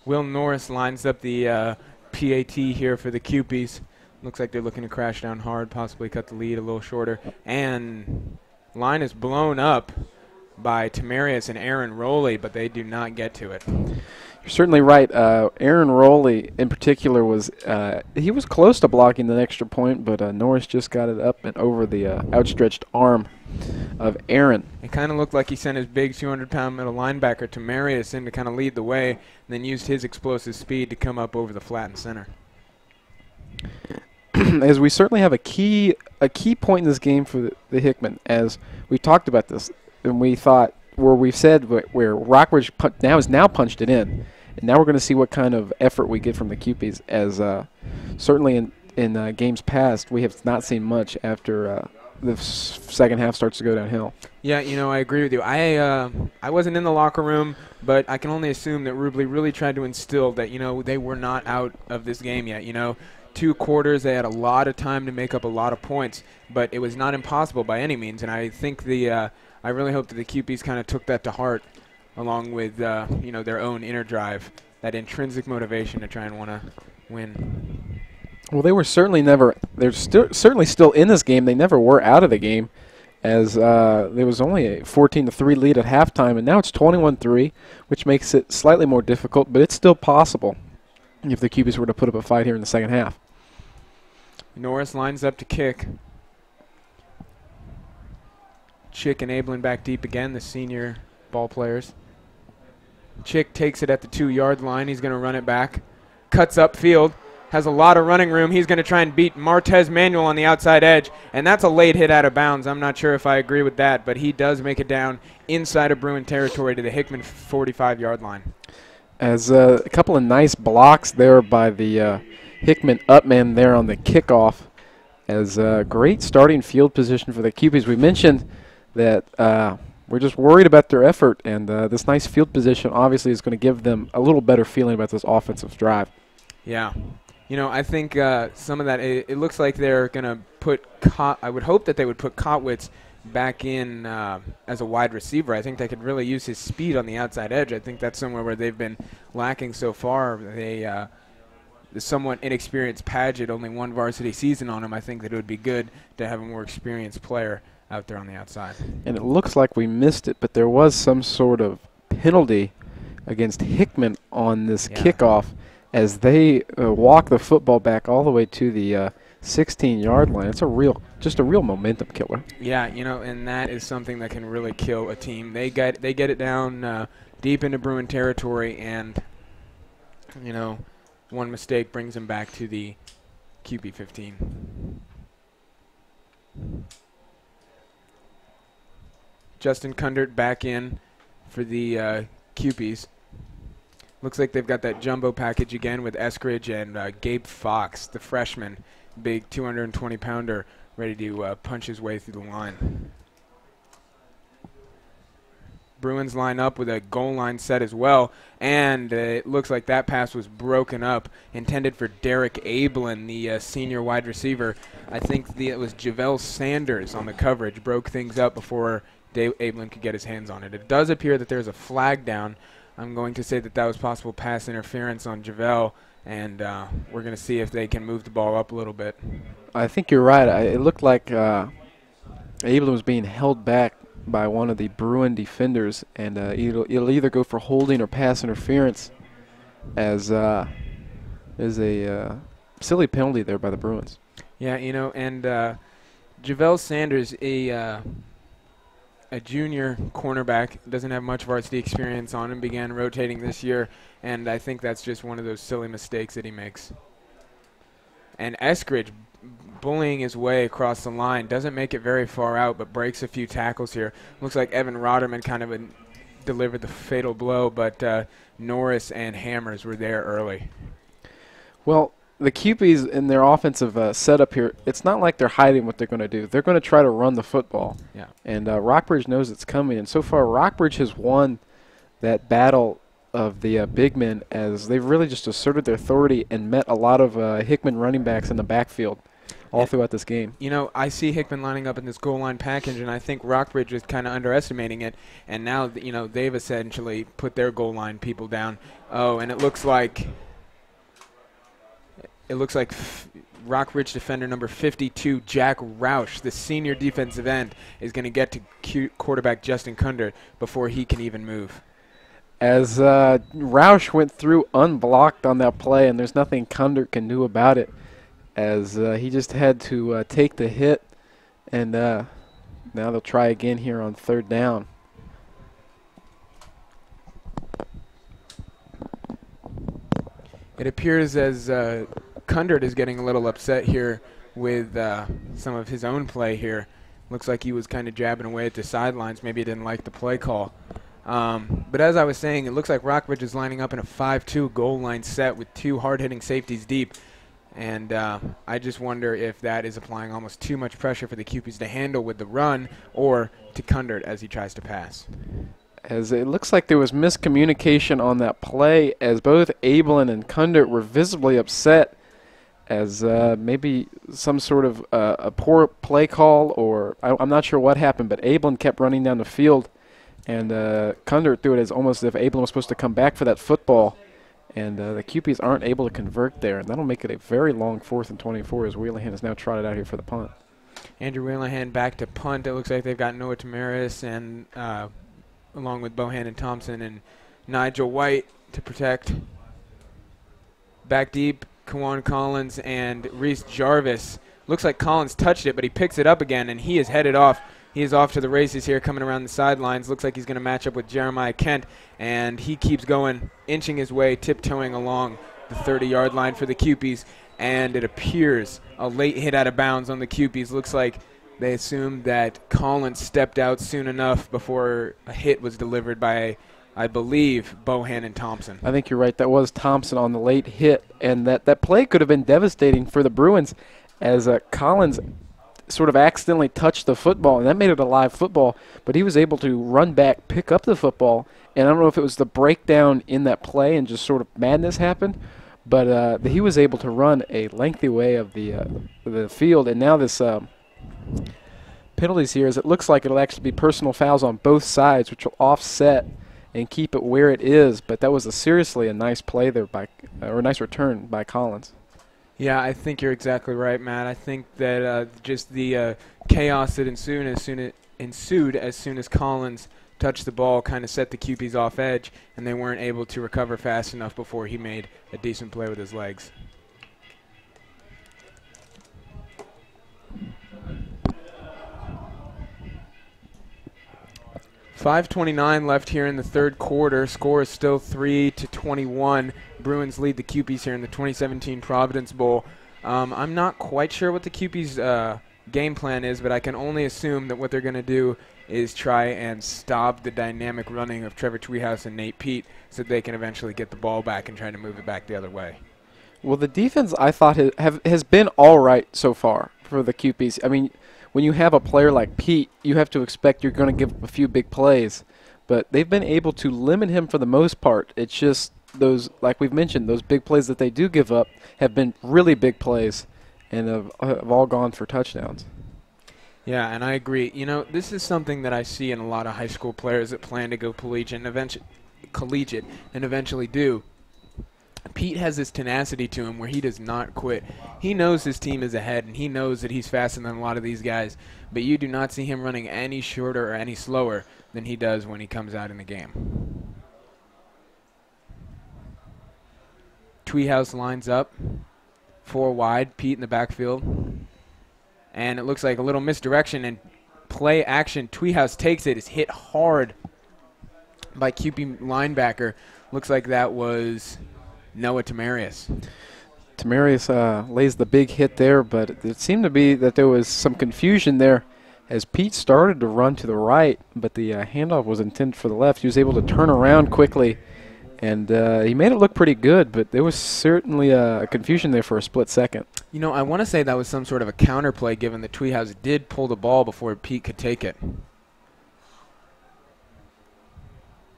Will Norris lines up the PAT here for the Cupies. Looks like they're looking to crash down hard, possibly cut the lead a little shorter. And line is blown up by Tamarius and Aaron Rowley, but they do not get to it. You're certainly right. Aaron Rowley, in particular, was close to blocking the extra point, but Norris just got it up and over the outstretched arm of Aaron. It kind of looked like he sent his big 200-pound middle linebacker Tamarius in to kind of lead the way, and then used his explosive speed to come up over the flat and center. As we certainly have a key point in this game for the Hickman, as we talked about this, and we thought we've said where Rockbridge now punched it in, and now we're going to see what kind of effort we get from the Cupies. As certainly in games past, we have not seen much after the second half starts to go downhill. Yeah, you know, I agree with you. I wasn't in the locker room, but I can only assume that Rubley really tried to instill that, you know, they were not out of this game yet. You know, 2 quarters, they had a lot of time to make up a lot of points, but it was not impossible by any means. And I think I really hope that the Cupies kind of took that to heart, along with you know, their own inner drive, that intrinsic motivation to try and want to win. Well, they were certainly never. They're certainly still in this game. They never were out of the game, as there was only a 14-3 lead at halftime, and now it's 21-3, which makes it slightly more difficult, but it's still possible if the Cupies were to put up a fight here in the second half. Norris lines up to kick. Chick enabling back deep again, the senior ball players. Chick takes it at the 2-yard line. He's going to run it back. Cuts upfield. Has a lot of running room. He's going to try and beat Martez Manuel on the outside edge, and that's a late hit out of bounds. I'm not sure if I agree with that, but he does make it down inside of Bruin territory to the Hickman 45-yard line. As a couple of nice blocks there by the Hickman upman there on the kickoff, as a great starting field position for the Cupies. We mentioned that we're just worried about their effort, and this nice field position obviously is going to give them a little better feeling about this offensive drive. Yeah. You know, I think some of that, it looks like they're going to put, I would hope that they would put Kotwitz back in as a wide receiver. I think they could really use his speed on the outside edge. I think that's somewhere where they've been lacking so far. The somewhat inexperienced Padgett, only 1 varsity season on him. I think that it would be good to have a more experienced player out there on the outside. And it looks like we missed it, but there was some sort of penalty against Hickman on this kickoff, as they walk the football back all the way to the 16-yard line. It's just a real momentum killer. Yeah, you know, and that is something that can really kill a team. They get it down deep into Bruin territory, and you know, one mistake brings them back to the QB 15. Justin Kundert back in for the Cupies. Looks like they've got that jumbo package again with Eskridge and Gabe Fox, the freshman, big 220-pounder, ready to punch his way through the line. Bruins line up with a goal line set as well, and it looks like that pass was broken up, intended for Derek Ablin, the senior wide receiver. I think it was Javel Sanders on the coverage, broke things up before Dave Ablin could get his hands on it. It does appear that there's a flag down. I'm going to say that that was possible pass interference on Javel, and we're going to see if they can move the ball up a little bit. I think you're right. It looked like Ablin was being held back by one of the Bruin defenders, and it'll either go for holding or pass interference, as is a silly penalty there by the Bruins. Yeah, you know, and Javel Sanders, a a junior cornerback, doesn't have much varsity experience on him, began rotating this year, and I think that's just one of those silly mistakes that he makes. And Eskridge bullying his way across the line, doesn't make it very far out, but breaks a few tackles here. Looks like Evan Rotterman kind of delivered the fatal blow, but Norris and Hammers were there early. Well, the QBs in their offensive setup here, it's not like they're hiding what they're going to do. They're going to try to run the football. Yeah. And Rockbridge knows it's coming. And so far, Rockbridge has won that battle of the big men, as they've really just asserted their authority and met a lot of Hickman running backs in the backfield all throughout this game. You know, I see Hickman lining up in this goal line package, and I think Rockbridge is kind of underestimating it. And now, you know, they've essentially put their goal line people down. Oh, and it looks like Rockbridge defender number 52, Jack Roush, the senior defensive end, is going to get to quarterback Justin Kunder before he can even move. As Roush went through unblocked on that play, and there's nothing Kunder can do about it, as he just had to take the hit, and now they'll try again here on 3rd down. It appears as Kundert is getting a little upset here with some of his own play here. Looks like he was kind of jabbing away at the sidelines. Maybe he didn't like the play call. But as I was saying, it looks like Rockbridge is lining up in a 5-2 goal line set with 2 hard-hitting safeties deep. And I just wonder if that is applying almost too much pressure for the QPs to handle with the run, or to Kundert as he tries to pass. As it looks like there was miscommunication on that play, as both Abelin and Kundert were visibly upset, as maybe some sort of a poor play call, or I'm not sure what happened, but Abelin kept running down the field, and Kundert threw it as almost as if Abelin was supposed to come back for that football. And the QPs aren't able to convert there, and that'll make it a very long 4th and 24 as Wheelahan is now trotted out here for the punt. Andrew Wheelahan back to punt. It looks like they've got Noah Tamaris and along with Bohannon Thompson and Nigel White to protect. Back deep, Kawan Collins and Reese Jarvis. Looks like Collins touched it, but he picks it up again, and he is headed off. He is off to the races here, coming around the sidelines. Looks like he's going to match up with Jeremiah Kent, and he keeps going, inching his way, tiptoeing along the 30-yard line for the QPs, and it appears a late hit out of bounds on the QPs. Looks like they assumed that Collins stepped out soon enough before a hit was delivered by, I believe, Bohannon Thompson. I think you're right. That was Thompson on the late hit, and that play could have been devastating for the Bruins, as Collins sort of accidentally touched the football, and that made it a live football, but he was able to run back, pick up the football, and I don't know if it was the breakdown in that play and just sort of madness happened, but he was able to run a lengthy way of the field, and now this penalties here, as it looks like it'll actually be personal fouls on both sides, which will offset and keep it where it is, but that was seriously a nice play there or a nice return by Collins. Yeah, I think you're exactly right, Matt. I think that just the chaos that ensued as soon as Collins touched the ball kind of set the QPs off edge, and they weren't able to recover fast enough before he made a decent play with his legs. .5:29 left here in the 3rd quarter. Score is still 3-21. Bruins lead the QPs here in the 2017 Providence Bowl. I'm not quite sure what the QPs' game plan is, but I can only assume that what they're going to do is try and stop the dynamic running of Trevor Tweehouse and Nate Pete so they can eventually get the ball back and try to move it back the other way. Well, the defense, I thought, has been all right so far for the QPs. I mean, when you have a player like Pete, you have to expect you're going to give up a few big plays. But they've been able to limit him for the most part. It's just those, like we've mentioned, those big plays that they do give up have been really big plays and have all gone for touchdowns. Yeah, and I agree. You know, this is something that I see in a lot of high school players that plan to go collegiate and eventually do. Pete has this tenacity to him where he does not quit. He knows his team is ahead, and he knows that he's faster than a lot of these guys, but you do not see him running any shorter or any slower than he does when he comes out in the game. Tweehouse lines up, 4 wide, Pete in the backfield, and it looks like a little misdirection, and play action. Tweehouse takes it. Is hit hard by QB linebacker. Looks like that was Noah Tamarius. Tamarius lays the big hit there, but it seemed to be that there was some confusion there as Pete started to run to the right, but the handoff was intended for the left. He was able to turn around quickly, and he made it look pretty good, but there was certainly a confusion there for a split second. You know, I want to say that was some sort of a counterplay, given that Tweehouse did pull the ball before Pete could take it.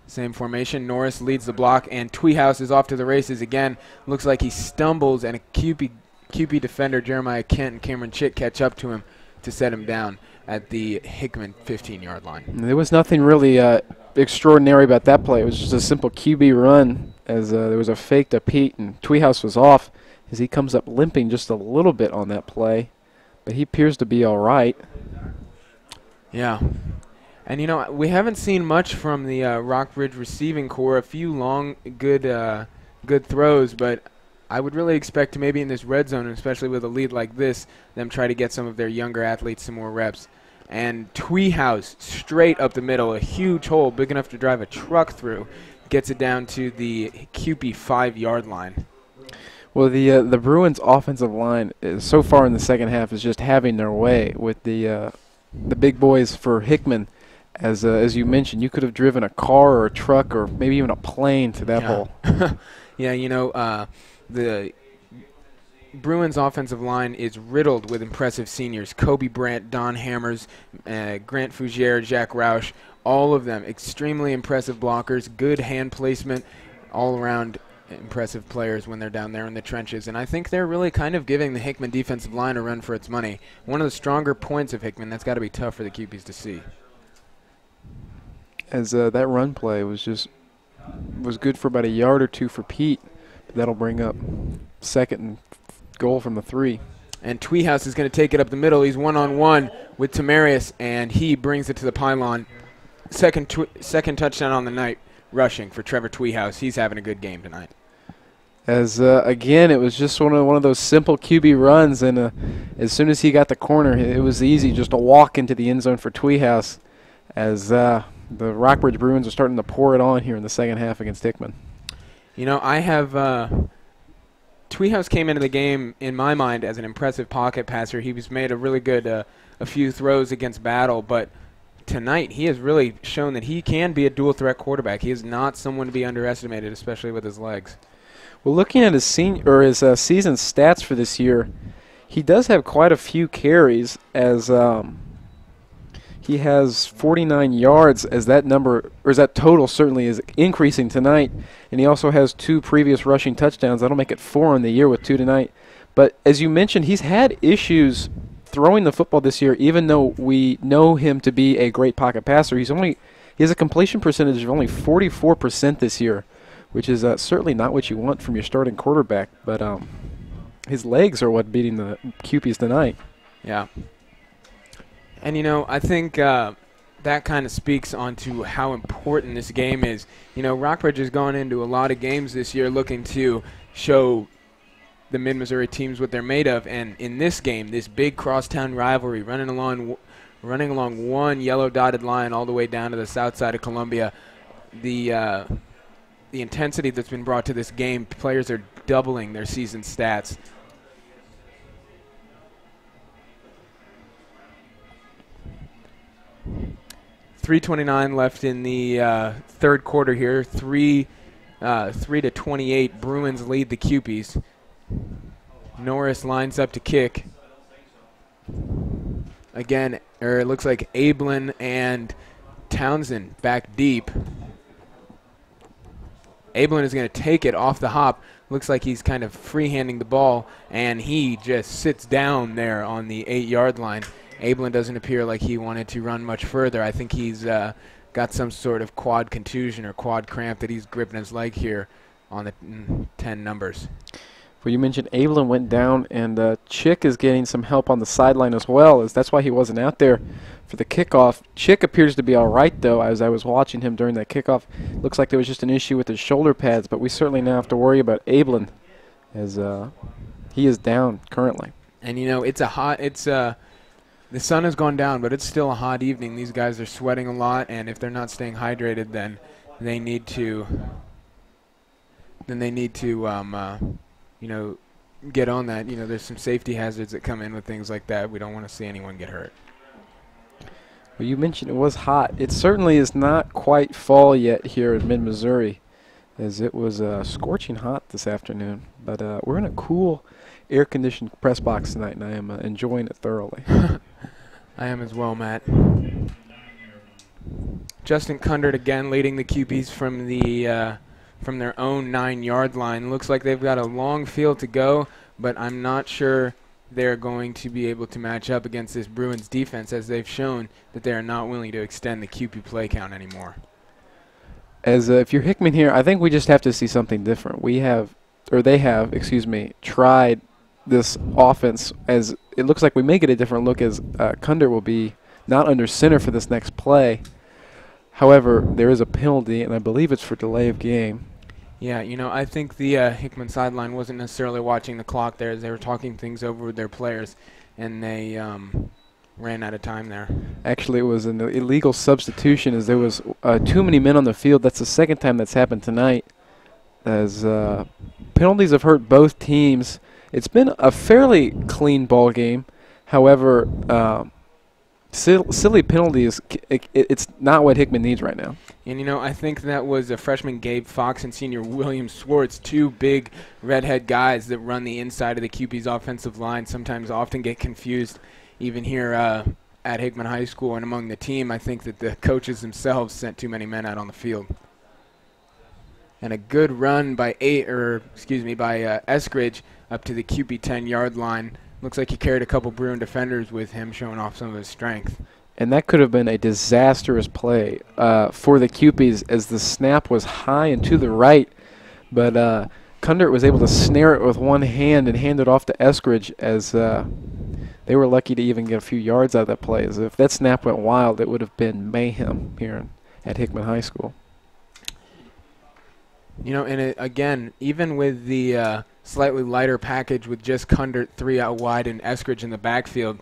Same formation. Norris leads the block, and Tweehouse is off to the races again. Looks like he stumbles, and a QB defender, Jeremiah Kent and Cameron Chick, catch up to him to set him down at the Hickman 15-yard line. There was nothing really extraordinary about that play. It was just a simple QB run as there was a fake to Pete, and Tweehouse was off as he comes up limping just a little bit on that play. But he appears to be all right. Yeah. And, you know, we haven't seen much from the Rockbridge receiving core. A few long, good throws, but I would really expect to maybe in this red zone, especially with a lead like this, them try to get some of their younger athletes some more reps. And Tweehouse straight up the middle, a huge hole big enough to drive a truck through, gets it down to the QB 5-yard line. Well, the Bruins' offensive line so far in the second half is just having their way with the big boys for Hickman. As you mentioned, you could have driven a car or a truck or maybe even a plane to that hole. Yeah, you know, the Bruins offensive line is riddled with impressive seniors. Kobe Brandt, Don Hammers, Grant Fougier, Jack Roush, all of them extremely impressive blockers, good hand placement, all around impressive players when they're down there in the trenches. And I think they're really kind of giving the Hickman defensive line a run for its money. One of the stronger points of Hickman, that's got to be tough for the QBs to see. As that run play was good for about a yard or two for Pete. That'll bring up second and goal from the 3. And Tweehouse is going to take it up the middle. He's one-on-one with Tamarius, and he brings it to the pylon. Second touchdown on the night rushing for Trevor Tweehouse. He's having a good game tonight. As again, it was just one of those simple QB runs, and as soon as he got the corner, it was easy just to walk into the end zone for Tweehouse. As the Rockbridge Bruins are starting to pour it on here in the second half against Hickman. You know, I have Tweehouse came into the game, in my mind, as an impressive pocket passer. He was made a really good a few throws against Battle, but tonight he has really shown that he can be a dual-threat quarterback. He is not someone to be underestimated, especially with his legs. Well, looking at his season stats for this year, he does have quite a few carries as he has 49 yards as that number, or as that total certainly is increasing tonight. And he also has 2 previous rushing touchdowns. That'll make it 4 on the year with 2 tonight. But as you mentioned, he's had issues throwing the football this year, even though we know him to be a great pocket passer. He has a completion percentage of only 44% this year, which is certainly not what you want from your starting quarterback. But his legs are what beating the QBs tonight. Yeah. And, you know, I think that kind of speaks onto how important this game is. You know, Rockbridge has gone into a lot of games this year looking to show the Mid-Missouri teams what they're made of. And in this game, this big crosstown rivalry, running along one yellow dotted line all the way down to the south side of Columbia, the intensity that's been brought to this game, players are doubling their season stats. .329 left in the third quarter here. 3 to 28. Bruins lead the Cupies. Norris lines up to kick. Again, it looks like Ablin and Townsend back deep. Ablin is going to take it off the hop. Looks like he's kind of freehanding the ball, and he just sits down there on the 8-yard line. Ablin doesn't appear like he wanted to run much further. I think he's got some sort of quad contusion or quad cramp that he's gripping his leg here on the 10 numbers. Well, you mentioned Ablin went down, and Chick is getting some help on the sideline as well, as that's why he wasn't out there for the kickoff. Chick appears to be all right, though, as I was watching him during that kickoff. Looks like there was just an issue with his shoulder pads, but we certainly now have to worry about Ablin, as he is down currently. And, you know, it's The sun has gone down, but it's still a hot evening. These guys are sweating a lot, and if they're not staying hydrated, then they need to. You know, get on that. You know, there's some safety hazards that come in with things like that. We don't want to see anyone get hurt. Well, you mentioned it was hot. It certainly is not quite fall yet here in mid-Missouri, as it was scorching hot this afternoon. But we're in a cool, air-conditioned press box tonight, and I am enjoying it thoroughly. I am as well, Matt. Justin Kundert again leading the QBs from their own 9-yard line. Looks like they've got a long field to go, but I'm not sure they're going to be able to match up against this Bruins defense, as they've shown that they are not willing to extend the QB play count anymore. As if you're Hickman here, I think we just have to see something different. They have, tried this offense, as it looks like we may get a different look, as Kundert will be not under center for this next play. However, there is a penalty, and I believe it's for delay of game. Yeah, you know, I think the Hickman sideline wasn't necessarily watching the clock there, as they were talking things over with their players, and they ran out of time there. Actually, it was an illegal substitution, as there was too many men on the field. That's the second time that's happened tonight, as penalties have hurt both teams. It's been a fairly clean ball game. However, silly penalties, it's not what Hickman needs right now. And, you know, I think that was a freshman Gabe Fox and senior William Swartz, two big redhead guys that run the inside of the QB's offensive line, sometimes often get confused even here at Hickman High School and among the team. I think that the coaches themselves sent too many men out on the field. And a good run by Eskridge up to the QB 10-yard line. Looks like he carried a couple Bruin defenders with him, showing off some of his strength. And that could have been a disastrous play for the QBs, as the snap was high and to the right. But Kundert was able to snare it with one hand and hand it off to Eskridge, as they were lucky to even get a few yards out of that play. As if that snap went wild, it would have been mayhem here at Hickman High School. You know, and again, even with the slightly lighter package with just Kundert 3 out wide and Eskridge in the backfield,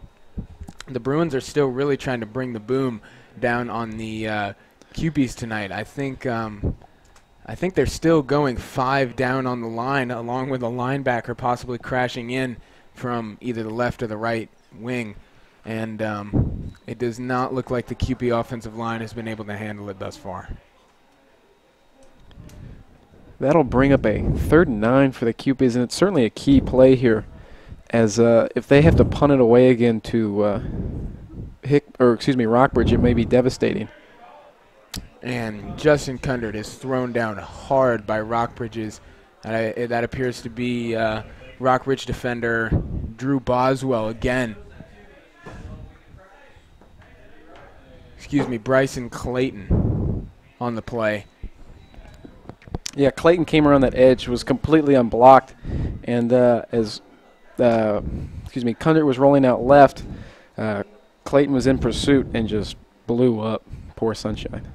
the Bruins are still really trying to bring the boom down on the QBs tonight. I think they're still going 5 down on the line, along with a linebacker possibly crashing in from either the left or the right wing. And it does not look like the QB offensive line has been able to handle it thus far. That'll bring up a 3rd and 9 for the QBs, and it's certainly a key play here, as if they have to punt it away again to Rockbridge, it may be devastating. And Justin Kundert is thrown down hard by Rockbridge's. That appears to be Rockbridge defender Drew Boswell again. Bryson Clayton on the play. Yeah, Clayton came around that edge, was completely unblocked, and as Kundert was rolling out left, Clayton was in pursuit and just blew up. Poor Sunshine.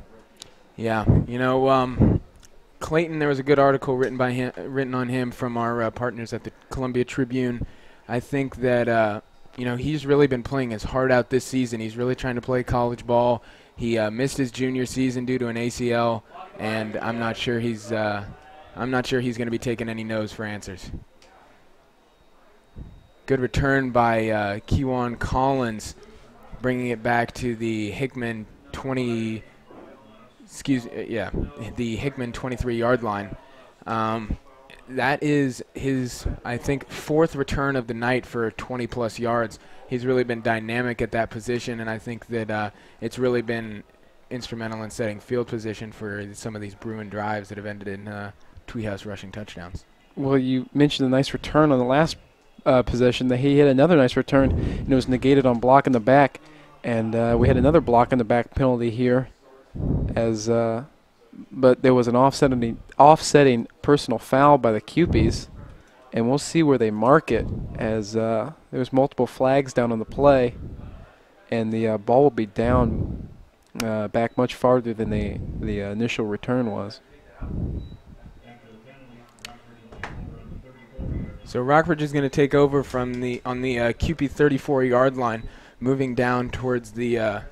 Yeah, you know, Clayton, there was a good article written on him from our partners at the Columbia Tribune. I think that you know, he's really been playing his heart out this season. He's really trying to play college ball. He missed his junior season due to an ACL, and I'm not sure he's going to be taking any no's for answers. Good return by Kewan Collins, bringing it back to the Hickman the Hickman 23-yard line. That is his, I think, 4th return of the night for 20-plus yards. He's really been dynamic at that position, and I think that it's really been instrumental in setting field position for some of these Bruin drives that have ended in Tweed House rushing touchdowns. Well, you mentioned a nice return on the last possession. That he had another nice return, and it was negated on block in the back, and we had another block in the back penalty here, as but there was an offsetting personal foul by the QBs, and we'll see where they mark it, as there was multiple flags down on the play, and the ball will be down back much farther than the initial return was. So Rockbridge is going to take over on the QB 34-yard line. moving down towards the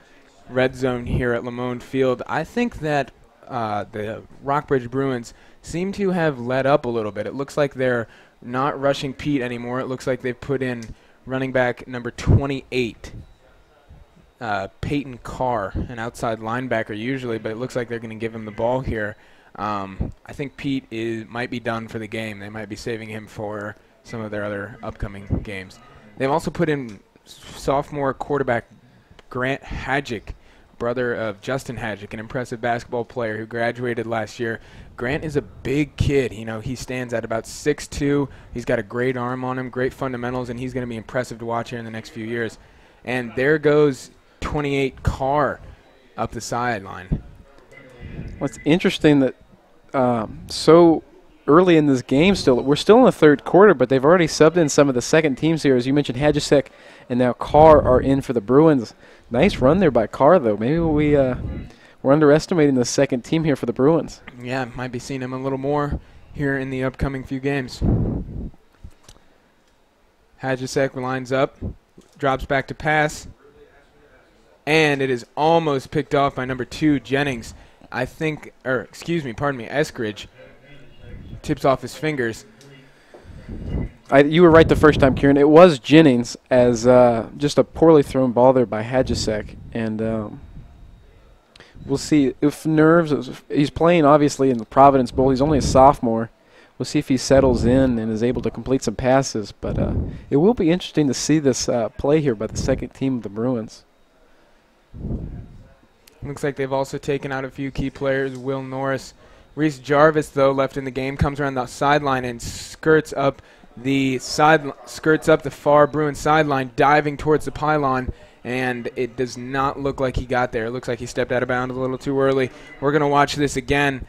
red zone here at Lamone Field. I think that the Rockbridge Bruins seem to have let up a little bit. It looks like they're not rushing Pete anymore. It looks like they've put in running back number 28, Peyton Carr, an outside linebacker usually, but it looks like they're going to give him the ball here. I think Pete might be done for the game. They might be saving him for some of their other upcoming games. They've also put in sophomore quarterback Grant Hadjick, brother of Justin Hadjick, an impressive basketball player who graduated last year. Grant is a big kid. You know, he stands at about 6'2". He's got a great arm on him, great fundamentals, and he's going to be impressive to watch here in the next few years. And there goes 28 Carr up the sideline. Well, it's interesting that so early in this game still, we're still in the third quarter, but they've already subbed in some of the second teams here. As you mentioned, Hadjisek and now Carr are in for the Bruins. Nice run there by Carr, though. Maybe we're underestimating the second team here for the Bruins. Yeah, might be seeing him a little more here in the upcoming few games. Hadjisek lines up, drops back to pass, and it is almost picked off by number 2, Jennings. Eskridge tips off his fingers. You were right the first time, Kieran. It was Jennings, as just a poorly thrown ball there by Hadjisek. And we'll see if nerves. He's playing, obviously, in the Providence Bowl. He's only a sophomore. We'll see if he settles in and is able to complete some passes. But it will be interesting to see this play here by the second team of the Bruins. Looks like they've also taken out a few key players. Will Norris. Reese Jarvis, though, left in the game, comes around the sideline and skirts up the far Bruins sideline, diving towards the pylon, and it does not look like he got there. It looks like he stepped out of bounds a little too early. We're going to watch this again.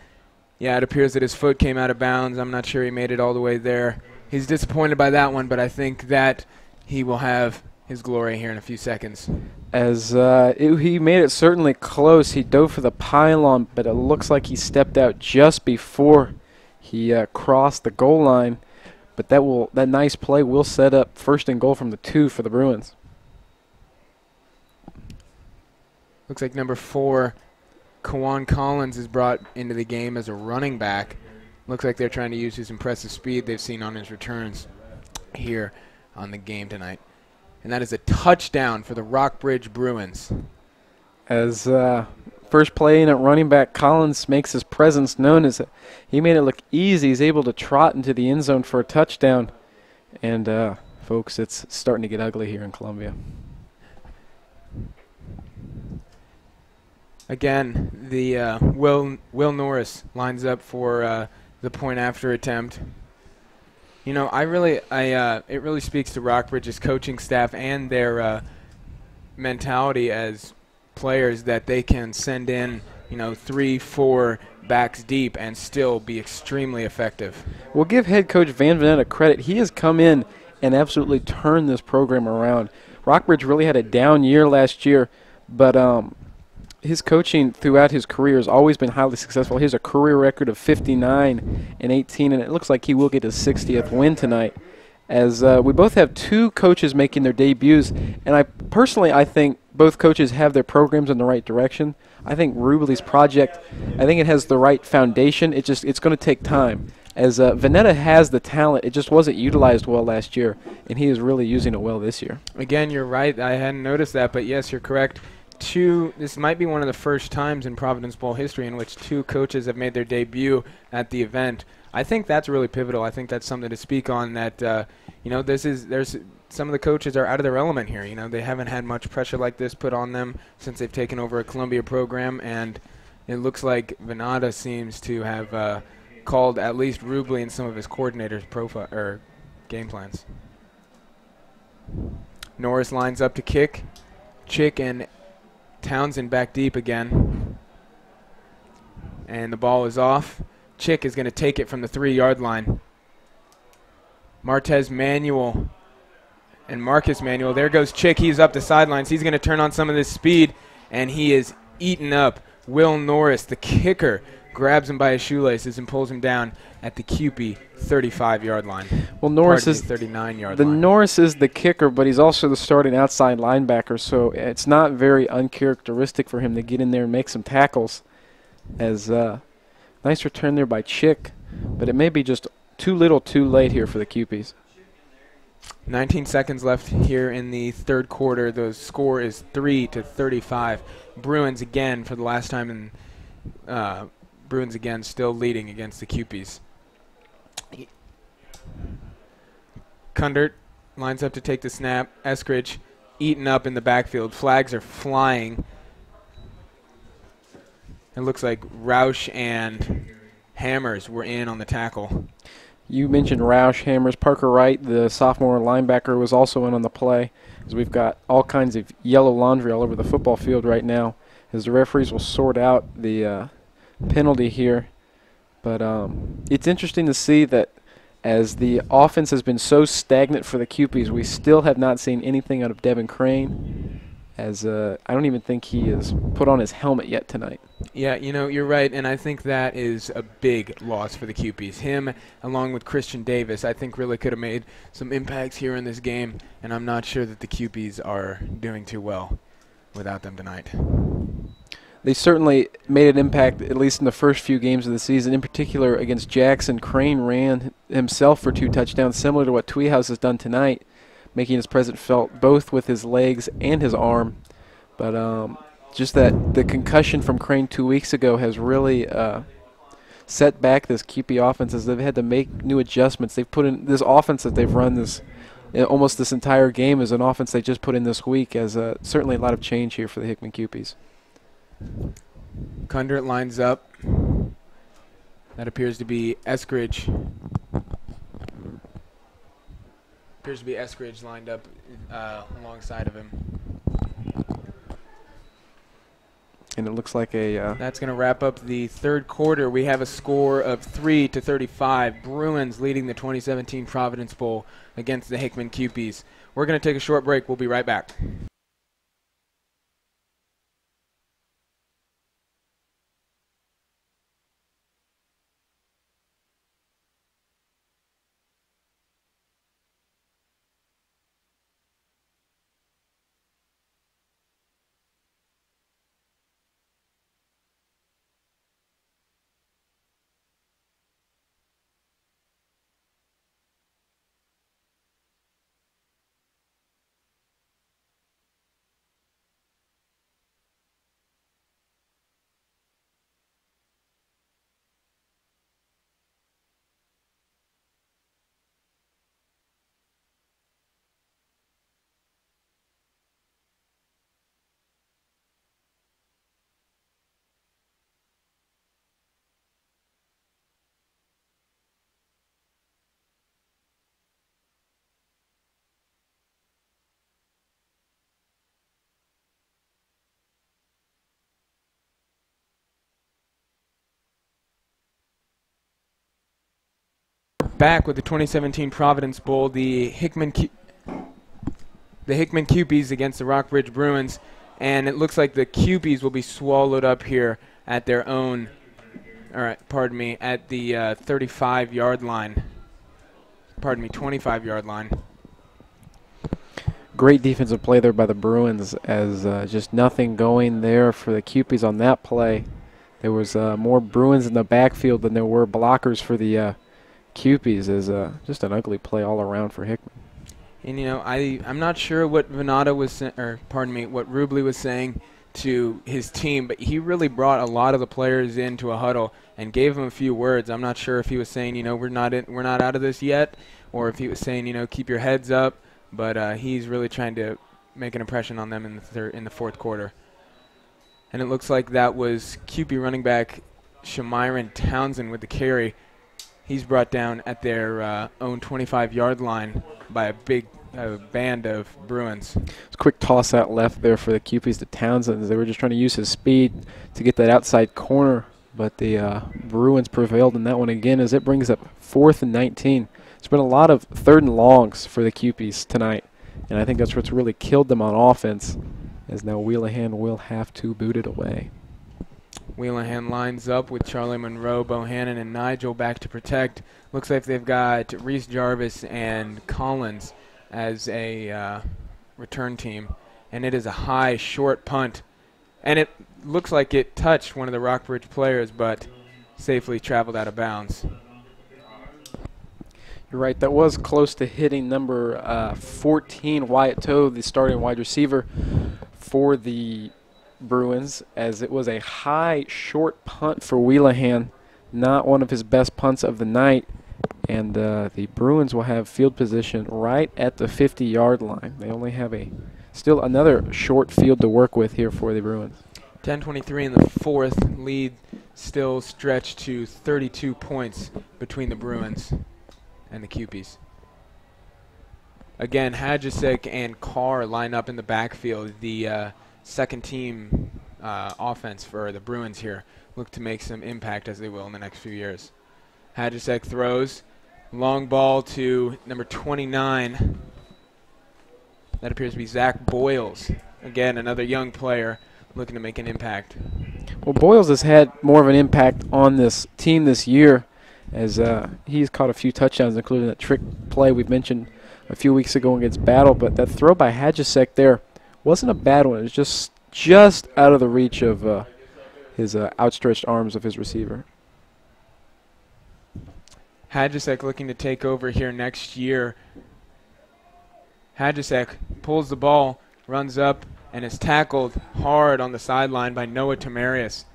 Yeah, it appears that his foot came out of bounds. I'm not sure he made it all the way there. He's disappointed by that one, but I think that he will have his glory here in a few seconds. As he made it certainly close. He dove for the pylon, but it looks like he stepped out just before he crossed the goal line. But that nice play will set up first and goal from the 2 for the Bruins. Looks like number 4, Kawan Collins, is brought into the game as a running back. Looks like they're trying to use his impressive speed they've seen on his returns here on the game tonight. And that is a touchdown for the Rockbridge Bruins. As first play in at running back, Collins makes his presence known. As he made it look easy. He's able to trot into the end zone for a touchdown. And, folks, it's starting to get ugly here in Columbia. Again, the Will Norris lines up for the point after attempt. You know, it really speaks to Rockbridge's coaching staff and their mentality as players that they can send in, 3-4 backs deep and still be extremely effective. We'll give head coach Van Venetta credit. He has come in and absolutely turned this program around. Rockbridge really had a down year last year, but his coaching throughout his career has always been highly successful. He has a career record of 59-18, and it looks like he will get his 60th win tonight. As we both have 2 coaches making their debuts, and I think both coaches have their programs in the right direction. I think Rubley's project, I think it has the right foundation. It's going to take time. As Venetta has the talent, it just wasn't utilized well last year, and he is really using it well this year. Again, you're right. I hadn't noticed that, but yes, you're correct. This might be one of the first times in Providence Bowl history in which 2 coaches have made their debut at the event. I think that's really pivotal. I think that's something to speak on. That there's some of the coaches are out of their element here. They haven't had much pressure like this put on them since they've taken over a Columbia program, and it looks like Venata seems to have called at least Rubley and some of his coordinators' profile or game plans. Norris lines up to kick. Chick and Townsend back deep again. And the ball is off. Chick is going to take it from the 3-yard line. Marquez Manuel. There goes Chick. He's up the sidelines. He's going to turn on some of this speed, and he is eaten up. Will Norris, the kicker, grabs him by his shoelaces and pulls him down at the QP 35-yard line. Well, Norris is 39-yard the line. Norris is the kicker, but he's also the starting outside linebacker, so it's not very uncharacteristic for him to get in there and make some tackles. As nice return there by Chick, but it may be just too little too late here for the QPs. 19 seconds left here in the third quarter. The score is 3-35. Bruins again for the last time, and Bruins again still leading against the QPs. Kundert lines up to take the snap. Eskridge eaten up in the backfield. Flags are flying. It looks like Roush and Hammers were in on the tackle. You mentioned Roush, Hammers. Parker Wright, the sophomore linebacker, was also in on the play. As we've got all kinds of yellow laundry all over the football field right now, as the referees will sort out the penalty here. But it's interesting to see that as the offense has been so stagnant for the QPs, we still have not seen anything out of Devin Crane, as I don't even think he has put on his helmet yet tonight. Yeah, you know, you're right, and I think that is a big loss for the QPs. Him, along with Christian Davis, I think really could have made some impacts here in this game, and I'm not sure that the QPs are doing too well without them tonight. They certainly made an impact, at least in the first few games of the season. In particular, against Jackson, Crane ran himself for 2 touchdowns, similar to what Tweehouse has done tonight, making his presence felt both with his legs and his arm. But just that the concussion from Crane 2 weeks ago has really set back this QP offense as they've had to make new adjustments. They've put in this offense that they've run this almost this entire game is an offense they just put in this week, as certainly a lot of change here for the Hickman QPs. Kundert lines up. That appears to be Eskridge. Appears to be Eskridge lined up alongside of him. And it looks like a... That's going to wrap up the third quarter. We have a score of 3-35. Bruins leading the 2017 Providence Bowl against the Hickman QPs. We're going to take a short break. We'll be right back. Back with the 2017 Providence Bowl, the Hickman QPs against the Rockbridge Bruins, and it looks like the QPs will be swallowed up here at their own, at the 35-yard line. 25-yard line. Great defensive play there by the Bruins, as just nothing going there for the QPs on that play. There was more Bruins in the backfield than there were blockers for the QPs. Is just an ugly play all around for Hickman. And you know, I'm not sure what Venata was, what Rubley was saying to his team, but he really brought a lot of the players into a huddle and gave them a few words. I'm not sure if he was saying, you know, we're not out of this yet, or if he was saying, you know, keep your heads up. But he's really trying to make an impression on them in the fourth quarter. And it looks like that was QP running back Shamiron Townsend with the carry. He's brought down at their own 25-yard line by a big band of Bruins. It's a quick toss out left there for the QPs to Townsend. They were just trying to use his speed to get that outside corner, but the Bruins prevailed in that one again, as it brings up 4th and 19. There's been a lot of 3rd and longs for the QPs tonight, and I think that's what's really killed them on offense, as now Wheelahan will have to boot it away. Wheelahan lines up with Charlie Monroe, Bohannon, and Nigel back to protect. Looks like they've got Reese Jarvis and Collins as a return team. And it is a high, short punt. And it looks like it touched one of the Rockbridge players, but safely traveled out of bounds. You're right. That was close to hitting number 14, Wyatt Toe, the starting wide receiver for the Bruins, as it was a high, short punt for Wheelahan, not one of his best punts of the night. And the Bruins will have field position right at the 50-yard line. They only have still another short field to work with here for the Bruins. 10:23 in the fourth. Lead still stretched to 32 points between the Bruins and the Cupies. Again, Hadjisek and Carr line up in the backfield. The second team offense for the Bruins here look to make some impact, as they will in the next few years. Hadjisek throws. Long ball to number 29. That appears to be Zach Boyles. Again, another young player looking to make an impact. Well, Boyles has had more of an impact on this team this year, as he's caught a few touchdowns, including that trick play we mentioned a few weeks ago against Battle. But that throw by Hadjisek there wasn't a bad one. It was just out of the reach of his outstretched arms of his receiver. Hadjisek looking to take over here next year. Hadjisek pulls the ball, runs up, and is tackled hard on the sideline by Noah Tamarius.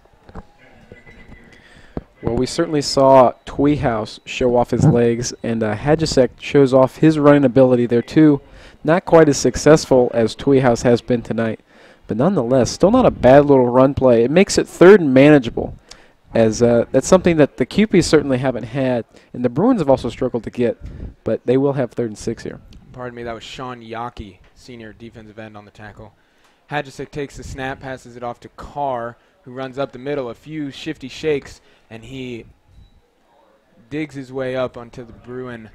Well, we certainly saw Tweehouse show off his legs, and Hadjisek shows off his running ability there too. Not quite as successful as Tweehouse has been tonight, but nonetheless, still not a bad little run play. It makes it third and manageable, as that's something that the Cupies certainly haven't had, and the Bruins have also struggled to get, but they will have 3rd and 6 here. Pardon me, that was Sean Yockey, senior defensive end, on the tackle. Hadjisek takes the snap, passes it off to Carr, who runs up the middle, a few shifty shakes, and he digs his way up onto the Bruin,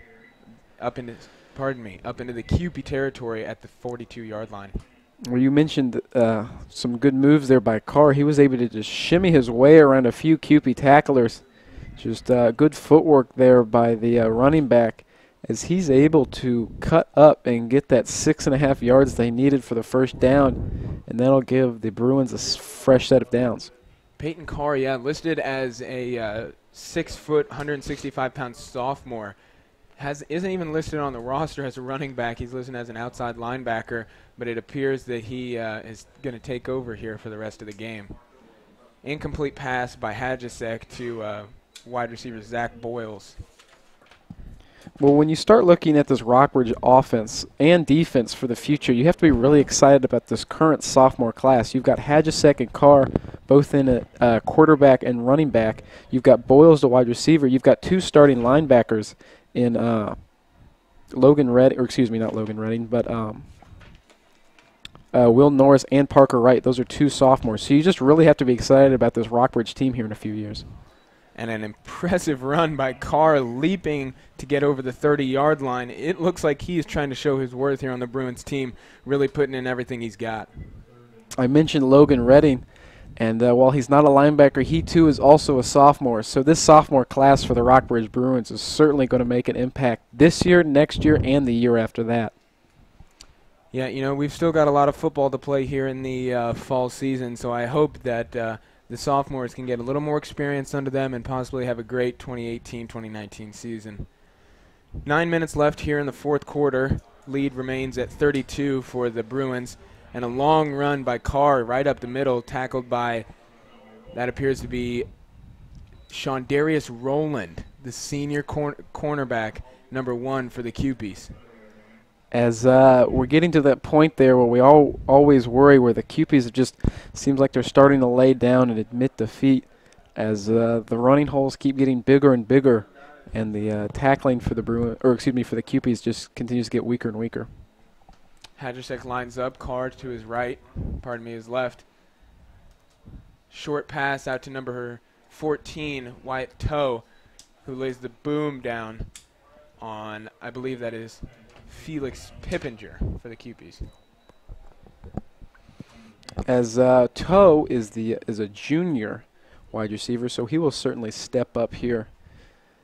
up into the Cupie territory at the 42-yard line. Well, you mentioned some good moves there by Carr. He was able to just shimmy his way around a few Cupie tacklers. Just good footwork there by the running back, as he's able to cut up and get that 6.5 yards they needed for the first down, and that'll give the Bruins a fresh set of downs. Peyton Carr, listed as a 6 foot, 165-pound sophomore. Isn't even listed on the roster as a running back. He's listed as an outside linebacker, but it appears that he is going to take over here for the rest of the game. Incomplete pass by Hadjisek to wide receiver Zach Boyles. Well, when you start looking at this Rockbridge offense and defense for the future, you have to be really excited about this current sophomore class. You've got Hadjisek and Carr both in a quarterback and running back. You've got Boyles, the wide receiver. You've got 2 starting linebackers in Logan Redding, or excuse me, not Logan Redding, but Will Norris and Parker Wright. Those are 2 sophomores. So you just really have to be excited about this Rockbridge team here in a few years. And an impressive run by Carr, leaping to get over the 30-yard line. It looks like he is trying to show his worth here on the Bruins team, really putting in everything he's got. I mentioned Logan Redding, and while he's not a linebacker, he too is also a sophomore. So this sophomore class for the Rockbridge Bruins is certainly going to make an impact this year, next year, and the year after that. Yeah, we've still got a lot of football to play here in the fall season, so I hope that the sophomores can get a little more experience under them and possibly have a great 2018-2019 season. 9 minutes left here in the fourth quarter. Lead remains at 32 for the Bruins. And a long run by Carr right up the middle, tackled by, that appears to be Shondarius Rowland, the senior cornerback, number 1 for the Cupies. As we're getting to that point there where we always worry, where the Cupies just seems like they're starting to lay down and admit defeat, as the running holes keep getting bigger and bigger, and the tackling for the for the Cupies just continues to get weaker and weaker. Hadjisek lines up, Carr to his right, his left. Short pass out to number 14, Wyatt Toe, who lays the boom down on, I believe that is Felix Pippinger for the Cupies. As Toe is a junior, wide receiver, so he will certainly step up here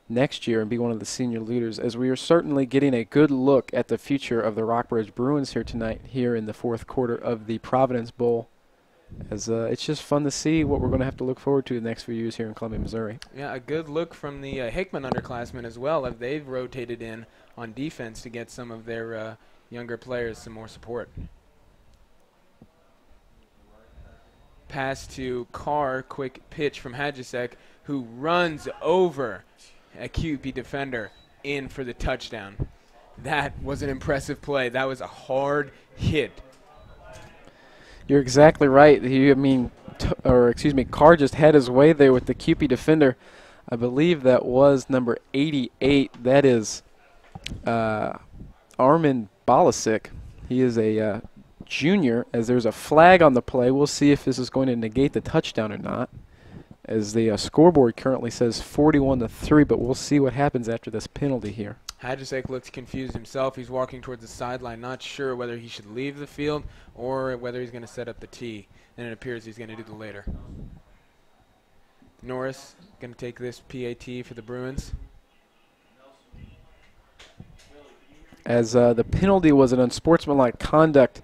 next year and be one of the senior leaders, as we are certainly getting a good look at the future of the Rockbridge Bruins here tonight, here in the fourth quarter of the Providence Bowl. As it's just fun to see what we're going to have to look forward to the next few years here in Columbia, Missouri. Yeah, a good look from the Hickman underclassmen as well, as they've rotated in on defense to get some of their younger players some more support. Pass to Carr, quick pitch from Hadjisek, who runs over a QP defender in for the touchdown. That was an impressive play. That was a hard hit. You're exactly right. Carr just had his way there with the QP defender. I believe that was number 88. That is Armin Balasic. He is a junior, as there's a flag on the play. We'll see if this is going to negate the touchdown or not, as the scoreboard currently says 41-3, but we'll see what happens after this penalty here. Hadjisek looks confused himself. He's walking towards the sideline, not sure whether he should leave the field or whether he's going to set up the tee, and it appears he's going to do the later. Norris going to take this PAT for the Bruins. As the penalty was an unsportsmanlike conduct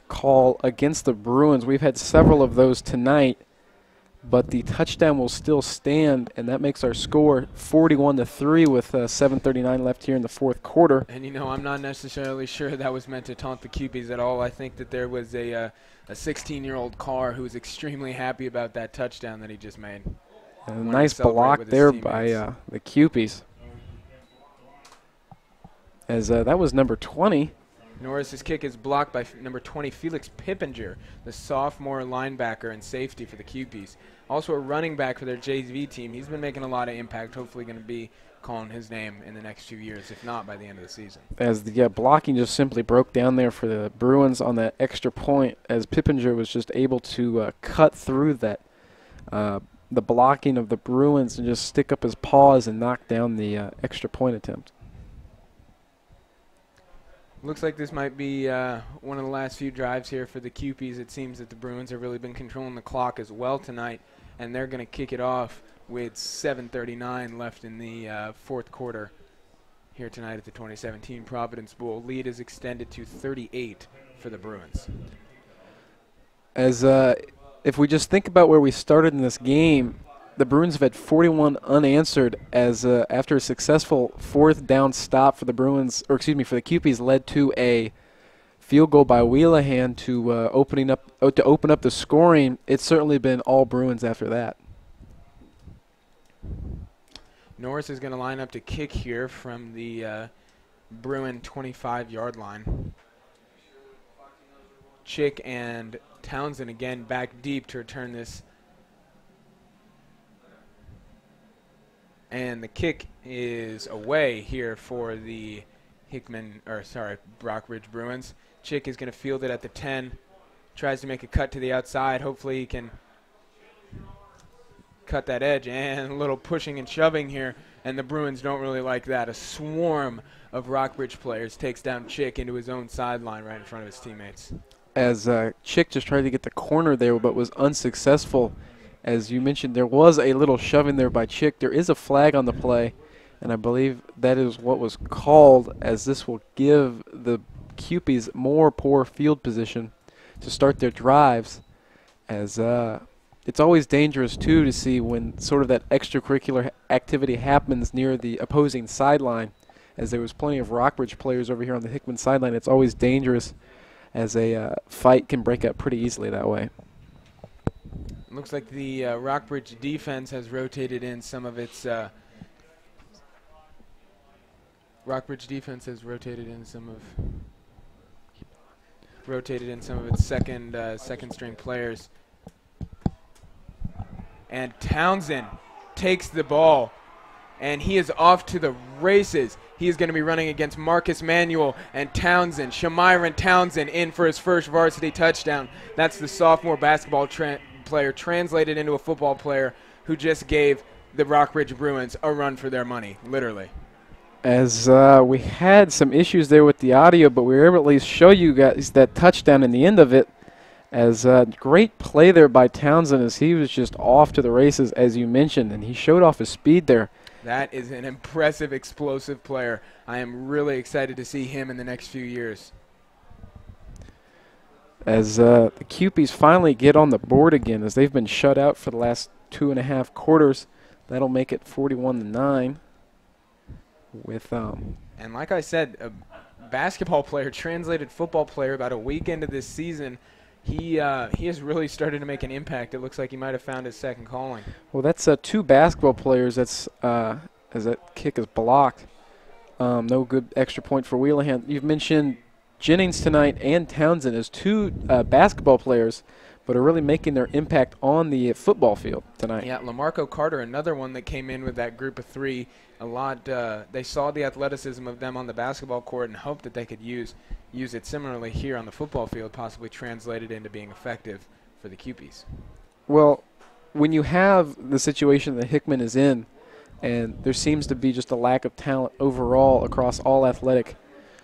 call against the Bruins. We've had several of those tonight, but the touchdown will still stand, and that makes our score 41-3 with 7:39 left here in the fourth quarter. And, you know, I'm not necessarily sure that was meant to taunt the QBs at all. I think that there was a 16-year-old Carr who was extremely happy about that touchdown that he just made. A nice block there by the QBs. As that was number 20. Norris's kick is blocked by number 20, Felix Pippinger, the sophomore linebacker and safety for the QPs. Also a running back for their JV team. He's been making a lot of impact, hopefully going to be calling his name in the next few years, if not by the end of the season. As the blocking just simply broke down there for the Bruins on that extra point, as Pippinger was just able to cut through that, the blocking of the Bruins, and just stick up his paws and knock down the extra point attempt. Looks like this might be one of the last few drives here for the QPs. It seems that the Bruins have really been controlling the clock as well tonight, and they're going to kick it off with 7:39 left in the fourth quarter here tonight at the 2017 Providence Bowl. Lead is extended to 38 for the Bruins. As if we just think about where we started in this game, the Bruins have had 41 unanswered, as after a successful fourth down stop for the Bruins, or excuse me, for the QPs, led to a field goal by Wheelahan to open up the scoring. It's certainly been all Bruins after that. Norris is going to line up to kick here from the Bruin 25-yard line. Chick and Townsend again back deep to return this. And the kick is away here for the Rockbridge Bruins. Chick is going to field it at the 10. Tries to make a cut to the outside. Hopefully he can cut that edge. And a little pushing and shoving here. And the Bruins don't really like that. A swarm of Rockbridge players takes down Chick into his own sideline right in front of his teammates. As Chick just tried to get the corner there, but was unsuccessful. As you mentioned, there was a little shoving there by Chick. There is a flag on the play, and I believe that is what was called, as this will give the QPs more poor field position to start their drives. As it's always dangerous, too, to see when sort of that extracurricular activity happens near the opposing sideline. As there was plenty of Rockbridge players over here on the Hickman sideline, it's always dangerous, as a fight can break up pretty easily that way. Looks like the Rockbridge defense has rotated in some of its second string players. And Townsend takes the ball, and he is off to the races. He is going to be running against Marcus Manuel and Townsend. Shamiron Townsend in for his first varsity touchdown. That's the sophomore basketball player translated into a football player who just gave the Rockbridge Bruins a run for their money, literally. As we had some issues there with the audio, but we were able to at least show you guys that touchdown in the end of it, As great play there by Townsend as he was just off to the races, as you mentioned, and he showed off his speed there. That is an impressive, explosive player. I am really excited to see him in the next few years. As the Cupies finally get on the board again, as they've been shut out for the last 2.5 quarters. That'll make it 41-9. With and like I said, a basketball player, translated football player, about a week into this season, he has really started to make an impact. It looks like he might have found his second calling. Well, that's 2 basketball players. That's as that kick is blocked. No good extra point for Wheelahan. You've mentioned Jennings tonight and Townsend as 2 basketball players, but are really making their impact on the football field tonight. Yeah, LaMarco Carter, another one that came in with that group of 3. A lot. They saw the athleticism of them on the basketball court and hoped that they could use it similarly here on the football field, possibly translate it into being effective for the Cupies. Well, when you have the situation that Hickman is in, and there seems to be just a lack of talent overall across all athletic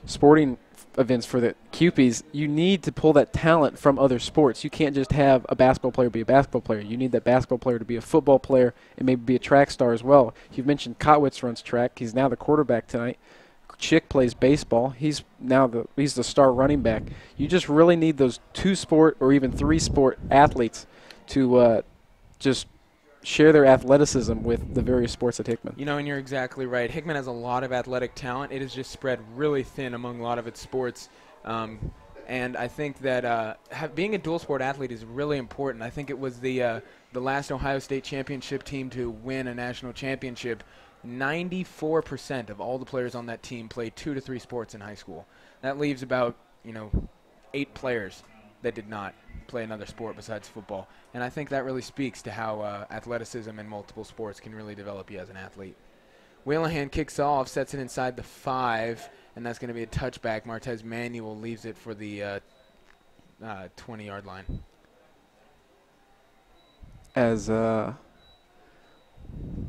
sporting events for the Cupies, you need to pull that talent from other sports. You can't just have a basketball player be a basketball player. You need that basketball player to be a football player and maybe be a track star as well. You've mentioned Kotwitz runs track. He's now the quarterback tonight. Chick plays baseball. He's the star running back. You just really need those 2-sport or even 3-sport athletes to just share their athleticism with the various sports at Hickman. You know, and you're exactly right. Hickman has a lot of athletic talent. It is just spread really thin among a lot of its sports. And I think that being a dual sport athlete is really important. I think it was the last Ohio State championship team to win a national championship. 94% of all the players on that team played 2 to 3 sports in high school. That leaves about 8 players that did not play another sport besides football. And I think that really speaks to how athleticism in multiple sports can really develop you as an athlete. Wheelahan kicks off, sets it inside the 5, and that's going to be a touchback. Martez Manuel leaves it for the 20-yard line. As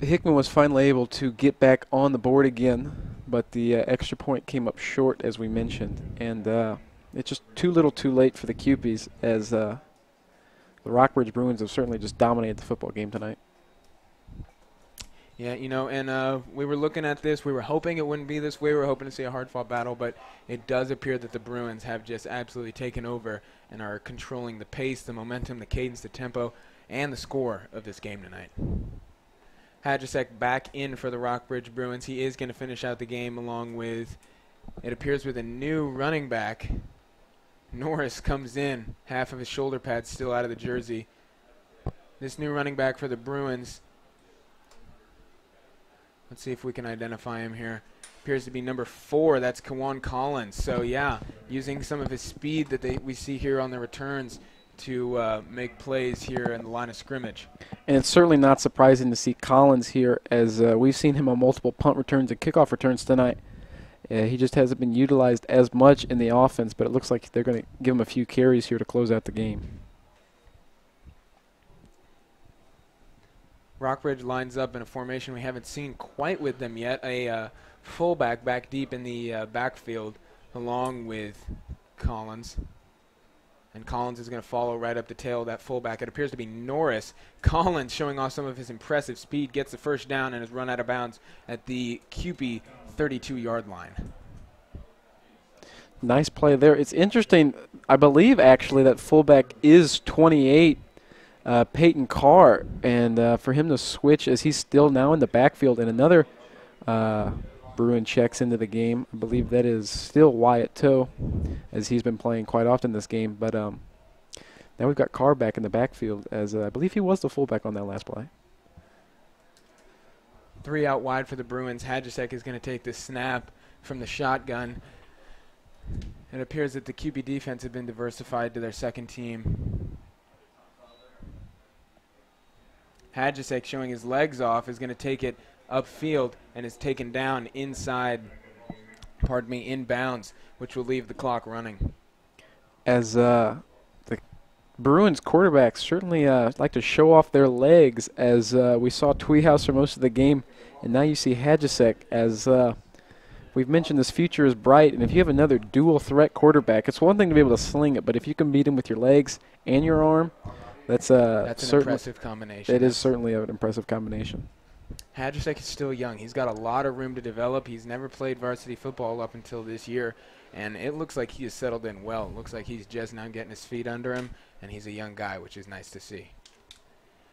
Hickman was finally able to get back on the board again, but the extra point came up short, as we mentioned. And it's just too little too late for the Cupies, as the Rockbridge Bruins have certainly just dominated the football game tonight. Yeah, and we were looking at this. We were hoping it wouldn't be this way. We were hoping to see a hard-fought battle, but it does appear that the Bruins have just absolutely taken over and are controlling the pace, the momentum, the cadence, the tempo, and the score of this game tonight. Hadjasek back in for the Rockbridge Bruins. He is going to finish out the game along with, it appears, with a new running back. Norris comes in, half of his shoulder pads still out of the jersey. This new running back for the Bruins, let's see if we can identify him here. Appears to be number 4. That's Kawan Collins. So, yeah, using some of his speed that we see here on the returns to make plays here in the line of scrimmage. And it's certainly not surprising to see Collins here, as we've seen him on multiple punt returns and kickoff returns tonight. He just hasn't been utilized as much in the offense, but it looks like they're going to give him a few carries here to close out the game. Rockbridge lines up in a formation we haven't seen quite with them yet. A fullback back deep in the backfield along with Collins. And Collins is going to follow right up the tail of that fullback. It appears to be Norris. Collins, showing off some of his impressive speed, gets the first down and is run out of bounds at the QP 32-yard line. Nice play there. It's interesting. I believe, actually, that fullback is 28, Peyton Carr. And for him to switch, as he's still now in the backfield, and another Bruin checks into the game. I believe that is still Wyatt Toe, as he's been playing quite often this game. But now we've got Carr back in the backfield, as I believe he was the fullback on that last play. 3 out wide for the Bruins. Hadjasek is going to take this snap from the shotgun. It appears that the QB defense had been diversified to their second team. Hadjasek, showing his legs off, is going to take it upfield and is taken down inside, inbounds, which will leave the clock running. As the Bruins quarterbacks certainly like to show off their legs, as we saw Tweehouse for most of the game, and now you see Hadjasek as we've mentioned this future is bright, and if you have another dual threat quarterback, it's one thing to be able to sling it, but if you can beat him with your legs and your arm, that's an impressive combination. It is certainly an impressive combination. Hadrusek is still young. He's got a lot of room to develop. He's never played varsity football up until this year, and it looks like he has settled in well. It looks like he's just now getting his feet under him, and he's a young guy, which is nice to see.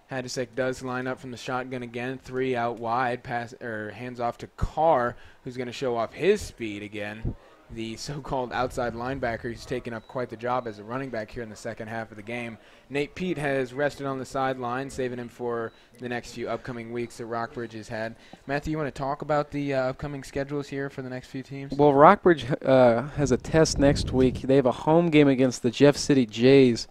Hadrusek does line up from the shotgun again, 3 out wide, hands off to Carr, who's going to show off his speed again. The so-called outside linebacker who's taken up quite the job as a running back here in the second half of the game. Nate Pete has rested on the sideline, saving him for the next few upcoming weeks that Rockbridge has had. Matthew, you want to talk about the upcoming schedules here for the next few teams? Well, Rockbridge has a test next week. They have a home game against the Jeff City Jays,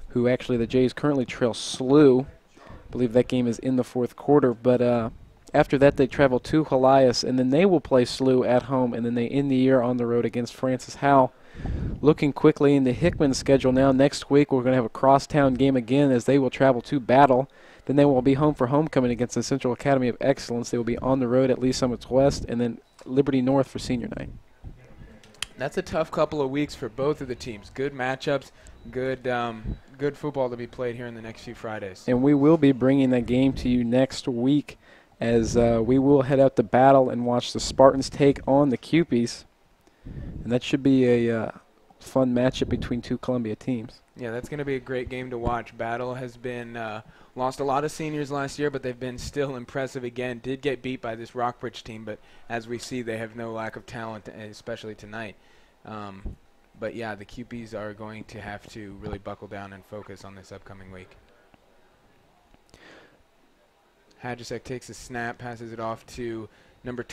who actually the Jays currently trail SLU. I believe that game is in the fourth quarter, but after that they travel to Helias, and then they will play SLU at home, and then they end the year on the road against Francis Howell. Looking quickly in the Hickman schedule now, next week we're going to have a crosstown game again as they will travel to Battle. Then they will be home for homecoming against the Central Academy of Excellence. They will be on the road at Lee Summits West, and then Liberty North for senior night. That's a tough couple of weeks for both of the teams. Good matchups, good football to be played here in the next few Fridays. And we will be bringing that game to you next week as we will head out to Battle and watch the Spartans take on the Cupies. And that should be a fun matchup between two Columbia teams. Yeah, that's going to be a great game to watch. Battle has been lost a lot of seniors last year, but they've been still impressive again. Did get beat by this Rockbridge team, but as we see, they have no lack of talent, especially tonight. But yeah, the Cupies are going to have to really buckle down and focus on this upcoming week. Hadrusek takes a snap, passes it off to number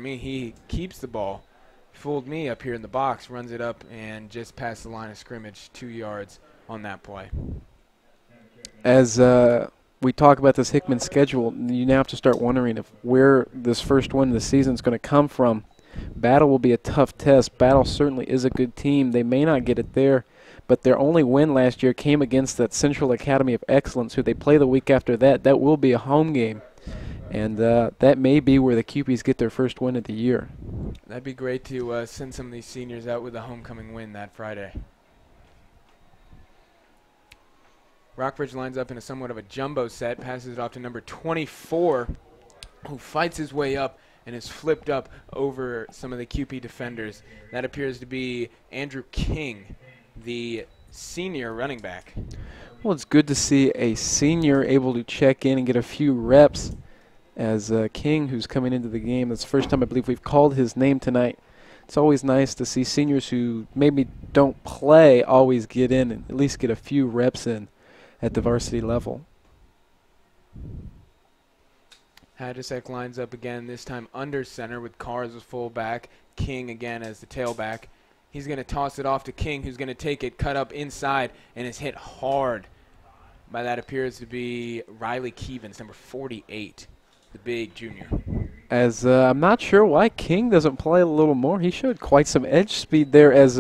he keeps the ball. Fooled me up here in the box, runs it up, and just past the line of scrimmage, 2 yards on that play. As we talk about this Hickman schedule, you now have to start wondering if where this first win of the season is going to come from. Battle will be a tough test. Battle certainly is a good team. They may not get it there, but their only win last year came against that Central Academy of Excellence, who they play the week after that. That will be a home game, and that may be where the Cupies get their first win of the year. That'd be great to send some of these seniors out with a homecoming win that Friday. Rockbridge lines up in a somewhat of a jumbo set, passes it off to number 24, who fights his way up and is flipped up over some of the QP defenders. That appears to be Andrew King, the senior running back. Well, it's good to see a senior able to check in and get a few reps as King, who's coming into the game. That's the first time I believe we've called his name tonight. It's always nice to see seniors who maybe don't play always get in and at least get a few reps in at the varsity level. Hadrusek lines up again, this time under center with Carr as a fullback, King again as the tailback. He's going to toss it off to King, who's going to take it, cut up inside, and is hit hard by that appears to be Riley Keevens, number 48, the big junior. As I'm not sure why King doesn't play a little more. He showed quite some edge speed there as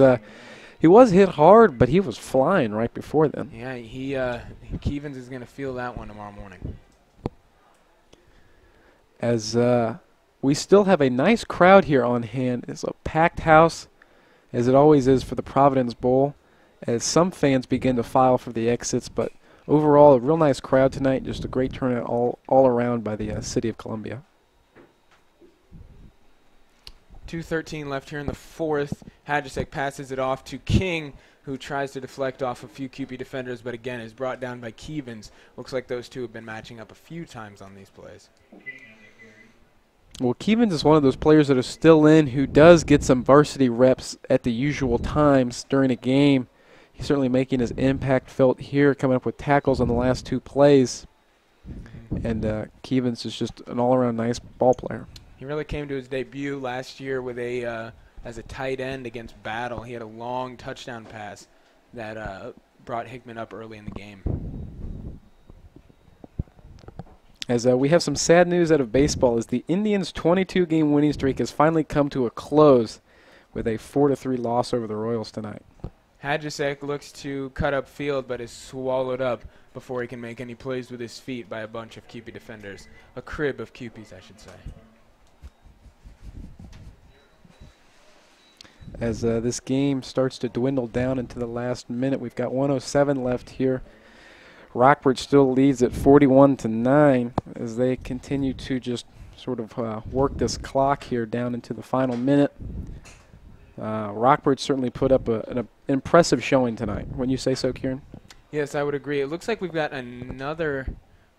he was hit hard, but he was flying right before then. Yeah, Keevens is going to feel that one tomorrow morning. As we still have a nice crowd here on hand. It's a packed house, as it always is for the Providence Bowl, as some fans begin to file for the exits, but overall a real nice crowd tonight, just a great turnout all around by the city of Columbia. 2:13 left here in the fourth. Hadrusek passes it off to King, who tries to deflect off a few QP defenders, but again is brought down by Keevens. Looks like those two have been matching up a few times on these plays. Well, Keevens is one of those players that are still in who does get some varsity reps at the usual times during a game. He's certainly making his impact felt here, coming up with tackles on the last two plays. And Keevens is just an all-around nice ball player. He really came to his debut last year with as a tight end against Battle. He had a long touchdown pass that brought Hickman up early in the game. As we have some sad news out of baseball, as the Indians' 22-game winning streak has finally come to a close with a 4-3 loss over the Royals tonight. Hadrusek looks to cut up field, but is swallowed up before he can make any plays with his feet by a bunch of QP defenders. A crib of QPs, I should say. as this game starts to dwindle down into the last minute. We've got 1:07 left here. Rockbridge still leads at 41-9 as they continue to just sort of work this clock here down into the final minute. Rockbridge certainly put up an impressive showing tonight. Wouldn't you say so, Kieran? Yes, I would agree. It looks like we've got another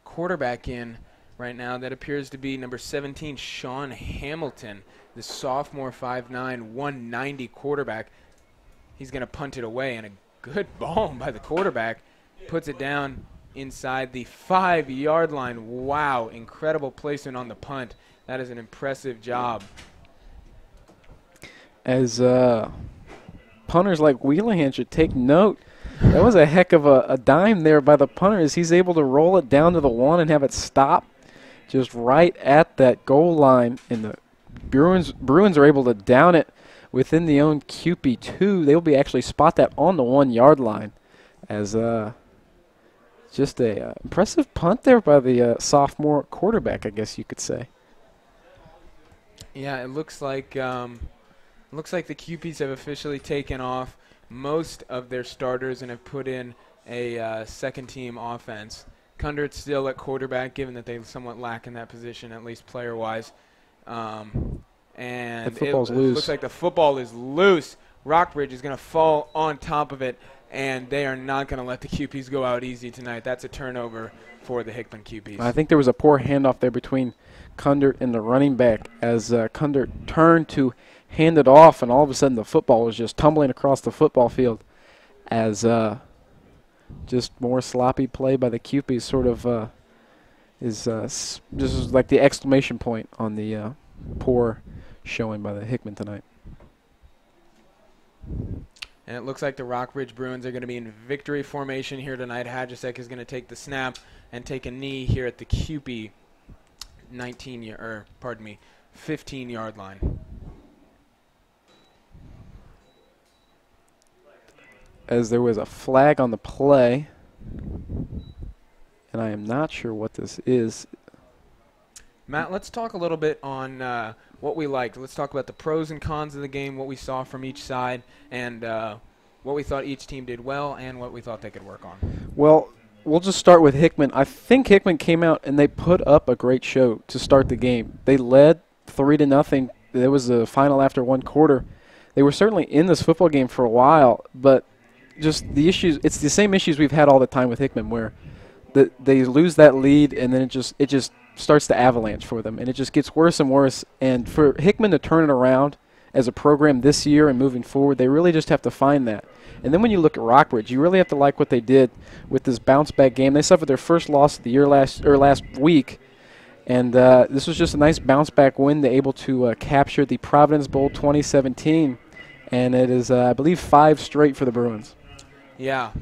quarterback in right now. That appears to be number 17, Sean Hamilton, the sophomore 5'9", 190 quarterback. He's going to punt it away, and a good ball by the quarterback. Puts it down inside the 5-yard line. Wow, incredible placement on the punt. That is an impressive job. As punters like Wheelahan should take note, that was a heck of a dime there by the punter as he's able to roll it down to the 1 and have it stop just right at that goal line. And the Bruins are able to down it within the own QP2. They'll be actually spot that on the 1-yard line as just a impressive punt there by the sophomore quarterback, I guess you could say. Yeah, it looks like the QPs have officially taken off most of their starters and have put in a second-team offense. Kundert's still at quarterback, given that they somewhat lack in that position, at least player-wise. And it looks like the football is loose. Rockbridge is going to fall on top of it, and they are not going to let the QPs go out easy tonight. That's a turnover for the Hickman QPs. I think there was a poor handoff there between Kundert and the running back as Kundert turned to hand it off, and all of a sudden the football was just tumbling across the football field as just more sloppy play by the QPs sort of is just like the exclamation point on the poor showing by the Hickman tonight. And it looks like the Rockbridge Bruins are going to be in victory formation here tonight. Hadjasek is going to take the snap and take a knee here at the QP 15-yard line. As there was a flag on the play, and I am not sure what this is. Matt, let's talk a little bit on what we liked. Let's talk about the pros and cons of the game, what we saw from each side, and what we thought each team did well and what we thought they could work on. Well, we'll just start with Hickman. I think Hickman came out and they put up a great show to start the game. They led 3-0. There was a final after one quarter. They were certainly in this football game for a while, but just the issues, it's the same issues we've had all the time with Hickman where they lose that lead and then it just starts to avalanche for them, and it just gets worse and worse. And for Hickman to turn it around as a program this year and moving forward, they really just have to find that. And then when you look at Rockbridge, you really have to like what they did with this bounce-back game. They suffered their first loss of the year last week, and this was just a nice bounce-back win. They're able to capture the Providence Bowl 2017, and it is, I believe, 5 straight for the Bruins. Yeah.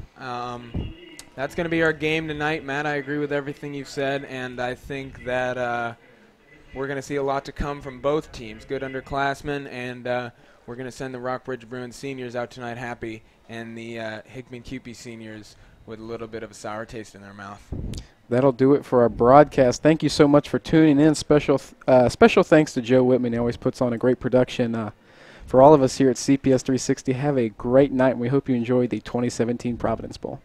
That's going to be our game tonight. Matt, I agree with everything you've said, and I think that we're going to see a lot to come from both teams. Good underclassmen, and we're going to send the Rockbridge Bruins seniors out tonight happy, and the Hickman QP seniors with a little bit of a sour taste in their mouth. That'll do it for our broadcast. Thank you so much for tuning in. Special thanks to Joe Whitman. He always puts on a great production. For all of us here at CPS360, have a great night, and we hope you enjoy the 2017 Providence Bowl.